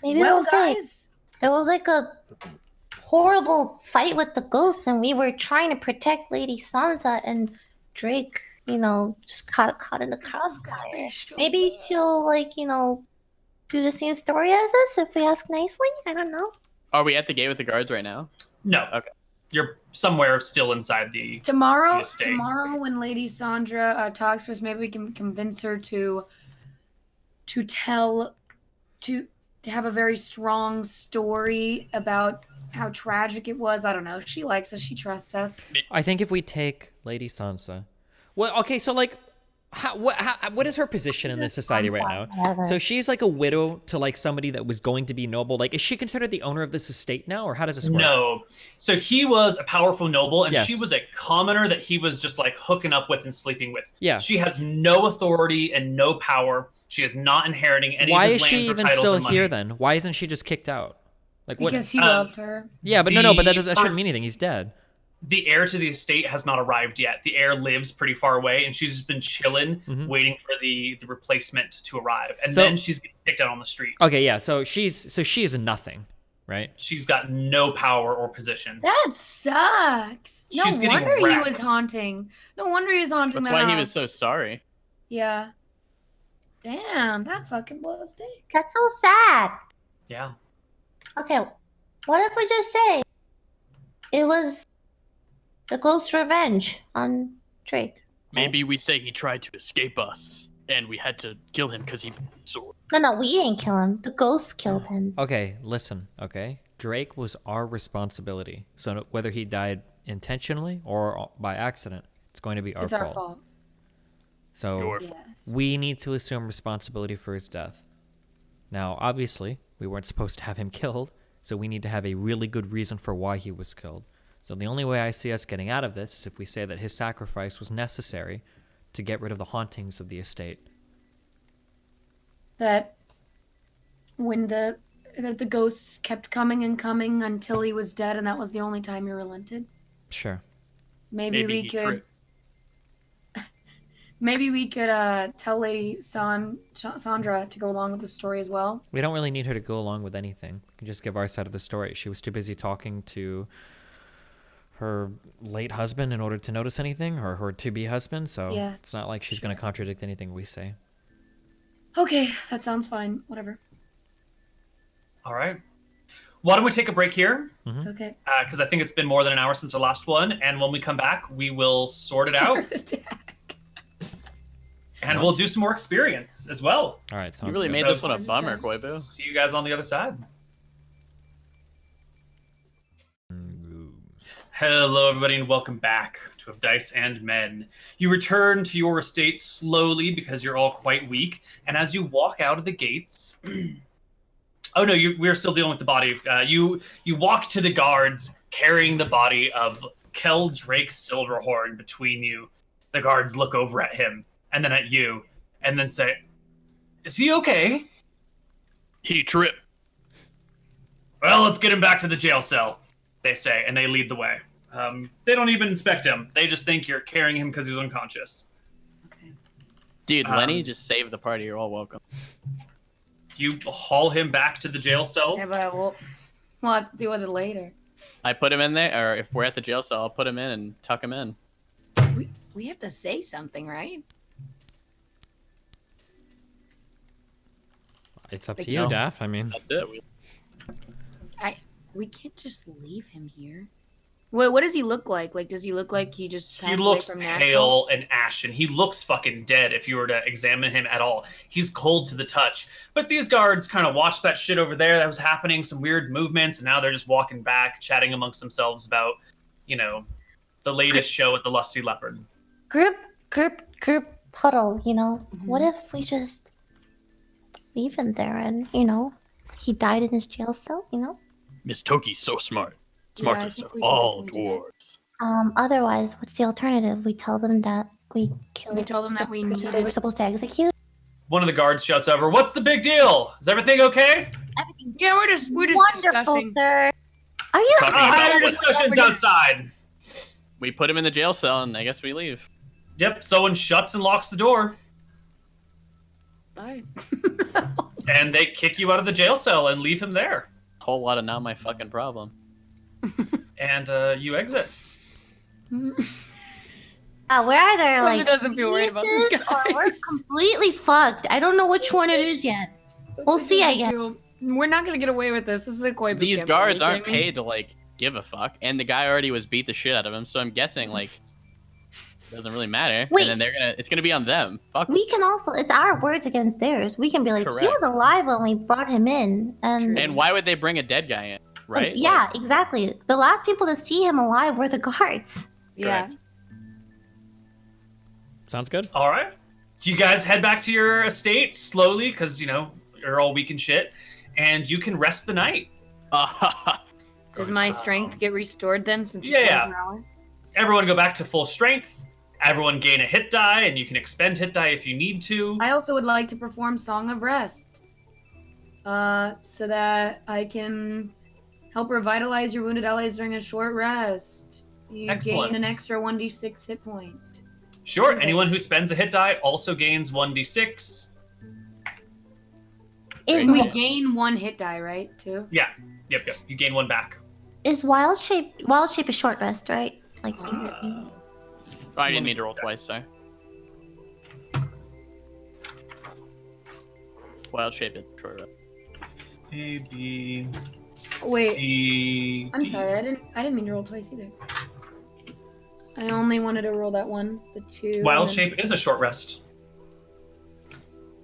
Maybe Well, we'll say guys. there was like a horrible fight with the ghosts, and we were trying to protect Lady Sansa, and Drake, just caught in the crossfire. Maybe she'll do the same story as us if we ask nicely? I don't know. Are we at the gate with the guards right now? No. Okay. You're somewhere still inside the Tomorrow, estate. when Lady Sandra talks to us, maybe we can convince her to have a very strong story about how tragic it was. I don't know. She likes us. She trusts us. I think if we take Lady Sansa, well, okay, so like, what is her position in this society right now? Whatever. So she's like a widow to like somebody that was going to be noble. Like, is she considered the owner of this estate now, or how does this work? No. So he was a powerful noble, and Yes. she was a commoner that he was just like hooking up with and sleeping with. Yeah. She has no authority and no power. She is not inheriting any Why of is his she lands or even titles still or money. here then? Why isn't she just kicked out? Like what? Because he loved her. Yeah, but no, but that the shouldn't mean anything. He's dead. The heir to the estate has not arrived yet. The heir lives pretty far away, and she's just been chilling, waiting for the replacement to arrive. And So- then she's getting kicked out on the street. Okay, yeah. So she is nothing, right? She's got no power or position. That sucks. No She's getting wonder he wrecked. was haunting. No wonder he was haunting That's that why he was so house. sorry. Yeah. Damn, that fucking blows dick. That's so sad. Yeah. Okay, what if we just say it was the ghost's revenge on Drake? Maybe we say he tried to escape us, and we had to kill him because he sword. No, we didn't kill him. The ghost killed him. Okay, listen, okay? Drake was our responsibility. So whether he died intentionally or by accident, it's going to be our It's fault. our fault. So Your Yes. we need to assume responsibility for his death. Now, obviously, we weren't supposed to have him killed, so we need to have a really good reason for why he was killed. So the only way I see us getting out of this is if we say that his sacrifice was necessary to get rid of the hauntings of the estate. That when that the ghosts kept coming and coming until he was dead, and that was the only time he relented. Sure. Maybe we he could. tripped. Maybe we could tell Lady Sandra to go along with the story as well. We don't really need her to go along with anything. We can just give our side of the story. She was too busy talking to her late husband in order to notice anything, or her to-be husband, so Yeah, it's not like she's going to contradict anything we say. Okay, that sounds fine. Whatever. All right. Why don't we take a break here? Okay. Because I think it's been more than an hour since our last one. And when we come back, we will sort it out. And we'll do some more experience as well. All right, sounds You really good. made this one a bummer, Koibu. See you guys on the other side. Hello, everybody, and welcome back to Of Dice and Men. You return to your estate slowly because you're all quite weak, and as you walk out of the gates... oh, no, we're still dealing with the body. You walk to the guards, carrying the body of Kel Drake Silverhorn between you. The guards look over at him, and then at you, and then say, "Is he okay?" He tripped. "Well, let's get him back to the jail cell," they say, and they lead the way. They don't even inspect him. They just think you're carrying him because he's unconscious. Okay. Dude, Lenny just saved the party. You're all welcome. You haul him back to the jail cell. Yeah, but we'll have to deal with it later. I put him in there, or if we're at the jail cell, I'll put him in and tuck him in. We have to say something, right? It's up Like, to you, no. Daff. I mean, That's it. We can't just leave him here. What does he look like? Like, does he look like he just passed He looks away from Nashville? pale and ashen. He looks fucking dead if you were to examine him at all. He's cold to the touch. But these guards kind of watched that shit over there that was happening, some weird movements, and now they're just walking back, chatting amongst themselves about, the latest show at the Lusty Leopard. Group huddle, What Mhm. if we just leave him there and, he died in his jail cell, Miss Toki's so smart. Yeah, I Smartest think of we can all definitely do that. dwarves. Otherwise, what's the alternative? We tell them that we killed We told them that we the person they needed- were supposed to execute? One of the guards shouts over, "What's the big deal? Is everything okay?" Everything Yeah, we're just wonderful, discussing. sir. Are you Talking I'll about have your what- discussions outside. We put him in the jail cell, and I guess we leave. Yep, someone shuts and locks the door, Bye. and they kick you out of the jail cell and leave him there. Whole lot of not my fucking problem. And you exit. where are there, Something doesn't feel right about this pieces guy. or we're completely fucked? I don't know which one it is yet. We'll see, I guess. We're not gonna get away with this. This is a Koibu These camp, guards are you aren't kidding me? paid to like give a fuck, and the guy already was beat the shit out of him. So I'm guessing like it doesn't really matter. Wait. And then it's gonna be on them. Fuck. We can also, it's our words against theirs. We can be like, he Correct. was alive when we brought him in. And why would they bring a dead guy in? Right? Yeah, exactly. The last people to see him alive were the guards. Yeah. Correct. Sounds good. All right. Do you guys head back to your estate slowly? Because, you know, you're all weak and shit. And you can rest the night. Does my strength get restored then since it's Yeah. 12 an hour? Everyone go back to full strength. Everyone gain a hit die, and you can expend hit die if you need to. I also would like to perform Song of Rest. So that I can help revitalize your wounded allies during a short rest. You Excellent. gain an extra 1d6 hit point. Sure, anyone who spends a hit die also gains 1d6. Is And we gain 1 hit die, right? Too? Yeah, yep. You gain 1 back. wild shape a short rest, right? Like Oh, I didn't mean to roll twice, sorry. Wild shape is short. A, B, Wait. C, I'm D. sorry, I didn't mean to roll twice either. I only wanted to roll that one, the 2. Wild and then- shape is a short rest.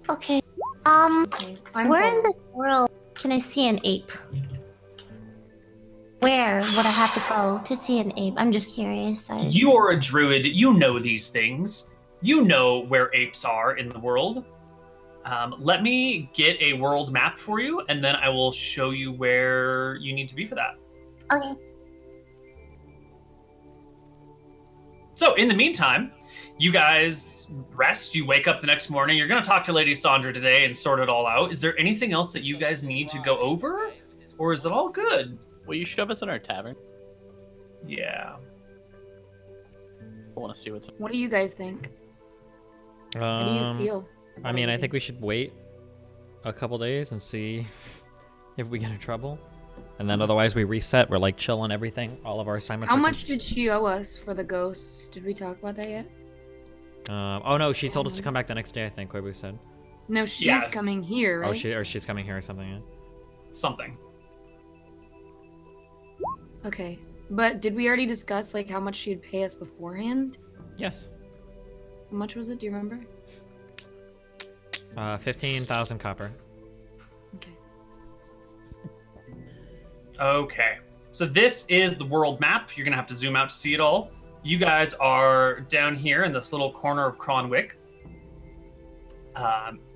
okay. Okay, I'm Where in following. this world can I see an ape? Where would I have to go to see an ape? I'm just curious. You are a druid. You know these things. You know where apes are in the world. Let me get a world map for you, and then I will show you where you need to be for that. Okay. So, in the meantime, you guys rest. You wake up the next morning. You're going to talk to Lady Sandra today and sort it all out. Is there anything else that you guys need to go over? Or is it all good? Will you shove us in our tavern? Yeah. I want to see what's. What do you guys think? How do you feel? I mean, I think we should wait a couple days and see if we get in trouble. And then otherwise we reset. We're like chilling everything. All of our assignments How are much did she owe us for the ghosts? Did we talk about that yet? oh no, she told us to come back the next day, I think Koibu said. No, she's Yeah. coming here, right? Oh, she's coming here or something, yeah. Something. Okay. But did we already discuss like how much she'd pay us beforehand? Yes. How much was it? Do you remember? 15,000 copper. Okay. Okay. So this is the world map. You're going to have to zoom out to see it all. You guys are down here in this little corner of Cronwick.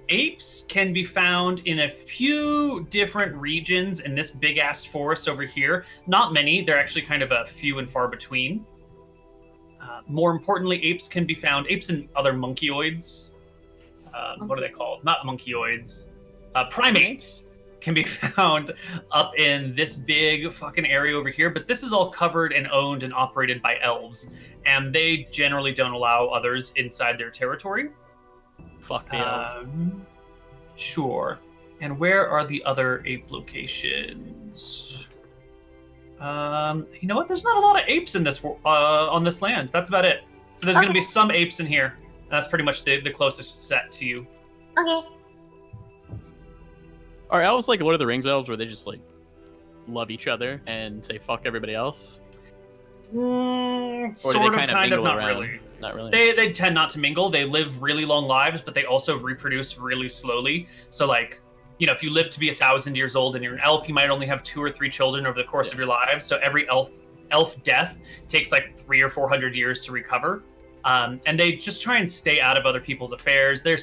Apes can be found in a few different regions in this big-ass forest over here. Not many. They're actually kind of a few and far between. More importantly, apes can be found. Apes and other monkeyoids. What are they called? Not monkeyoids. Primates can be found up in this big fucking area over here. But this is all covered and owned and operated by elves. And they generally don't allow others inside their territory. Fuck the elves. Sure. And where are the other ape locations? You know what? There's not a lot of apes in this on this land. That's about it. So there's going to be some apes in here. That's pretty much the closest set to you. Okay. Are elves like Lord of the Rings elves where they just like love each other and say fuck everybody else? Or do Sort they of, kind of kind of, mingle not around? really. Not really. They tend not to mingle. They live really long lives, but they also reproduce really slowly. So, like, you know, if you live to be 1,000 years old and you're an elf, you might only have 2 or 3 children over the course of your lives. So every elf death takes like 300 or 400 years to recover. And they just try and stay out of other people's affairs. They're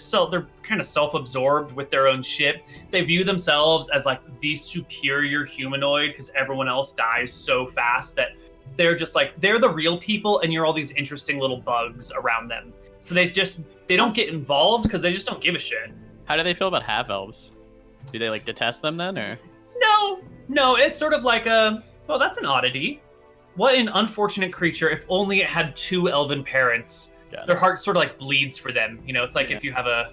kind of self-absorbed with their own shit. They view themselves as like the superior humanoid because everyone else dies so fast that they're just like, they're the real people and you're all these interesting little bugs around them. So they don't get involved because they just don't give a shit. How do they feel about half elves? Do they like detest them then, or? No, it's sort of like well, that's an oddity. What an unfortunate creature. If only it had 2 elven parents. Got it. Their heart sort of like bleeds for them. You know, it's like Yeah. if you have a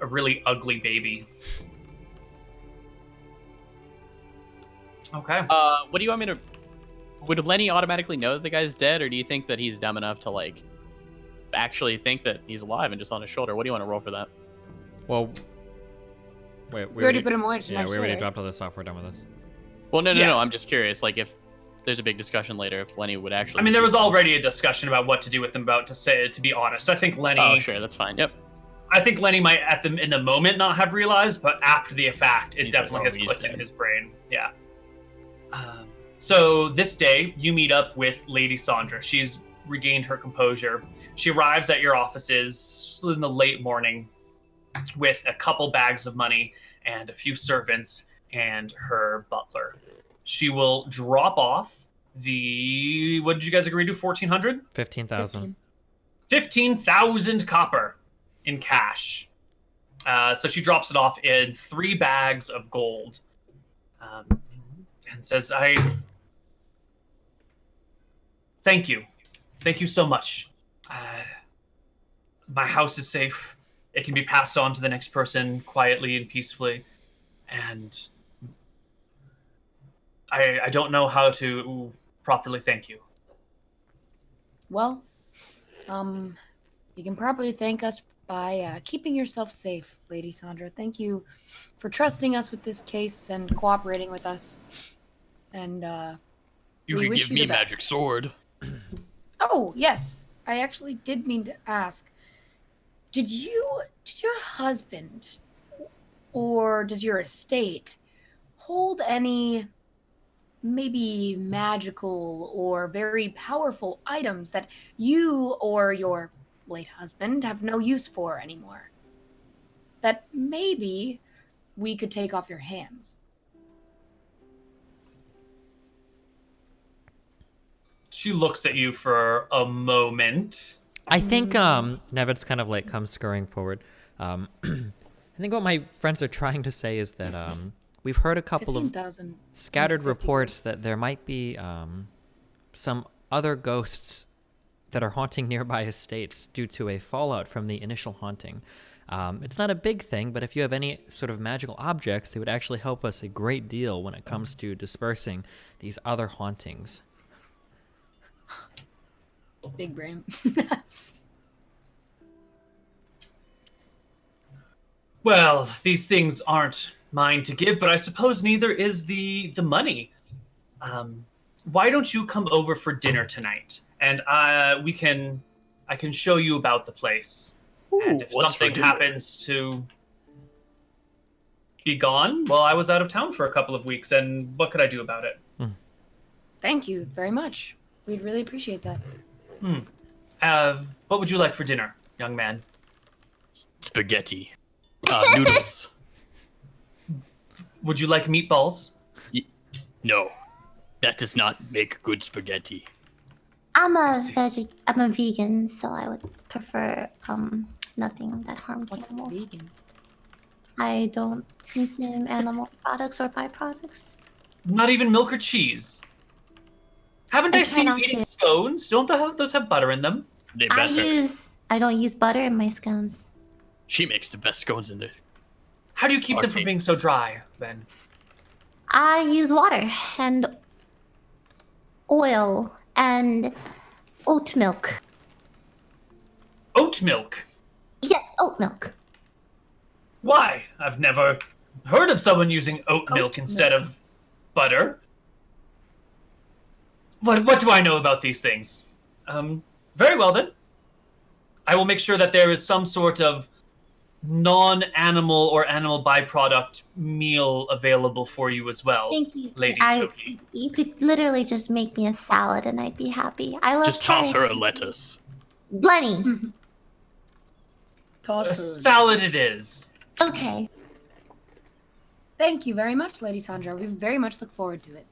really ugly baby. Okay. What do you want me to? Would Lenny automatically know that the guy's dead, or do you think that he's dumb enough to like actually think that he's alive and just on his shoulder? What do you want to roll for that? Well, Wait, We already put him away Yeah, tonight. we already dropped all this off. We're done with this. Well, no. Yeah. I'm just curious. Like, if there's a big discussion later, if Lenny would actually. I mean, there was already a discussion about what to do with them. To be honest, I think Lenny. Oh, sure, that's fine. Yep. I think Lenny might, in the moment, not have realized, but after the fact, it He's definitely like, has oh, he's clicked in dead. his brain. Yeah. So this day, you meet up with Lady Sandra. She's regained her composure. She arrives at your offices in the late morning with a couple bags of money and a few servants and her butler. She will drop off the, what did you guys agree to, 1,400? 15,000. 15,000 copper in cash. So she drops it off in 3 bags of gold, and says, thank you so much. My house is safe. It can be passed on to the next person quietly and peacefully, and I don't know how to properly thank you. Well, you can probably thank us by keeping yourself safe, Lady Sandra. Thank you for trusting us with this case and cooperating with us. And You we could wish give you me a the magic best. sword. Oh, yes. I actually did mean to ask. Did your husband or does your estate hold any maybe magical or very powerful items that you or your late husband have no use for anymore? That maybe we could take off your hands. She looks at you for a moment. I think Nevin's kind of like comes scurrying forward. I think what my friends are trying to say is that we've heard a couple of 15,000. scattered reports that there might be some other ghosts that are haunting nearby estates due to a fallout from the initial haunting. It's not a big thing, but if you have any sort of magical objects, they would actually help us a great deal when it comes to dispersing these other hauntings. Big brain. Well, these things aren't mine to give, but I suppose neither is the money. Why don't you come over for dinner tonight, and I can show you about the place. And if what's for something dinner? happens to be gone, well, I was out of town for a couple of weeks, and what could I do about it? Thank you very much. We'd really appreciate that. What would you like for dinner, young man? Spaghetti. Noodles. Would you like meatballs? No, that does not make good spaghetti. I'm a vegan, so I would prefer nothing that harmed What's animals. vegan? I don't consume animal products or byproducts. Not even milk or cheese? Haven't I I try seen you not eating to. scones? Don't those have butter in them? They I better. don't use butter in my scones. She makes the best scones in there. How do you keep them from Okay. being so dry, then? I use water and oil and oat milk. Oat milk? Yes, oat milk. Why? I've never heard of someone using oat milk instead of butter. What do I know about these things? Very well then. I will make sure that there is some sort of non-animal or animal byproduct meal available for you as well. Thank you. Lady I, Toki. you could literally just make me a salad and I'd be happy. I love Just toss her carrot. a lettuce. Lenny. A salad it is. Okay. Thank you very much, Lady Sandra. We very much look forward to it.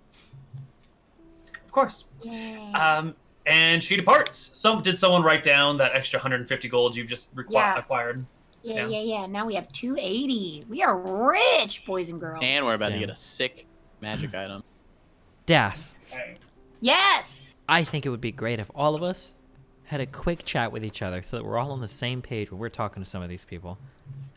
Of course. And she departs. Did someone write down that extra 150 gold you've just Yeah. acquired? Yeah. Now we have 280. We are rich, boys and girls. And we're about to Damn. get a sick magic item. Daff, Yes. I think it would be great if all of us had a quick chat with each other so that we're all on the same page when we're talking to some of these people.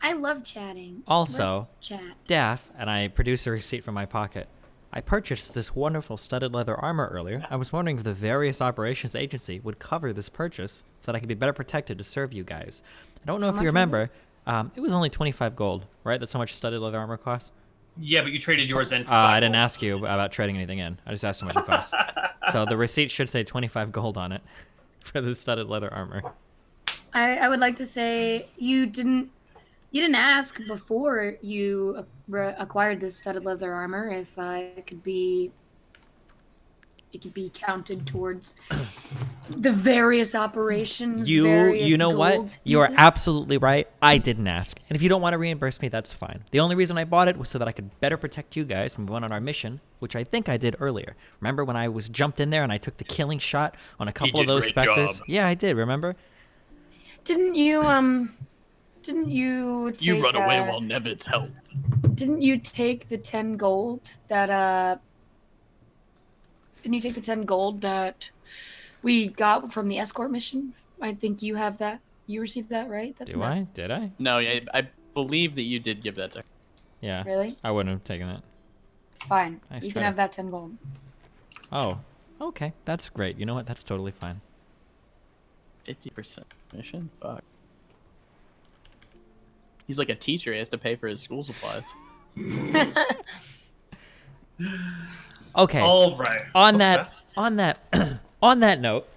I love chatting. Also, Let's chat. Daff, and I produce a receipt from my pocket. I purchased this wonderful studded leather armor earlier. I was wondering if the various operations agency would cover this purchase so that I could be better protected to serve you guys. I don't know if much you was remember, It was only 25 gold, right? That's how much studded leather armor costs. Yeah, but you traded yours in for I 5 didn't gold. ask you about trading anything in. I just asked how much it costs. So the receipt should say 25 gold on it for the studded leather armor. I would like to say you didn't ask before you acquired this studded leather armor if it could be counted towards the various operations. You know what? gold You are uses. absolutely right. I didn't ask. And if you don't want to reimburse me, that's fine. The only reason I bought it was so that I could better protect you guys when we went on our mission, which I think I did earlier. Remember when I was jumped in there and I took the killing shot on a couple of did those great specters? job. Yeah, I did, remember? Didn't you take, You run away while Nevitz help. Didn't you take the 10 gold that Didn't you take the 10 gold that we got from the escort mission? I think you have that. You received that, right? That's Do enough. I? Did I? No, yeah, I believe that you did give that to her. Yeah. Really? I wouldn't have taken it. Fine. Nice You try. can have that 10 gold. Oh, okay. That's great. You know what? That's totally fine. 50% mission? Fuck. He's like a teacher. He has to pay for his school supplies. Okay. All right. on Okay. that note,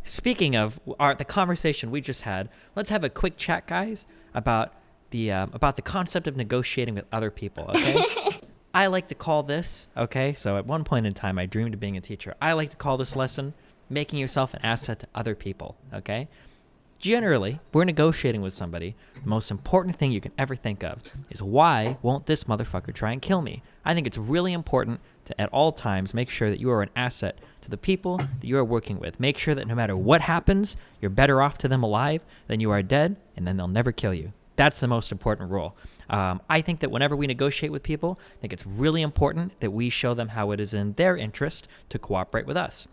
speaking of the conversation we just had, let's have a quick chat, guys, about the concept of negotiating with other people. Okay. I like to call this, okay, so at one point in time I dreamed of being a teacher. I like to call this lesson making yourself an asset to other people. Okay. Generally, we're negotiating with somebody. The most important thing you can ever think of is, why won't this motherfucker try and kill me? I think it's really important to, at all times, make sure that you are an asset to the people that you are working with. Make sure that no matter what happens, you're better off to them alive than you are dead, and then they'll never kill you. That's the most important rule. I think that whenever we negotiate with people, I think it's really important that we show them how it is in their interest to cooperate with us.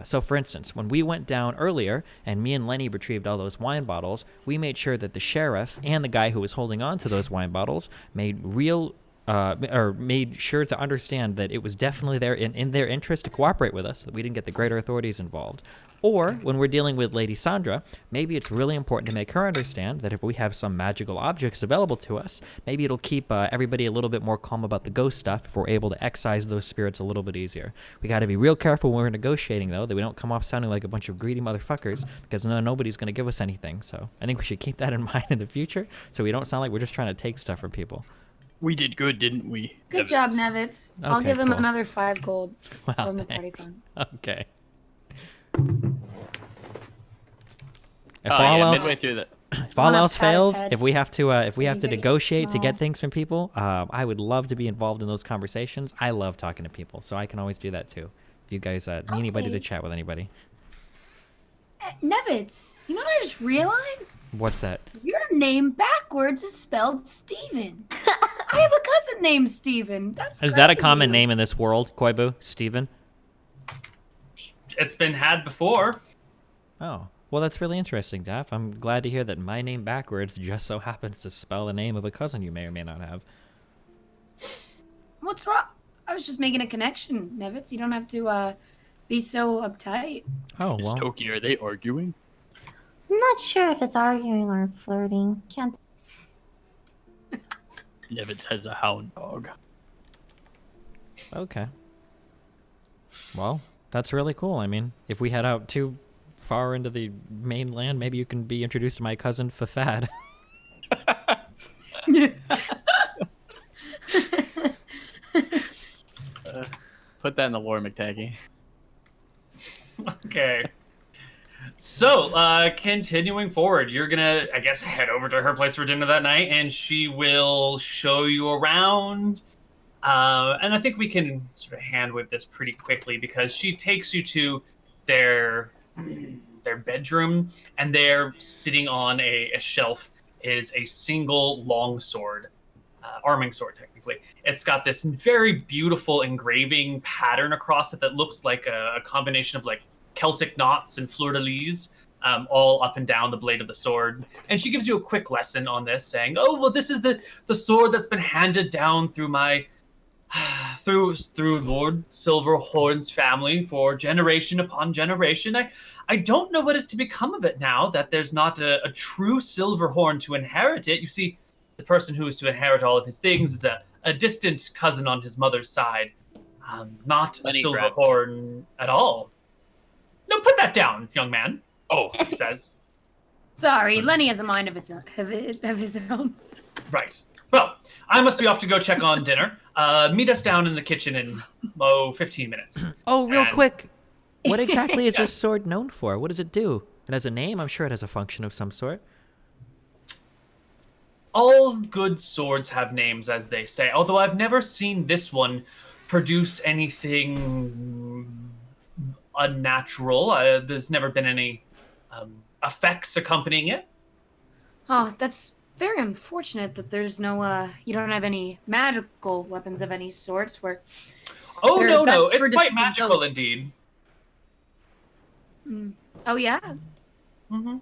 So, for instance, when we went down earlier and me and Lenny retrieved all those wine bottles, we made sure that the sheriff and the guy who was holding on to those wine bottles made sure to understand that it was definitely in their interest to cooperate with us, so that we didn't get the greater authorities involved. Or when we're dealing with Lady Sandra, maybe it's really important to make her understand that if we have some magical objects available to us, maybe it'll keep everybody a little bit more calm about the ghost stuff if we're able to excise those spirits a little bit easier. We got to be real careful when we're negotiating, though, that we don't come off sounding like a bunch of greedy motherfuckers, because nobody's going to give us anything. So I think we should keep that in mind in the future, so we don't sound like we're just trying to take stuff from people. We did good, didn't we? Good job, Nevitz. I'll Okay, give him cool. another 5 gold Wow, from the party thanks. fund. Okay. Oh, yeah, midway through that. If all Wanna else pat his fails, head? if we have to He's very negotiate to get small. things from people, I would love to be involved in those conversations. I love talking to people, so I can always do that too. If you guys need anybody to Okay. chat with anybody. Nevitz, you know what I just realized? What's that? Your name backwards is spelled Steven. I have a cousin named Steven. That's Is that a crazy. common name in this world, Koibu? Steven? It's been had before. Oh, well, that's really interesting, Daff. I'm glad to hear that my name backwards just so happens to spell the name of a cousin you may or may not have. What's wrong? I was just making a connection, Nevitz. You don't have to be so uptight. Oh, Is well. Toki, are they arguing? I'm not sure if it's arguing or flirting. Can't. Nevitz has a hound dog. Okay. Well, that's really cool. I mean, if we head out too far into the mainland, maybe you can be introduced to my cousin Fafad. Put that in the lore, McTaggy. Okay. So, continuing forward, you're gonna, I guess, head over to her place for dinner that night, and she will show you around. And I think we can sort of hand wave this pretty quickly, because she takes you to their bedroom, and there, sitting on a shelf, is a single long sword, arming sword technically. It's got this very beautiful engraving pattern across it that looks like a combination of like Celtic knots and fleur-de-lis, all up and down the blade of the sword. And she gives you a quick lesson on this, saying, "Oh, well, this is the sword that's been handed down through my through Lord Silverhorn's family for generation upon generation. I don't know what is to become of it now that there's not a true Silverhorn to inherit it. You see, the person who is to inherit all of his things is a distant cousin on his mother's side, not a Silverhorn at all. No, put that down, young man. Oh, he says. Sorry, Lenny has a mind of his own. Right. Well, I must be off to go check on dinner. Meet us down in the kitchen in 15 minutes. Oh, real quick. What exactly is this sword known for? What does it do? It has a name. I'm sure it has a function of some sort. All good swords have names, as they say. Although I've never seen this one produce anything unnatural. There's never been any effects accompanying it. Oh, that's very unfortunate that there's no, you don't have any magical weapons of any sorts where... Oh, no. It's quite magical indeed. Oh, yeah? Mm-hmm.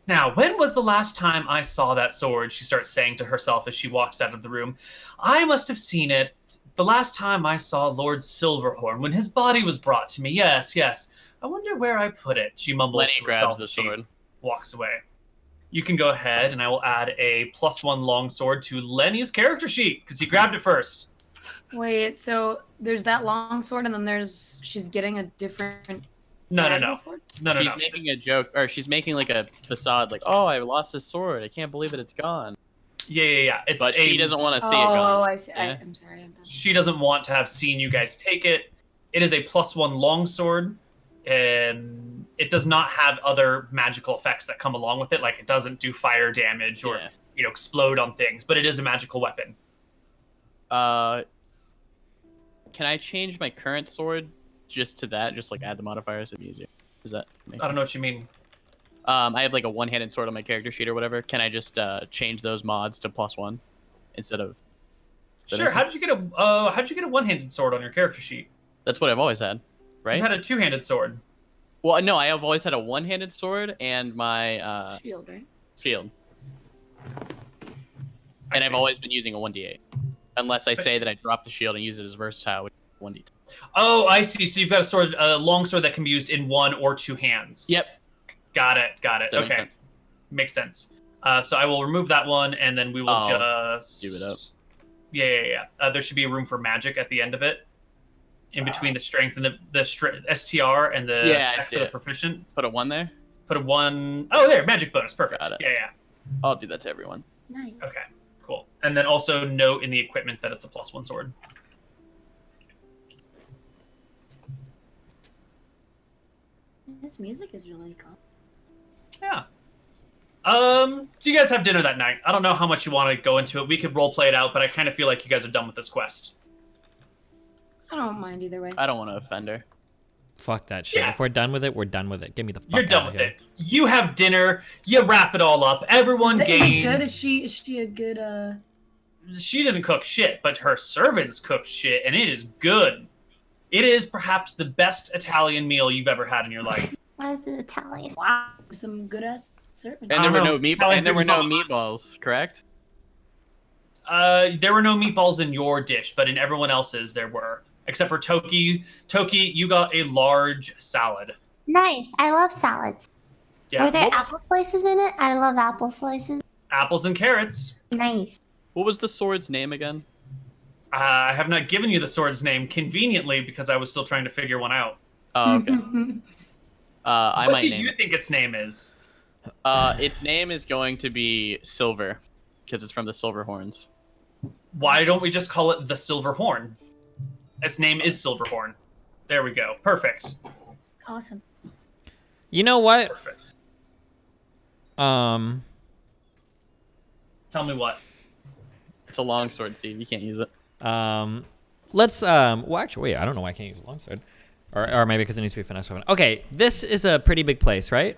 Now, when was the last time I saw that sword? She starts saying to herself as she walks out of the room. I must have seen it the last time I saw Lord Silverhorn, when his body was brought to me. Yes. I wonder where I put it. She mumbles to herself. Grabs the sword. Walks away. You can go ahead, and I will add a +1 longsword to Lenny's character sheet, because he grabbed it first. Wait, so there's that longsword, and then she's getting a different... No. She's making a joke, or she's making like a facade, like, "Oh, I lost this sword. I can't believe it. It's gone." Yeah. But she doesn't want to see it gone. Oh, I see. Yeah? I'm sorry. I'm done. She doesn't want to have seen you guys take it. It is a +1 longsword, and it does not have other magical effects that come along with it. Like, it doesn't do fire damage or explode on things, but it is a magical weapon. Can I change my current sword just to that? Just like add the modifiers, it'd be easier. Does that make sense? I don't know what you mean. I have like a one-handed sword on my character sheet or whatever. Can I just change those mods to +1 instead of? Sure. How did you get a one-handed sword on your character sheet? That's what I've always had, right? You had a two-handed sword. Well, no, I have always had a one-handed sword and my Shield, right? shield. And I've always been using a 1d8, unless I say that I drop the shield and use it as versatile, which is 1d10. Oh, I see. So you've got a long sword that can be used in one or two hands. Yep. Got it. Okay. Makes sense. So I will remove that one, and then we will just... do it up. Yeah. There should be a room for magic at the end of it. In between the strength and the STR and the check for the proficient. Put a 1 there? Put a 1... Oh, there. Magic bonus. Perfect. Got it. Yeah. I'll do that to everyone. Nice. Okay. Cool. And then also note in the equipment that it's a +1 sword. This music is really cool. Yeah. Do you guys have dinner that night? I don't know how much you want to go into it. We could role play it out, but I kind of feel like you guys are done with this quest. I don't mind either way. I don't want to offend her. Fuck that shit. Yeah. If we're done with it, we're done with it. Give me the fuck You're done out of with here. it. You have dinner. You wrap it all up. Everyone gains. Good? Is she a good She didn't cook shit, but her servants cooked shit, and it is good. It is perhaps the best Italian meal you've ever had in your life. Why is it Italian? Wow, some good ass servants. And there were no Italian meatballs, correct? There were no meatballs in your dish, but in everyone else's there were. Except for Toki. Toki, you got a large salad. Nice. I love salads. Yeah. Were there apple slices in it? I love apple slices. Apples and carrots. Nice. What was the sword's name again? I have not given you the sword's name conveniently because I was still trying to figure one out. Oh, okay. What do you think its name is? Its name is going to be Silver, because it's from the Silverhorns. Why don't we just call it the Silverhorn? Its name is Silverhorn. There we go. Perfect. Awesome. You know what? Perfect. Um, Tell me what. It's a long sword, Steve. You can't use it. let's well actually wait, I don't know why I can't use a longsword. Or maybe because it needs to be a finesse weapon. Okay, this is a pretty big place, right?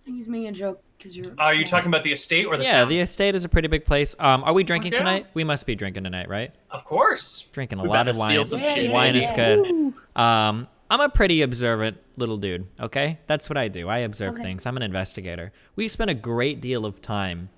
He's making a joke because you're. Are you talking about the estate or the Yeah, town? the estate is a pretty big place. Are we drinking Okay. tonight? We must be drinking tonight, right? Of course. Drinking a We lot better of wine. steal some shit. Wine is Yeah. good. I'm a pretty observant little dude, okay? That's what I do. I observe Okay. things. I'm an investigator. We spent a great deal of time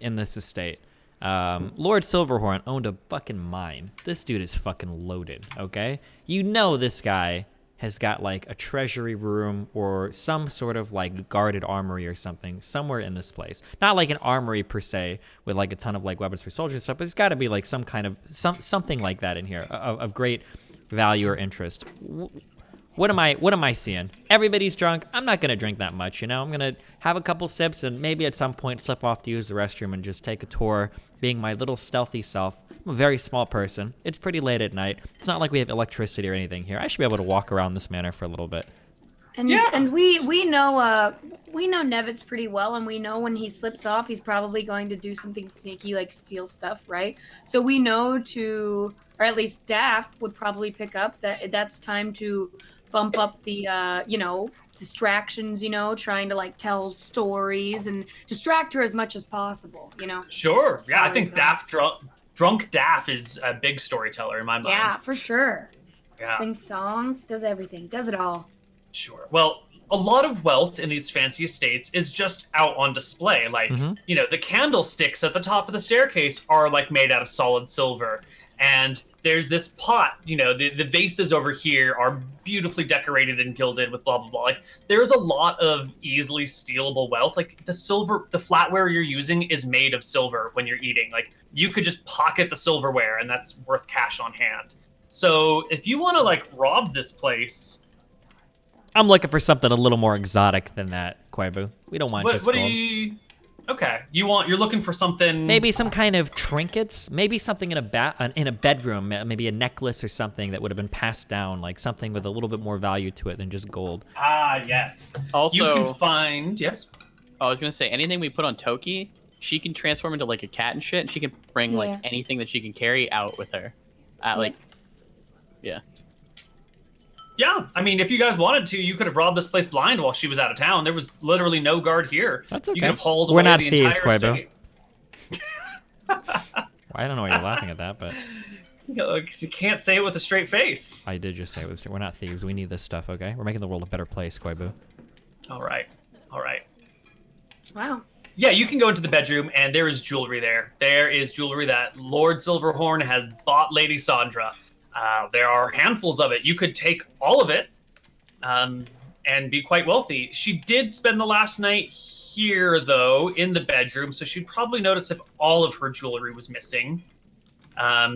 in this estate. Lord Silverhorn owned a fucking mine. This dude is fucking loaded, okay? You know this guy has got like a treasury room or some sort of like guarded armory or something somewhere in this place. Not like an armory per se with like a ton of like weapons for soldiers and stuff, but there's got to be like some kind of something like that in here of great value or interest. What am I seeing? Everybody's drunk. I'm not gonna drink that much, you know. I'm gonna have a couple sips and maybe at some point slip off to use the restroom and just take a tour, being my little stealthy self. I'm a very small person. It's pretty late at night. It's not like we have electricity or anything here. I should be able to walk around this manor for a little bit. And we know Nevitz pretty well, and we know when he slips off, he's probably going to do something sneaky like steal stuff, right? So we know or at least Daff would probably pick up that's time to bump up the distractions, trying to like tell stories and distract her as much as possible, Sure. Yeah, I think Drunk Daff is a big storyteller in my mind. Yeah, for sure. Yeah. Sings songs, does everything, does it all. Sure. Well, a lot of wealth in these fancy estates is just out on display. Like, the candlesticks at the top of the staircase are like made out of solid silver. And there's this pot, the vases over here are beautifully decorated and gilded with blah, blah, blah. Like, there's a lot of easily stealable wealth. Like, the flatware you're using is made of silver when you're eating. Like, you could just pocket the silverware, and that's worth cash on hand. So, if you want to, like, rob this place... I'm looking for something a little more exotic than that, Koibu. We don't want just gold. Okay, you're looking for something. Maybe some kind of trinkets. Maybe something in a bedroom. Maybe a necklace or something that would have been passed down, like something with a little bit more value to it than just gold. Ah, yes. Also, you can find I was gonna say anything we put on Toki, she can transform into like a cat and shit, and she can bring like anything that she can carry out with her. Yeah, I mean, if you guys wanted to, you could have robbed this place blind while she was out of town. There was literally no guard here. That's okay. You could have hauled We're away not the thieves, entire Koibu. estate. I don't know why you're laughing at that, but... You can't say it with a straight face. I did just say it was... We're not thieves. We need this stuff, okay? We're making the world a better place, Koibu. All right. Wow. Yeah, you can go into the bedroom, and there is jewelry there. There is jewelry that Lord Silverhorn has bought Lady Sandra. There are handfuls of it. You could take all of it and be quite wealthy. She did spend the last night here, though, in the bedroom, so she'd probably notice if all of her jewelry was missing.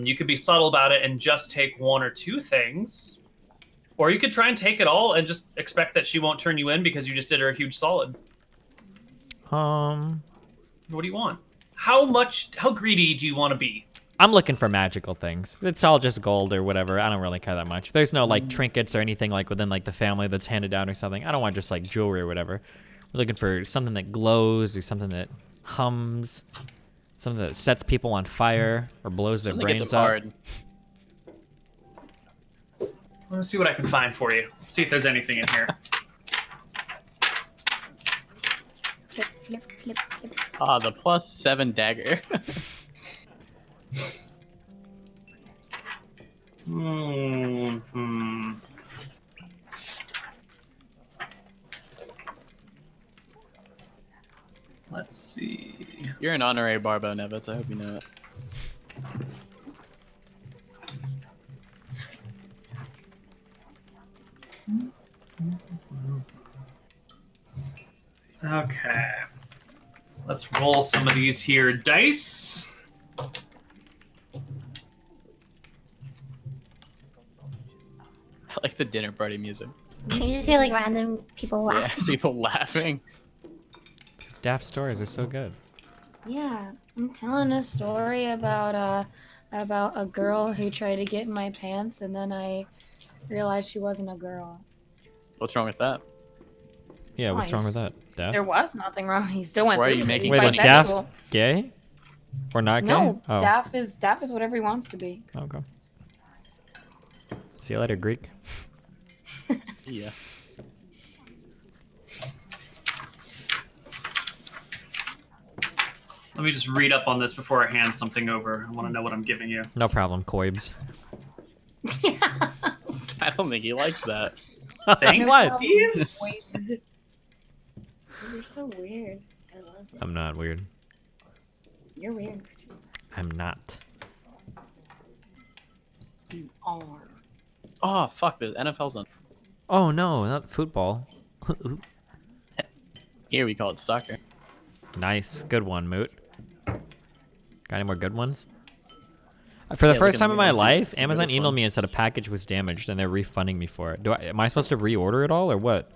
You could be subtle about it and just take one or two things. Or you could try and take it all and just expect that she won't turn you in because you just did her a huge solid. What do you want? How greedy do you want to be? I'm looking for magical things. It's all just gold or whatever. I don't really care that much. There's no like trinkets or anything like within like the family that's handed down or something. I don't want just like jewelry or whatever. We're looking for something that glows or something that hums, something that sets people on fire or blows their brains up. Let me see what I can find for you. Let's see if there's anything in here. Flip. The +7 dagger. Let's see. You're an honorary Barbo, Nevitz. I hope you know it. Okay. Let's roll some of these here dice. I like the dinner party music. Can you just hear like random people laughing? Yeah, people laughing. These daft stories are so good. Yeah, I'm telling a story about a girl who tried to get in my pants, and then I realized she wasn't a girl. What's wrong with that? Yeah, what's wrong with that? Daft? There was nothing wrong. He still went Why are through you it. making He's Wait, is bisexual. Daft gay? Or not gay? No, Oh. Daff is whatever he wants to be. Okay. See you later, Greek. Yeah. Let me just read up on this before I hand something over. I want to know what I'm giving you. No problem, Koibs. I don't think he likes that. Thanks, What? Thieves. You're so weird. I love it. I'm not weird. You're weird. I'm not. You are. Oh fuck! The NFL's on. Oh no, not football. Here we call it soccer. Nice, good one, Moot. Got any more good ones? For the Yeah, first look at time in the my ones life, you- Amazon this emailed one. me and said a package was damaged, and they're refunding me for it. Am I supposed to reorder it all, or what?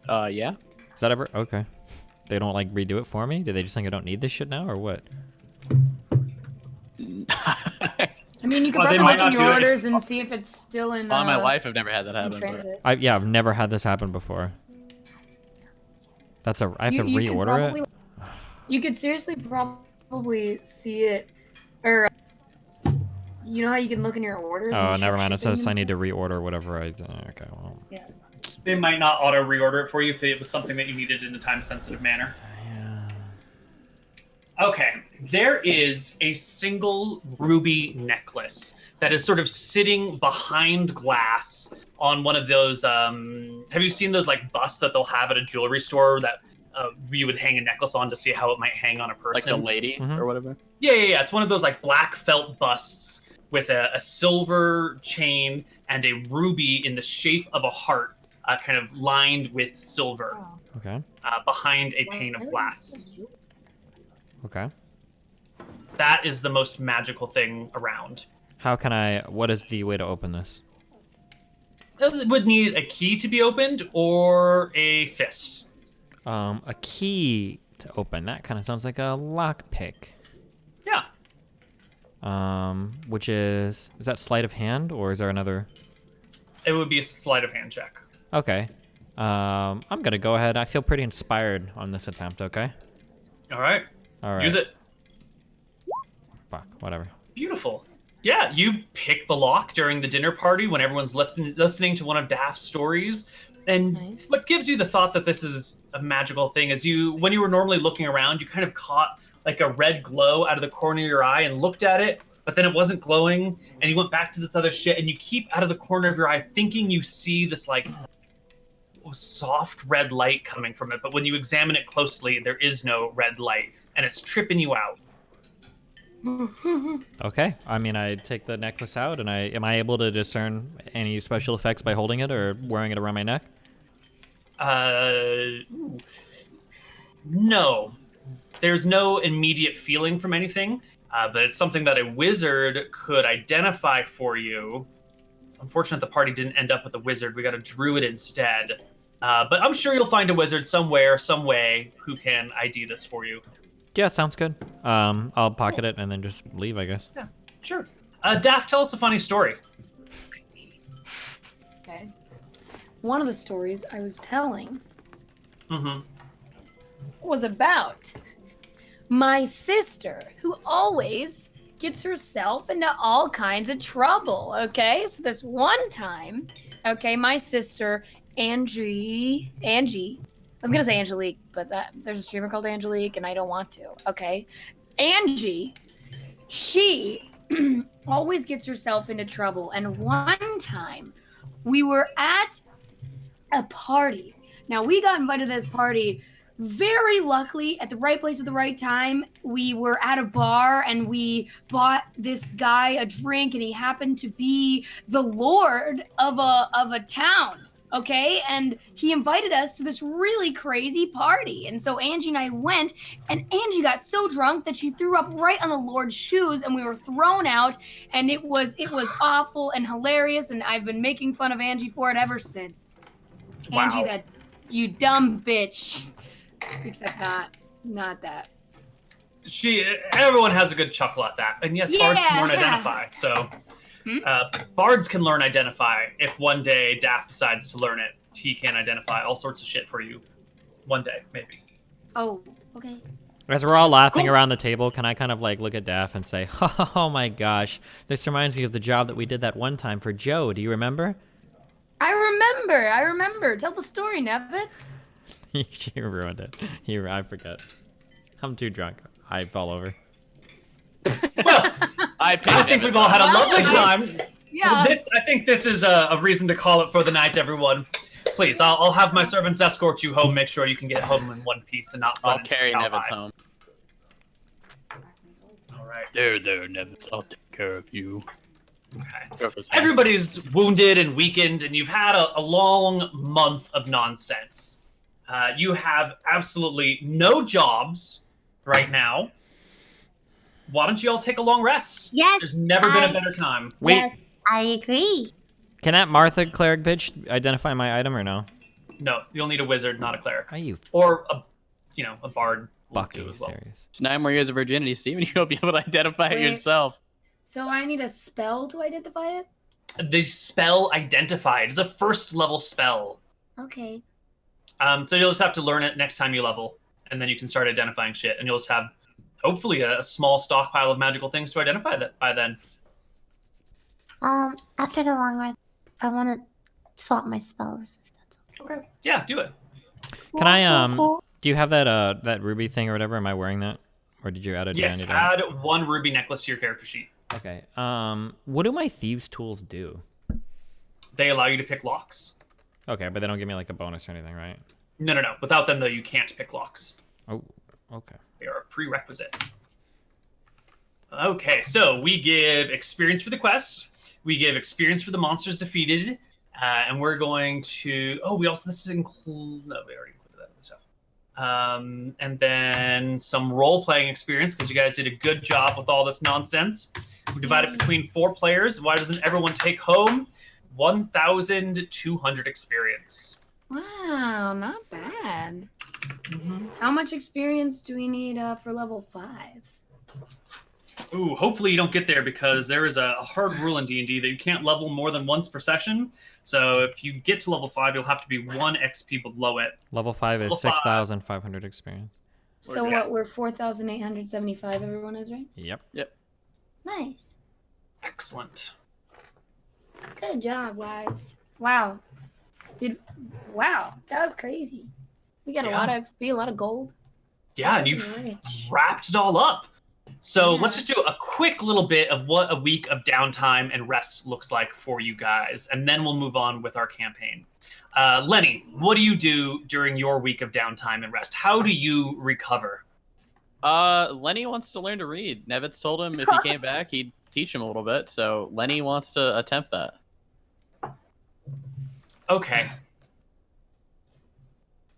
Yeah. Is that ever okay? They don't like redo it for me? Do they just think I don't need this shit now, or what? I mean, you could Well, they probably might look in not your do it. orders and see if it's still in. All my life, I've never had that in happen. but- transit. I've never had this happen before. I have to You could reorder probably- it. You could seriously probably see it, or you know how you can look in your orders. Oh, and never check mind. It shipping says I and need to stuff? reorder whatever I. Okay, well. Yeah. They might not auto reorder it for you if it was something that you needed in a time sensitive manner. Yeah. Okay, there is a single ruby necklace that is sort of sitting behind glass on one of those. Have you seen those like busts that they'll have at a jewelry store that you would hang a necklace on to see how it might hang on a person? Like the lady Mhm. or whatever. Yeah. It's one of those like black felt busts with a silver chain and a ruby in the shape of a heart, kind of lined with silver, Okay. behind a pane of glass. Okay. That is the most magical thing around. How can I? What is the way to open this? It would need a key to be opened or a fist. A key to open. That kind of sounds like a lockpick. Yeah. Which is that sleight of hand or is there another? It would be a sleight of hand check. Okay. I'm gonna go ahead. I feel pretty inspired on this attempt. Okay. All right. All right. Use it. Fuck. Whatever. Beautiful. Yeah, you pick the lock during the dinner party when everyone's listening to one of Daph's stories. And Nice. what gives you the thought that this is a magical thing is when you were normally looking around, you kind of caught like a red glow out of the corner of your eye and looked at it, but then it wasn't glowing, and you went back to this other shit, and you keep out of the corner of your eye thinking you see this like soft red light coming from it, but when you examine it closely, there is no red light, and it's tripping you out. Okay. I mean, I take the necklace out, and am I able to discern any special effects by holding it or wearing it around my neck? No. There's no immediate feeling from anything, but it's something that a wizard could identify for you. It's unfortunate the party didn't end up with a wizard. We got a druid instead. But I'm sure you'll find a wizard somewhere, some way, who can ID this for you. Yeah, sounds good. I'll pocket it and then just leave, I guess. Yeah, sure. Daft, tell us a funny story. Okay. One of the stories I was telling Mm-hmm. was about my sister, who always gets herself into all kinds of trouble. Okay, so this one time, okay, my sister Angie. I was gonna say Angelique, but there's a streamer called Angelique, and I don't want to. Okay, Angie, she always gets herself into trouble. And one time, we were at a party. Now we got invited to this party very luckily at the right place at the right time. We were at a bar and we bought this guy a drink, and he happened to be the lord of a town. Okay, and he invited us to this really crazy party. And so Angie and I went, and Angie got so drunk that she threw up right on the Lord's shoes, and we were thrown out, and it was awful and hilarious, and I've been making fun of Angie for it ever since. Wow. Angie, that you dumb bitch. Except not that. Everyone has a good chuckle at that. And yes, bards can learn Yeah. identify. So bards can learn identify. If one day Daft decides to learn it, he can identify all sorts of shit for you. One day, maybe. Oh, okay. As we're all laughing Cool. around the table, can I kind of like look at Daff and say, oh my gosh, this reminds me of the job that we did that one time for Joe. Do you remember? I remember. Tell the story, Nevitz. You ruined it. I forget. I'm too drunk. I fell over. Well, I think we've all had a lovely time. Yeah. I think this is a reason to call it for the night, everyone. Please, I'll have my servants escort you home. Make sure you can get home in one piece and not. I'll run into carry Cowhide. Nevitz home. right. There, Nevis. I'll take care of you. Okay. Everybody's wounded and weakened, and you've had a long month of nonsense. You have absolutely no jobs right now. Why don't you all take a long rest? Yes. There's never been a better time. Wait, Yes, I agree. can that Martha cleric bitch identify my item or no? No, you'll need a wizard, not a cleric. Are you Or a bard. will fucking do as well. serious? It's 9 more years of virginity, Steven. You'll be able to identify it Wait. yourself. So I need a spell to identify it? The spell identified is a first level spell. Okay. So you'll just have to learn it next time you level, and then you can start identifying shit, and you'll just have hopefully a small stockpile of magical things to identify that by then. After the long rest, I want to swap my spells. If that's Okay. Yeah, do it. Can I Cool. do you have that ruby thing or whatever? Am I wearing that, or did you add it? Yes, add 1 ruby necklace to your character sheet. Okay. What do my thieves' tools do? They allow you to pick locks. Okay, but they don't give me like a bonus or anything, right? No. Without them, though, you can't pick locks. Oh, okay. They are a prerequisite. Okay, so we give experience for the quest. We give experience for the monsters defeated. And we're going to... Oh, we also... This is include... No, we already included that other stuff. And then some role-playing experience, because you guys did a good job with all this nonsense. We divide it between 4 players. Why doesn't everyone take home 1,200 experience? Wow, not bad. Mm-hmm. How much experience do we need for level 5? Ooh, hopefully you don't get there, because there is a hard rule in D&D that you can't level more than once per session. So if you get to level 5, you'll have to be 1 XP below it. Level 5 is Level 5. 6,500 experience. So Yes. what, we're 4,875, everyone is, right? Yep. Nice. Excellent. Good job, guys. Wow. Wow, that was crazy. We got a lot of XP, a lot of gold. Yeah, and you've wrapped it all up. So let's just do a quick little bit of what a week of downtime and rest looks like for you guys, and then we'll move on with our campaign. Lenny, what do you do during your week of downtime and rest? How do you recover? Lenny wants to learn to read. Nevitz told him if he came back, he'd teach him a little bit. So Lenny wants to attempt that. Okay.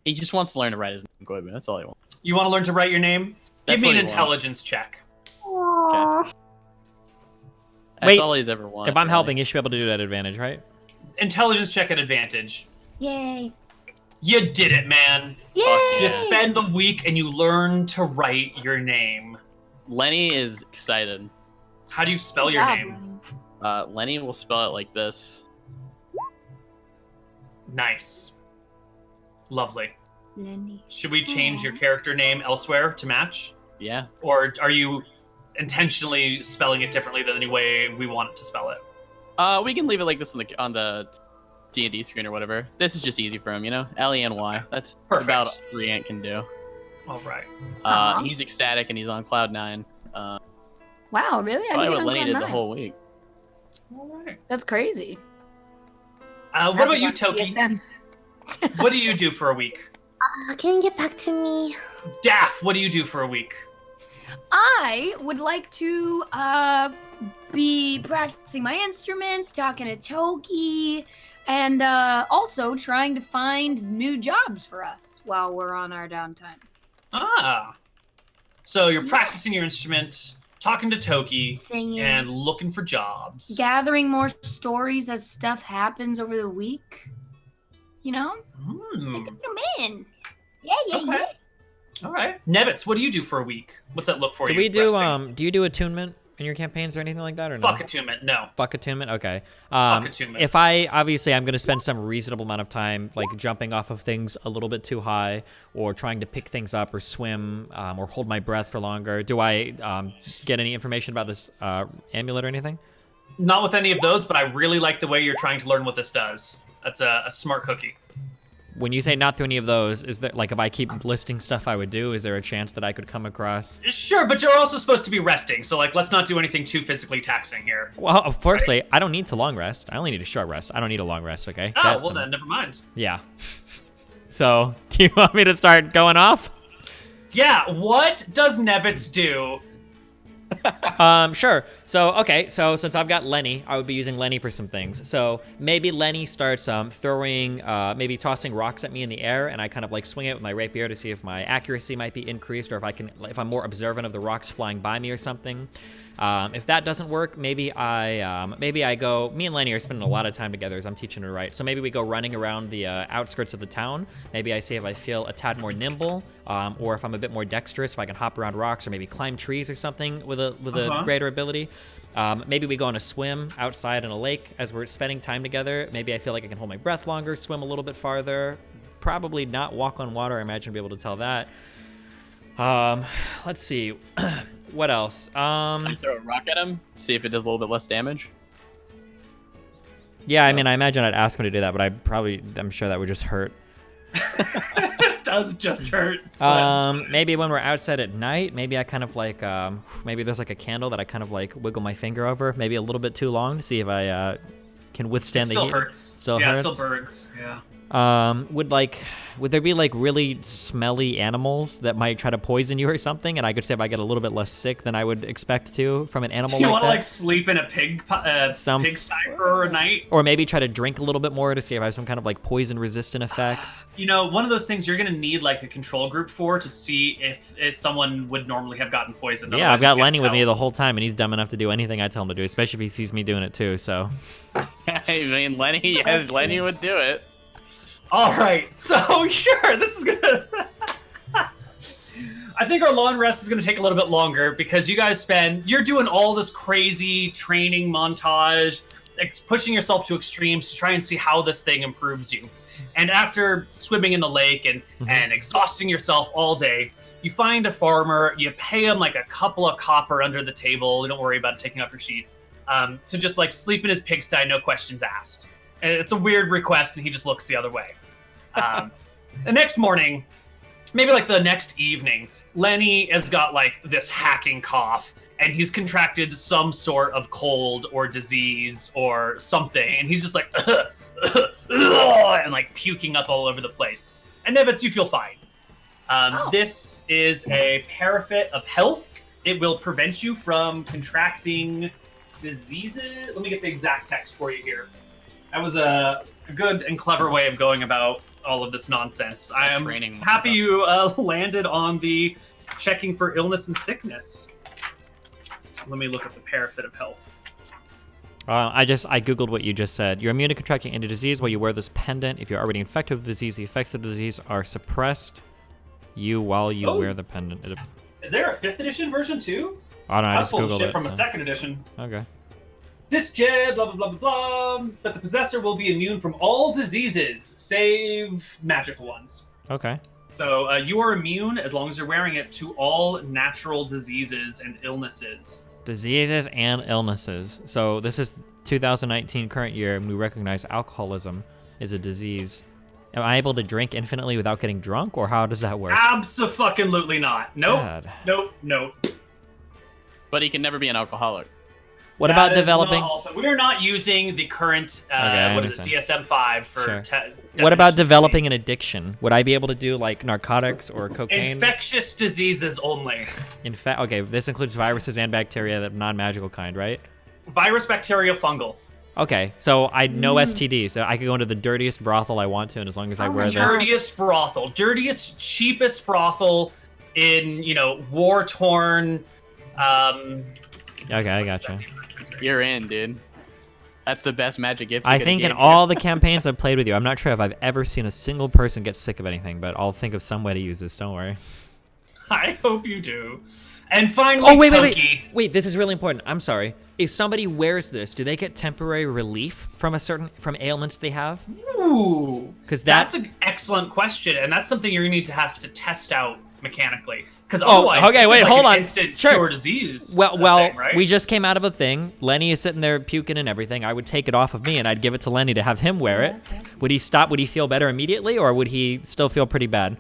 He just wants to learn to write his name, Koibu. That's all he wants. You want to learn to write your name? That's Give me what an he intelligence check. Aww. That's Wait, all he's ever wanted. If I'm really. helping, you should be able to do it at advantage, right? Intelligence check at advantage. Yay. You did it, man. Yay! You Yeah. spend the week and you learn to write your name. Lenny is excited. How do you spell Good your job, name? Lenny. Lenny will spell it like this. Nice. Lovely. Lenny. Should we change your character name elsewhere to match? Yeah. Or are you intentionally spelling it differently than the way we want it to spell it? We can leave it like this on the D&D screen or whatever. This is just easy for him, you know? L-E-N-Y. That's Perfect. about all Riant can do. All right. He's ecstatic and he's on cloud 9. Wow, really? I Probably didn't what get Lenny on did Cloud the 9. whole week. All right. That's crazy. What about you, Toki? TSN. What do you do for a week? Can you get back to me? Daff, what do you do for a week? I would like to be practicing my instruments, talking to Toki, and also trying to find new jobs for us while we're on our downtime. Ah. So you're practicing your instrument, talking to Toki, Singing. and looking for jobs. Gathering more stories as stuff happens over the week. You know? Hmm. Put them in. Yeah, Okay. yeah. All right. Nevitz, what do you do for a week? What's that look for Do you? we do resting? do you do attunement in your campaigns or anything like that or no? Fuck attunement, no. Fuck attunement. Okay. Fuck attunement. If I'm going to spend some reasonable amount of time like jumping off of things a little bit too high, or trying to pick things up, or swim, or hold my breath for longer. Do I get any information about this amulet or anything? Not with any of those, but I really like the way you're trying to learn what this does. That's a smart cookie. When you say not through any of those, is there like if I keep listing stuff I would do, is there a chance that I could come across? Sure, but you're also supposed to be resting, so like let's not do anything too physically taxing here. Well, firstly, I don't need to long rest. I only need a short rest. I don't need a long rest. Okay. Oh, That's well then, never mind. Yeah. So, do you want me to start going off? Yeah, what does Nevitz do Sure. So, okay. So since I've got Lenny, I would be using Lenny for some things. So maybe Lenny starts throwing, maybe tossing rocks at me in the air, and I kind of like swing it with my rapier to see if my accuracy might be increased, or if I'm more observant of the rocks flying by me or something. If that doesn't work, maybe I go. Me and Lenny are spending a lot of time together as I'm teaching her to write. So maybe we go running around the outskirts of the town. Maybe I see if I feel a tad more nimble, or if I'm a bit more dexterous, if I can hop around rocks or maybe climb trees or something with a greater ability. Maybe we go on a swim outside in a lake as we're spending time together. Maybe I feel like I can hold my breath longer, swim a little bit farther. Probably not walk on water. I imagine I'll be able to tell that. Let's see. What else? I throw a rock at him, see if it does a little bit less damage. Yeah, I mean, I imagine I'd ask him to do that, but I'm sure that would just hurt. It does just hurt. Maybe when we're outside at night, maybe I kind of like, maybe there's like a candle that I kind of like wiggle my finger over, maybe a little bit too long to see if I can withstand the heat. Still hurts. Still hurts? Still burns. Yeah. Would there be like really smelly animals that might try to poison you or something? And I could say if I get a little bit less sick than I would expect to from an animal Do you like want to that. like sleep in a pigsty for a night? Or maybe try to drink a little bit more to see if I have some kind of like poison resistant effects. You know, one of those things you're gonna need like a control group for to see if someone would normally have gotten poisoned. Yeah, I've got Lenny with me the whole time, and he's dumb enough to do anything I tell him to do, especially if he sees me doing it too. So. I mean, Lenny would do it. All right, so sure, this is gonna. I think our long rest is gonna take a little bit longer because you guys you're doing all this crazy training montage, pushing yourself to extremes to try and see how this thing improves you. And after swimming in the lake and exhausting yourself all day, you find a farmer. You pay him like a couple of copper under the table. Don't worry about taking off your sheets. To just like sleep in his pigsty, no questions asked. And it's a weird request, and he just looks the other way. The next morning, maybe like the next evening, Lenny has got like this hacking cough, and he's contracted some sort of cold or disease or something, and he's just like and like puking up all over the place. And Nevitz, you feel fine. This is a parafit of health. It will prevent you from contracting diseases. Let me get the exact text for you here. That was a good and clever way of going about all of this nonsense. I am happy you landed on the checking for illness and sickness. Let me look up the parafit of health. I googled what you just said. You're immune to contracting any disease while you wear this pendant. If you're already infected with the disease, the effects of the disease are suppressed while you wear the pendant. Is there a 5th edition version too? I don't know. I just googled shit it from a 2nd edition. Okay. This gem, blah, blah, blah, blah, blah, but the possessor will be immune from all diseases, save magical ones. Okay. So you are immune, as long as you're wearing it, to all natural diseases and illnesses. Diseases and illnesses. So this is 2019 current year, and we recognize alcoholism is a disease. Am I able to drink infinitely without getting drunk, or how does that work? Abso-fucking-lutely not. Nope. God. Nope. But he can never be an alcoholic. What about developing? We are not using the current, DSM-5 for. Sure. What about developing an addiction? Would I be able to do like narcotics or cocaine? Infectious diseases only. Okay, this includes viruses and bacteria, that non-magical kind, right? Virus, bacteria, fungal. Okay, so I know STD, so I could go into the dirtiest brothel I want to, and as long as I wear this. Dirtiest brothel, cheapest brothel in war-torn. Okay, I gotcha. You're in, dude. That's the best magic gift. I think in all the campaigns I've played with you, I'm not sure if I've ever seen a single person get sick of anything, but I'll think of some way to use this. Don't worry. I hope you do. And finally, wait! This is really important. I'm sorry. If somebody wears this, do they get temporary relief from ailments they have? Ooh, because that's an excellent question, and that's something you're going to have to test out mechanically. Because otherwise, hold on. Instant cure disease. Well, thing, right? We just came out of a thing. Lenny is sitting there puking and everything. I would take it off of me and I'd give it to Lenny to have him wear it. Would he stop? Would he feel better immediately, or would he still feel pretty bad?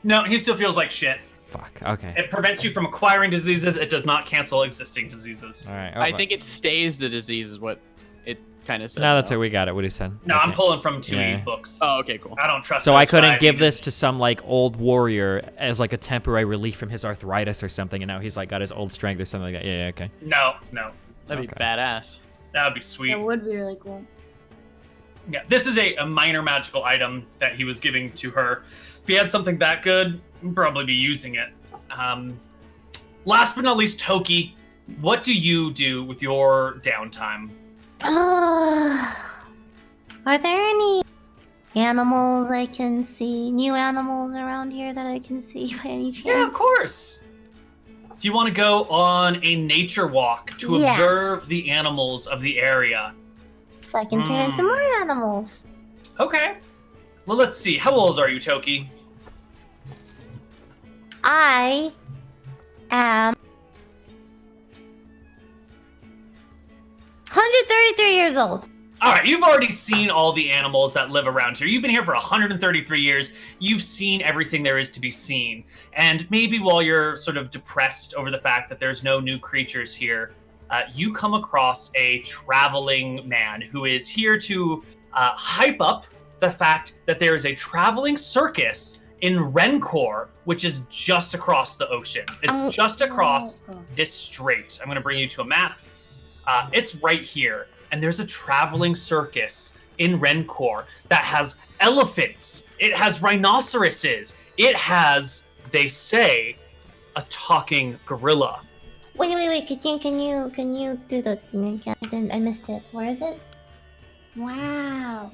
No, he still feels like shit. Fuck. Okay. It prevents you from acquiring diseases. It does not cancel existing diseases. All right. I think it stays the disease is what it kind of said. No, that's though. it. We got it. What he said. No, I'm pulling from 2E Yeah. books. Oh, okay, cool. I don't trust. So I those couldn't five. give You this just- to some like old warrior as like a temporary relief from his arthritis or something, and now he's like got his old strength or something like that. Yeah, okay. No. That'd be Okay. badass. That would be sweet. That would be really cool. Yeah, this is a minor magical item that he was giving to her. If he had something that good, he'd probably be using it. Last but not least, Toki, what do you do with your downtime? Are there any animals I can see? New animals around here that I can see by any chance? Yeah, of course. Do you want to go on a nature walk to Yeah. observe the animals of the area? So I can turn into more animals. Okay. Well, let's see. How old are you, Toki? I am 133 years old. All right, you've already seen all the animals that live around here. You've been here for 133 years. You've seen everything there is to be seen. And maybe while you're sort of depressed over the fact that there's no new creatures here, you come across a traveling man who is here to hype up the fact that there is a traveling circus in Rencor, which is just across the ocean. It's just across this strait. I'm going to bring you to a map. It's right here. And there's a traveling circus in Rencor that has elephants. It has rhinoceroses. It has, they say, a talking gorilla. Wait. Can you do the thing again? I missed it. Where is it? Wow.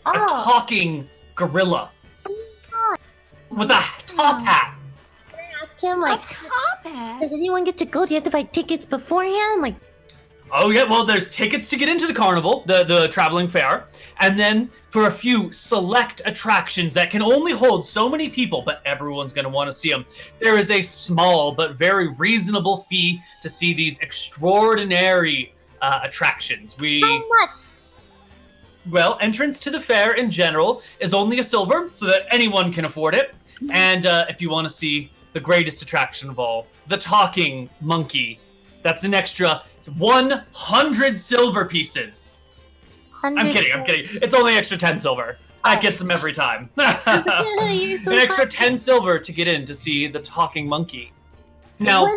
A talking gorilla. With a top hat. Can I ask him, like, Top hat. does anyone get to go? Do you have to buy tickets beforehand? Like, Oh yeah, well there's tickets to get into the carnival, the traveling fair, and then for a few select attractions that can only hold so many people, but everyone's going to want to see them. There is a small but very reasonable fee to see these extraordinary attractions. how much? Well, entrance to the fair in general is only a silver, so that anyone can afford it. And if you want to see the greatest attraction of all, the talking monkey, that's an extra 100 silver pieces. I'm kidding. It's only extra 10 silver. That gets them every time. You're so An extra funny. 10 silver to get in to see the talking monkey. Now,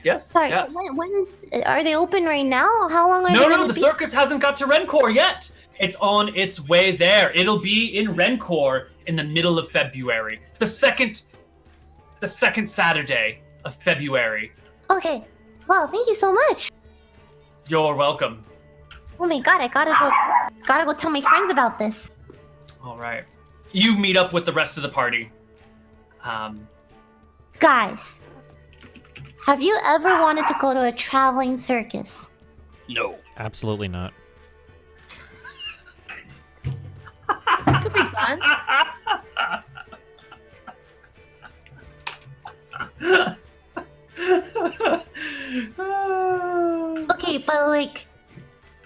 yes, Sorry, yes. when is? Are they open right now? How long are they No, gonna the be? circus hasn't got to Rencor yet. It's on its way there. It'll be in Rencor in the middle of February. The second Saturday of February. Okay. Well, thank you so much. You're welcome. Oh my god, I gotta go tell my friends about this. All right. You meet up with the rest of the party. Guys, have you ever wanted to go to a traveling circus? No. Absolutely not. Could be fun. Okay,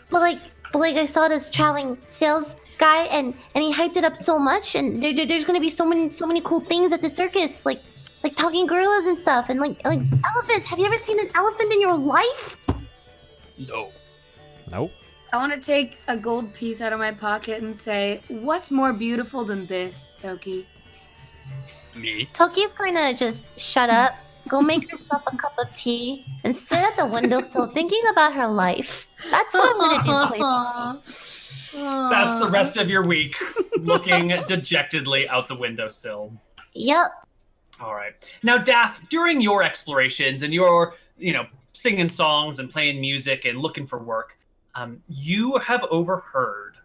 but I saw this traveling sales guy, and he hyped it up so much, and there's gonna be so many cool things at the circus, like talking gorillas and stuff, and like elephants. Have you ever seen an elephant in your life? No. Nope. I want to take a gold piece out of my pocket and say, what's more beautiful than this, Toki? Me? Toki's going to just shut up, go make herself a cup of tea, and sit at the windowsill thinking about her life. That's what I'm gonna do, Koibu. That's the rest of your week, looking dejectedly out the windowsill. Yep. All right. Now, Daff, during your explorations and your, singing songs and playing music and looking for work, you have overheard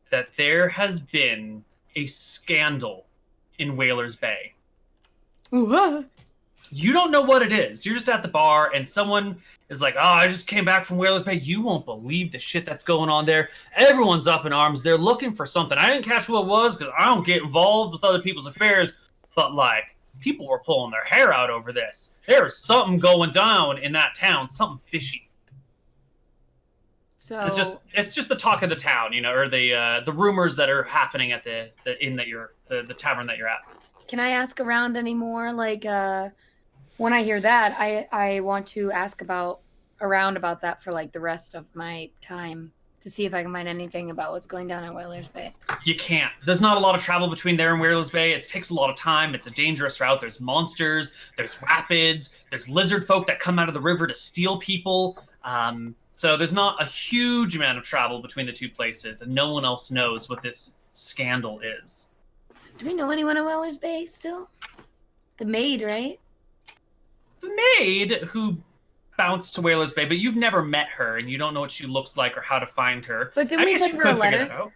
that there has been a scandal in Whalers Bay. You don't know what it is. You're just at the bar and someone is like, oh, I just came back from Whalers Bay. You won't believe the shit that's going on there. Everyone's up in arms. They're looking for something. I didn't catch what it was because I don't get involved with other people's affairs. But, people were pulling their hair out over this. There's something going down in that town. Something fishy. So It's just the talk of the town, or the rumors that are happening at the inn that you're the tavern that you're at. can I ask around anymore? When I hear that, I want to ask about that for the rest of my time. to see if I can find anything about what's going down at Whalers Bay. You can't. There's not a lot of travel between there and Whalers Bay. It takes a lot of time. It's a dangerous route. There's monsters. There's rapids. There's lizard folk that come out of the river to steal people. So there's not a huge amount of travel between the two places, and no one else knows what this scandal is. Do we know anyone at Whalers Bay still? The maid, right? The maid who bounced to Whalers Bay, but you've never met her, and you don't know what she looks like or how to find her. But did I we guess send you her a could figure letter?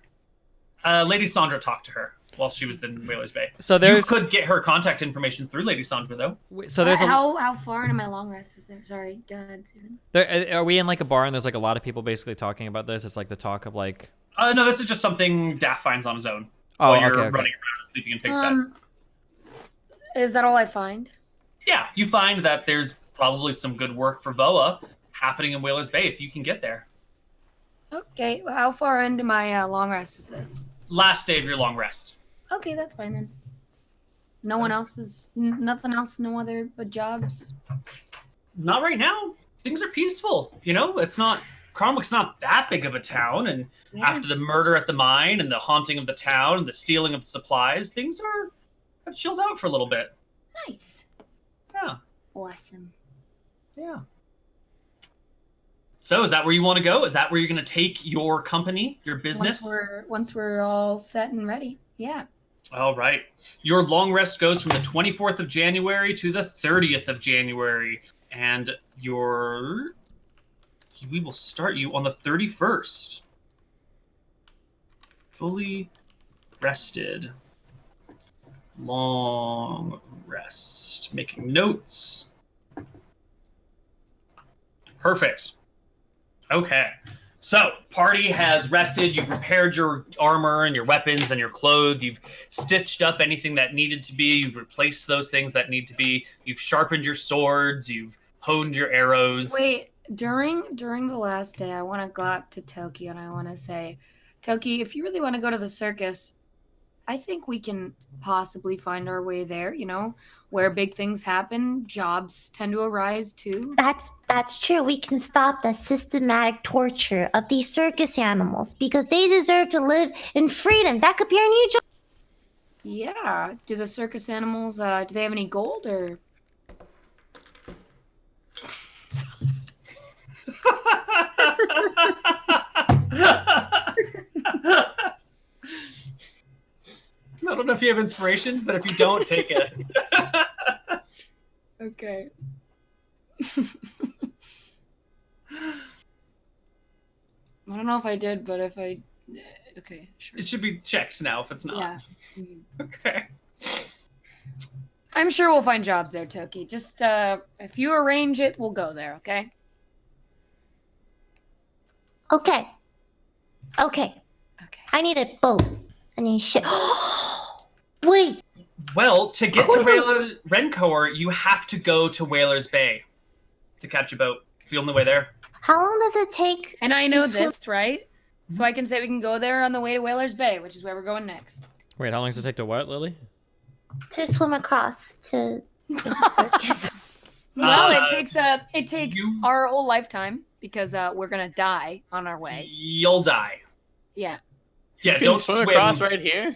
that out. Lady Sandra talked to her while she was in Whalers Bay. So You could get her contact information through Lady Sandra, though. So there's how far into my long rest is there? Sorry, go ahead, Steven. are we in like a bar and there's like a lot of people basically talking about this? It's like the talk of like. No, this is just something Daff finds on his own. Oh, while you're okay. running around and sleeping in pigsties. Is that all I find? Yeah, you find that there's probably some good work for Voa happening in Whalers Bay if you can get there. Okay, well, how far into my long rest is this? Last day of your long rest. Okay, that's fine then. No one else is, nothing else, no other but jobs? Not right now. Things are peaceful. You know, it's not, Cronwick's not that big of a town, and after the murder at the mine and the haunting of the town and the stealing of the supplies, things have chilled out for a little bit. Nice. Yeah. Awesome. Yeah. So is that where you want to go? Is that where you're going to take your company, your business? Once we're all set and ready. Yeah. All right. Your long rest goes from the 24th of January to the 30th of January. And we will start you on the 31st. Fully rested. Long rest. Making notes. Perfect. Okay. So, party has rested. You've repaired your armor and your weapons and your clothes. You've stitched up anything that needed to be. You've replaced those things that need to be. You've sharpened your swords. You've honed your arrows. Wait, during the last day, I want to go up to Toki and I want to say, Toki, if you really want to go to the circus, I think we can possibly find our way there, you know, where big things happen, jobs tend to arise too. That's true. We can stop the systematic torture of these circus animals because they deserve to live in freedom. That could be our new job. Yeah. Do the circus animals, do they have any gold or? I don't know if you have inspiration, but if you don't, take it. Okay. I don't know if I did, but if I... Okay, sure. It should be checked now if it's not. Yeah. Okay. I'm sure we'll find jobs there, Toki. Just, if you arrange it, we'll go there, okay? Okay. Okay. I need a boat. I need ship. Wait. Well, to get to Rencor, you have to go to Whalers Bay to catch a boat. It's the only way there. How long does it take? And I to know swim- this, right? So I can say we can go there on the way to Whalers Bay, which is where we're going next. Wait, how long does it take to what, Lily? To swim across to the circus. Well, it takes our whole lifetime because we're gonna die on our way. You'll die. Yeah. Yeah, You can don't swim swim across right here.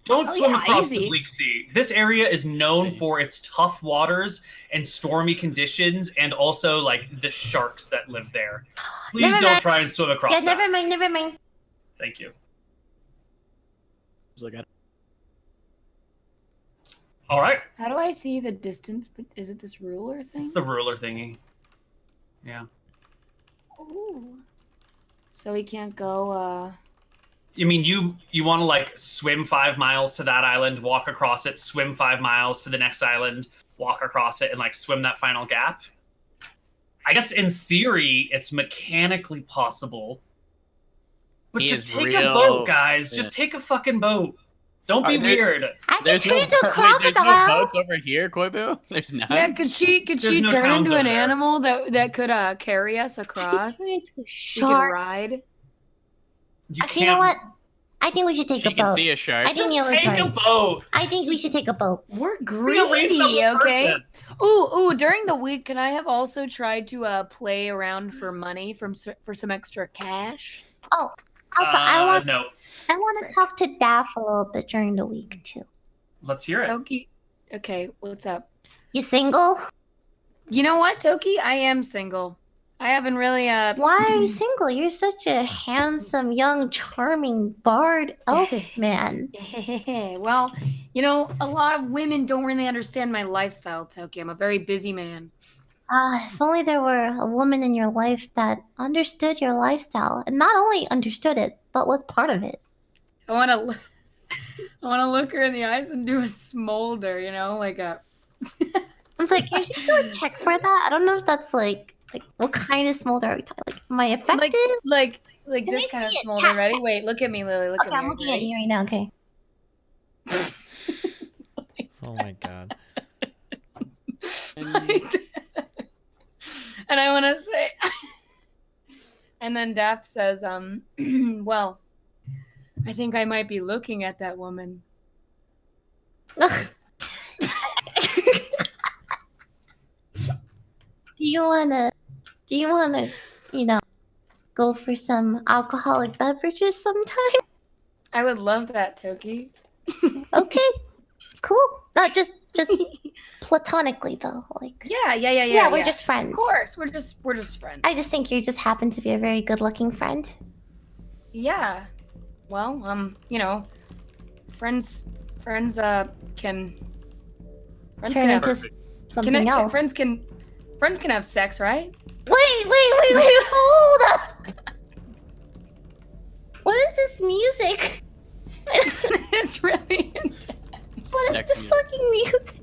Don't Oh, swim yeah, across the easy. Bleak Sea. This area is known for its tough waters and stormy conditions, and also like the sharks that live there. Please Never don't mind. try and swim across Yeah, that. never mind. Thank you. Just look at it. All right, How do I see the distance? But is it this ruler thing? it's the ruler thingy. Yeah. Ooh. So we can't go. You mean you want to like swim 5 miles to that island, walk across it, swim 5 miles to the next island, walk across it, and like swim that final gap? I guess in theory it's mechanically possible. But He just is take a real- boat, guys. Yeah. Just take a fucking boat. Don't be Are there- weird. I can There's turn no, into a wait, there's no crocodile. boats over here, Koibu? There's none? Yeah, could she There's no turn towns into an over there. animal that could carry us I can across? turn into a We could shark. ride. You Actually, you know what? I think we should take She a can boat. see a shark. I think Just Neil's take a right. boat. I think we should take a boat. We're Be a greedy, reasonable okay? person. Ooh, during the week, can I have also tried to play around for money for some extra cash? Oh, also, I No. want to talk to Daff a little bit during the week too. Let's hear it. Toki, okay, what's up? You single? You know what, Toki? I am single. I haven't really Why are you single? You're such a handsome, young, charming bard elf man. Well, you know, a lot of women don't really understand my lifestyle, Toki. I'm a very busy man. If only there were a woman in your life that understood your lifestyle and not only understood it, but was part of it. I want to look her in the eyes and do a smolder, you know, like a I was like, can you do a check for that? I don't know if that's like what kind of smolder are we talking? Like, am I effective? like Can this I kind of see it? smolder. Ready? Wait, look at me, Lily. Look Okay, at I'm me. looking at you right now. Okay. Oh my god. And I want to say, and then Daff says, well, I think I might be looking at that woman. Do you wanna, you know, go for some alcoholic beverages sometime? I would love that, Toki. Okay, cool. Not just platonically though. Like, Yeah. we're just friends. Of course, we're just friends. I just think you just happen to be a very good-looking friend. Yeah. Well, you know, friends can Turn have into something else. friends can have sex, right? Wait, hold up! What is this music? It's really intense. What is this fucking music?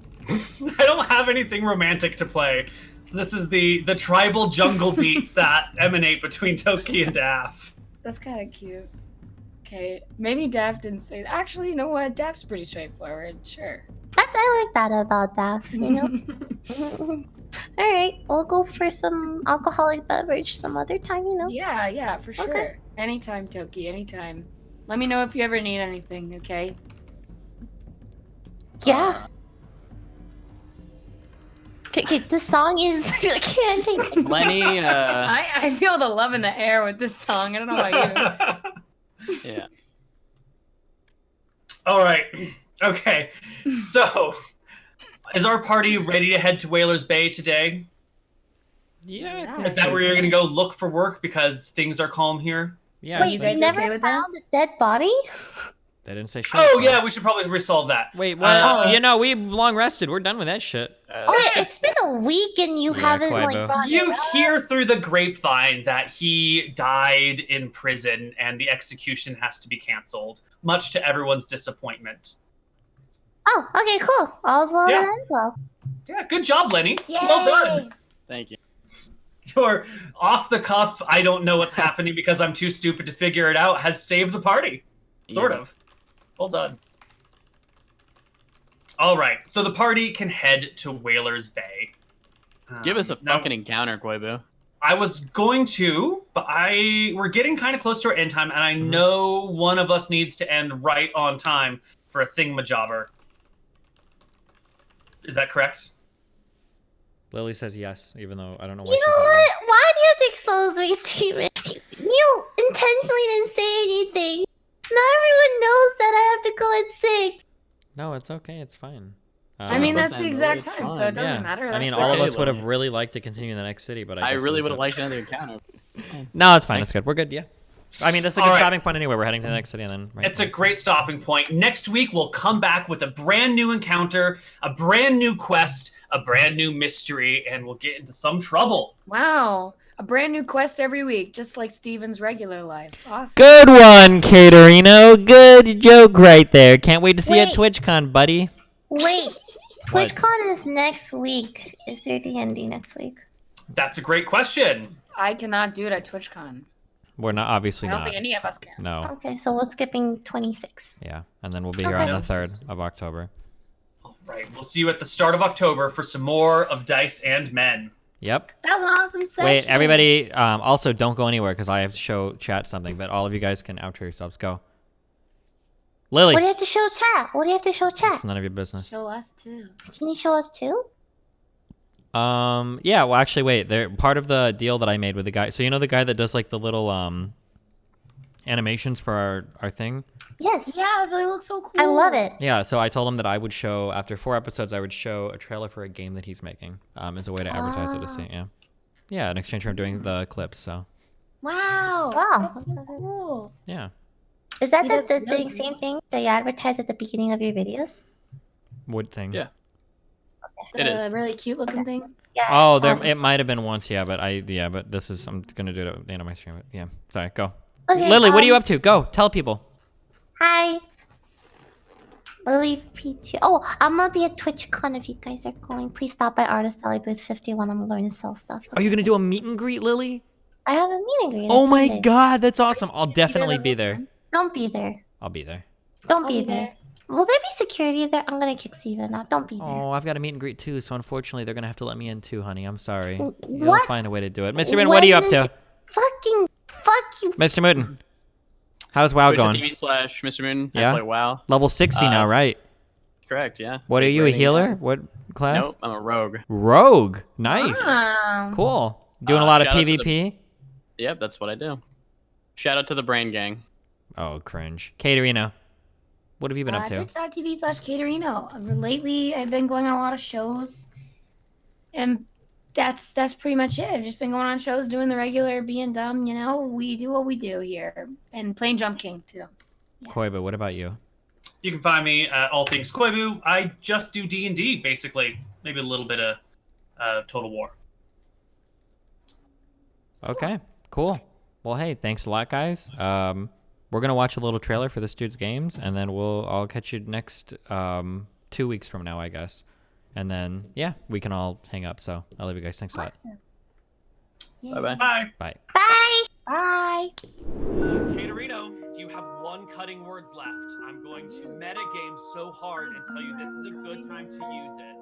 I don't have anything romantic to play. So this is the tribal jungle beats that emanate between Toki and Daff. That's kind of cute. Okay, maybe Daff didn't say that. Actually, you know what? Daff's pretty straightforward. Sure. I like that about Daff, you know? Alright, we'll go for some alcoholic beverage some other time, you know? Yeah, for sure. Okay. Anytime, Toki, anytime. Let me know if you ever need anything, okay? Yeah. Okay, the song is... I can't take it. Lenny, I feel the love in the air with this song. I don't know about you. yeah. All right. Okay. So, is our party ready to head to Whalers Bay today? Yeah. Yeah. I think Is that so. where you're going to go look for work because things are calm here? Yeah. Wait, you they- guys you never okay with that? found a dead body? They didn't say shit. Oh, so- yeah, we should probably resolve that. Wait, well, Uh, you know, we long rested. We're done with that shit. Oh, yeah, it's been a week and you Yeah, haven't, Koibu. like, brought You it up? hear through the grapevine that he died in prison and the execution has to be canceled, much to everyone's disappointment. Oh, okay, cool. All's well Yeah. that ends well. Yeah, good job, Lenny. Well done. Thank you. Your off the cuff, I don't know what's happening because I'm too stupid to figure it out, has saved the party. Sort Easy. of. Well done. All right, so the party can head to Whalers Bay. Give us a Now, fucking encounter, Koibu. I was going to, but we're getting kind of close to our end time, and I know one of us needs to end right on time for a thingamajobber. Is that correct? Lily says yes, even though I don't know why You she know said what? Why do you have to expose me, Steven? You intentionally didn't say anything. Not everyone knows that I have to go at 6. No, it's okay. It's fine. I mean, that's Listen, the exact it's time, so fine. it doesn't yeah. matter. I mean, That's all of fine. us would have really liked to continue in the next city, but I guess really we would have decided- liked another encounter. No, it's fine. It's good. We're good. Yeah. I mean, this is a good All right. stopping point anyway. We're heading to the next city and then. Right It's a great stopping point. Next week, we'll come back with a brand new encounter, a brand new quest, a brand new mystery, and we'll get into some trouble. Wow. A brand new quest every week, just like Steven's regular life. Awesome. Good one, Katerino. Good joke right there. Can't wait to see you at Wait. TwitchCon, buddy. Wait, What? TwitchCon is next week. Is there D&D next week? That's a great question. I cannot do it at TwitchCon. We're not obviously I don't not. think any of us can. No. Okay, so we're skipping 26. Yeah, and then we'll be here Okay. on the 3rd of October. All right, we'll see you at the start of October for some more of Dice and Men. Yep. That was an awesome session. Wait, everybody. Also, don't go anywhere because I have to show chat something. But all of you guys can outro yourselves. Go. Lily. What do you have to show chat? What do you have to show chat? It's none of your business. Show us too. Can you show us too? Yeah, well, actually, wait. They're part of the deal that I made with the guy. So you know the guy that does like the little animations for our thing? Yes. Yeah, they look so cool. I love it. Yeah, so I told him that I would show, after 4 episodes, I would show a trailer for a game that he's making as a way to advertise it. Yeah. Yeah, in exchange for doing the clips, so. Wow. Wow. That's so cool. Yeah. Is that See, the that's really same thing that you advertise at the beginning of your videos? Wood thing. Yeah. The It is. really cute looking thing. Yeah. Oh, I saw it might have been once, yeah, but this is, I'm gonna do it at the end of my stream. But yeah, sorry, go. Okay, Lily, what are you up to? Go, tell people. Hi. LilyPichu. Oh, I'm gonna be at TwitchCon if you guys are going. Please stop by Artist Alley booth 51. I'm going to sell stuff. Are you gonna do a meet and greet, Lily? I have a meet and greet. Oh on my Sunday. god, that's awesome. I'll definitely be there. Don't be there. I'll be there. Don't I'll be be there. there. Will there be security there? I'm gonna kick Steven out. Don't be there. Oh, I've got a meet and greet too, so unfortunately they're gonna have to let me in too, honey. I'm sorry. You'll What? find a way to do it. Mr. Min, what are you up to? Fucking fuck you. Mr. Mouton, how's WoW going? Twitch.tv/Mr.Moon. Yeah? I play WoW. Level 60 now, right? Correct, yeah. What are you, a Rating healer? now. What class? Nope, I'm a rogue. Rogue. Nice. Wow. Cool. Doing a lot of shout out to the- PvP? Yep, that's what I do. Shout out to the Brain Gang. Oh, cringe. Katerino, what have you been up to? Twitch.tv/Katerino. Lately, I've been going on a lot of shows, and that's pretty much it. I've just been going on shows, doing the regular, being dumb. You know, we do what we do here, and playing Jump King too. Koibu, what about you? You can find me at All Things Koibu. I just do D&D, basically. Maybe a little bit of Total War. Okay, cool. Well, hey, thanks a lot, guys. We're gonna watch a little trailer for this dude's games, and then I'll catch you next 2 weeks from now, I guess. And then yeah, we can all hang up. So I love you guys. Thanks a lot. Awesome. Bye-bye. Bye. Bye. Bye. Bye. Katerino, you have 1 cutting words left. I'm going to metagame so hard and tell you this is a good time to use it.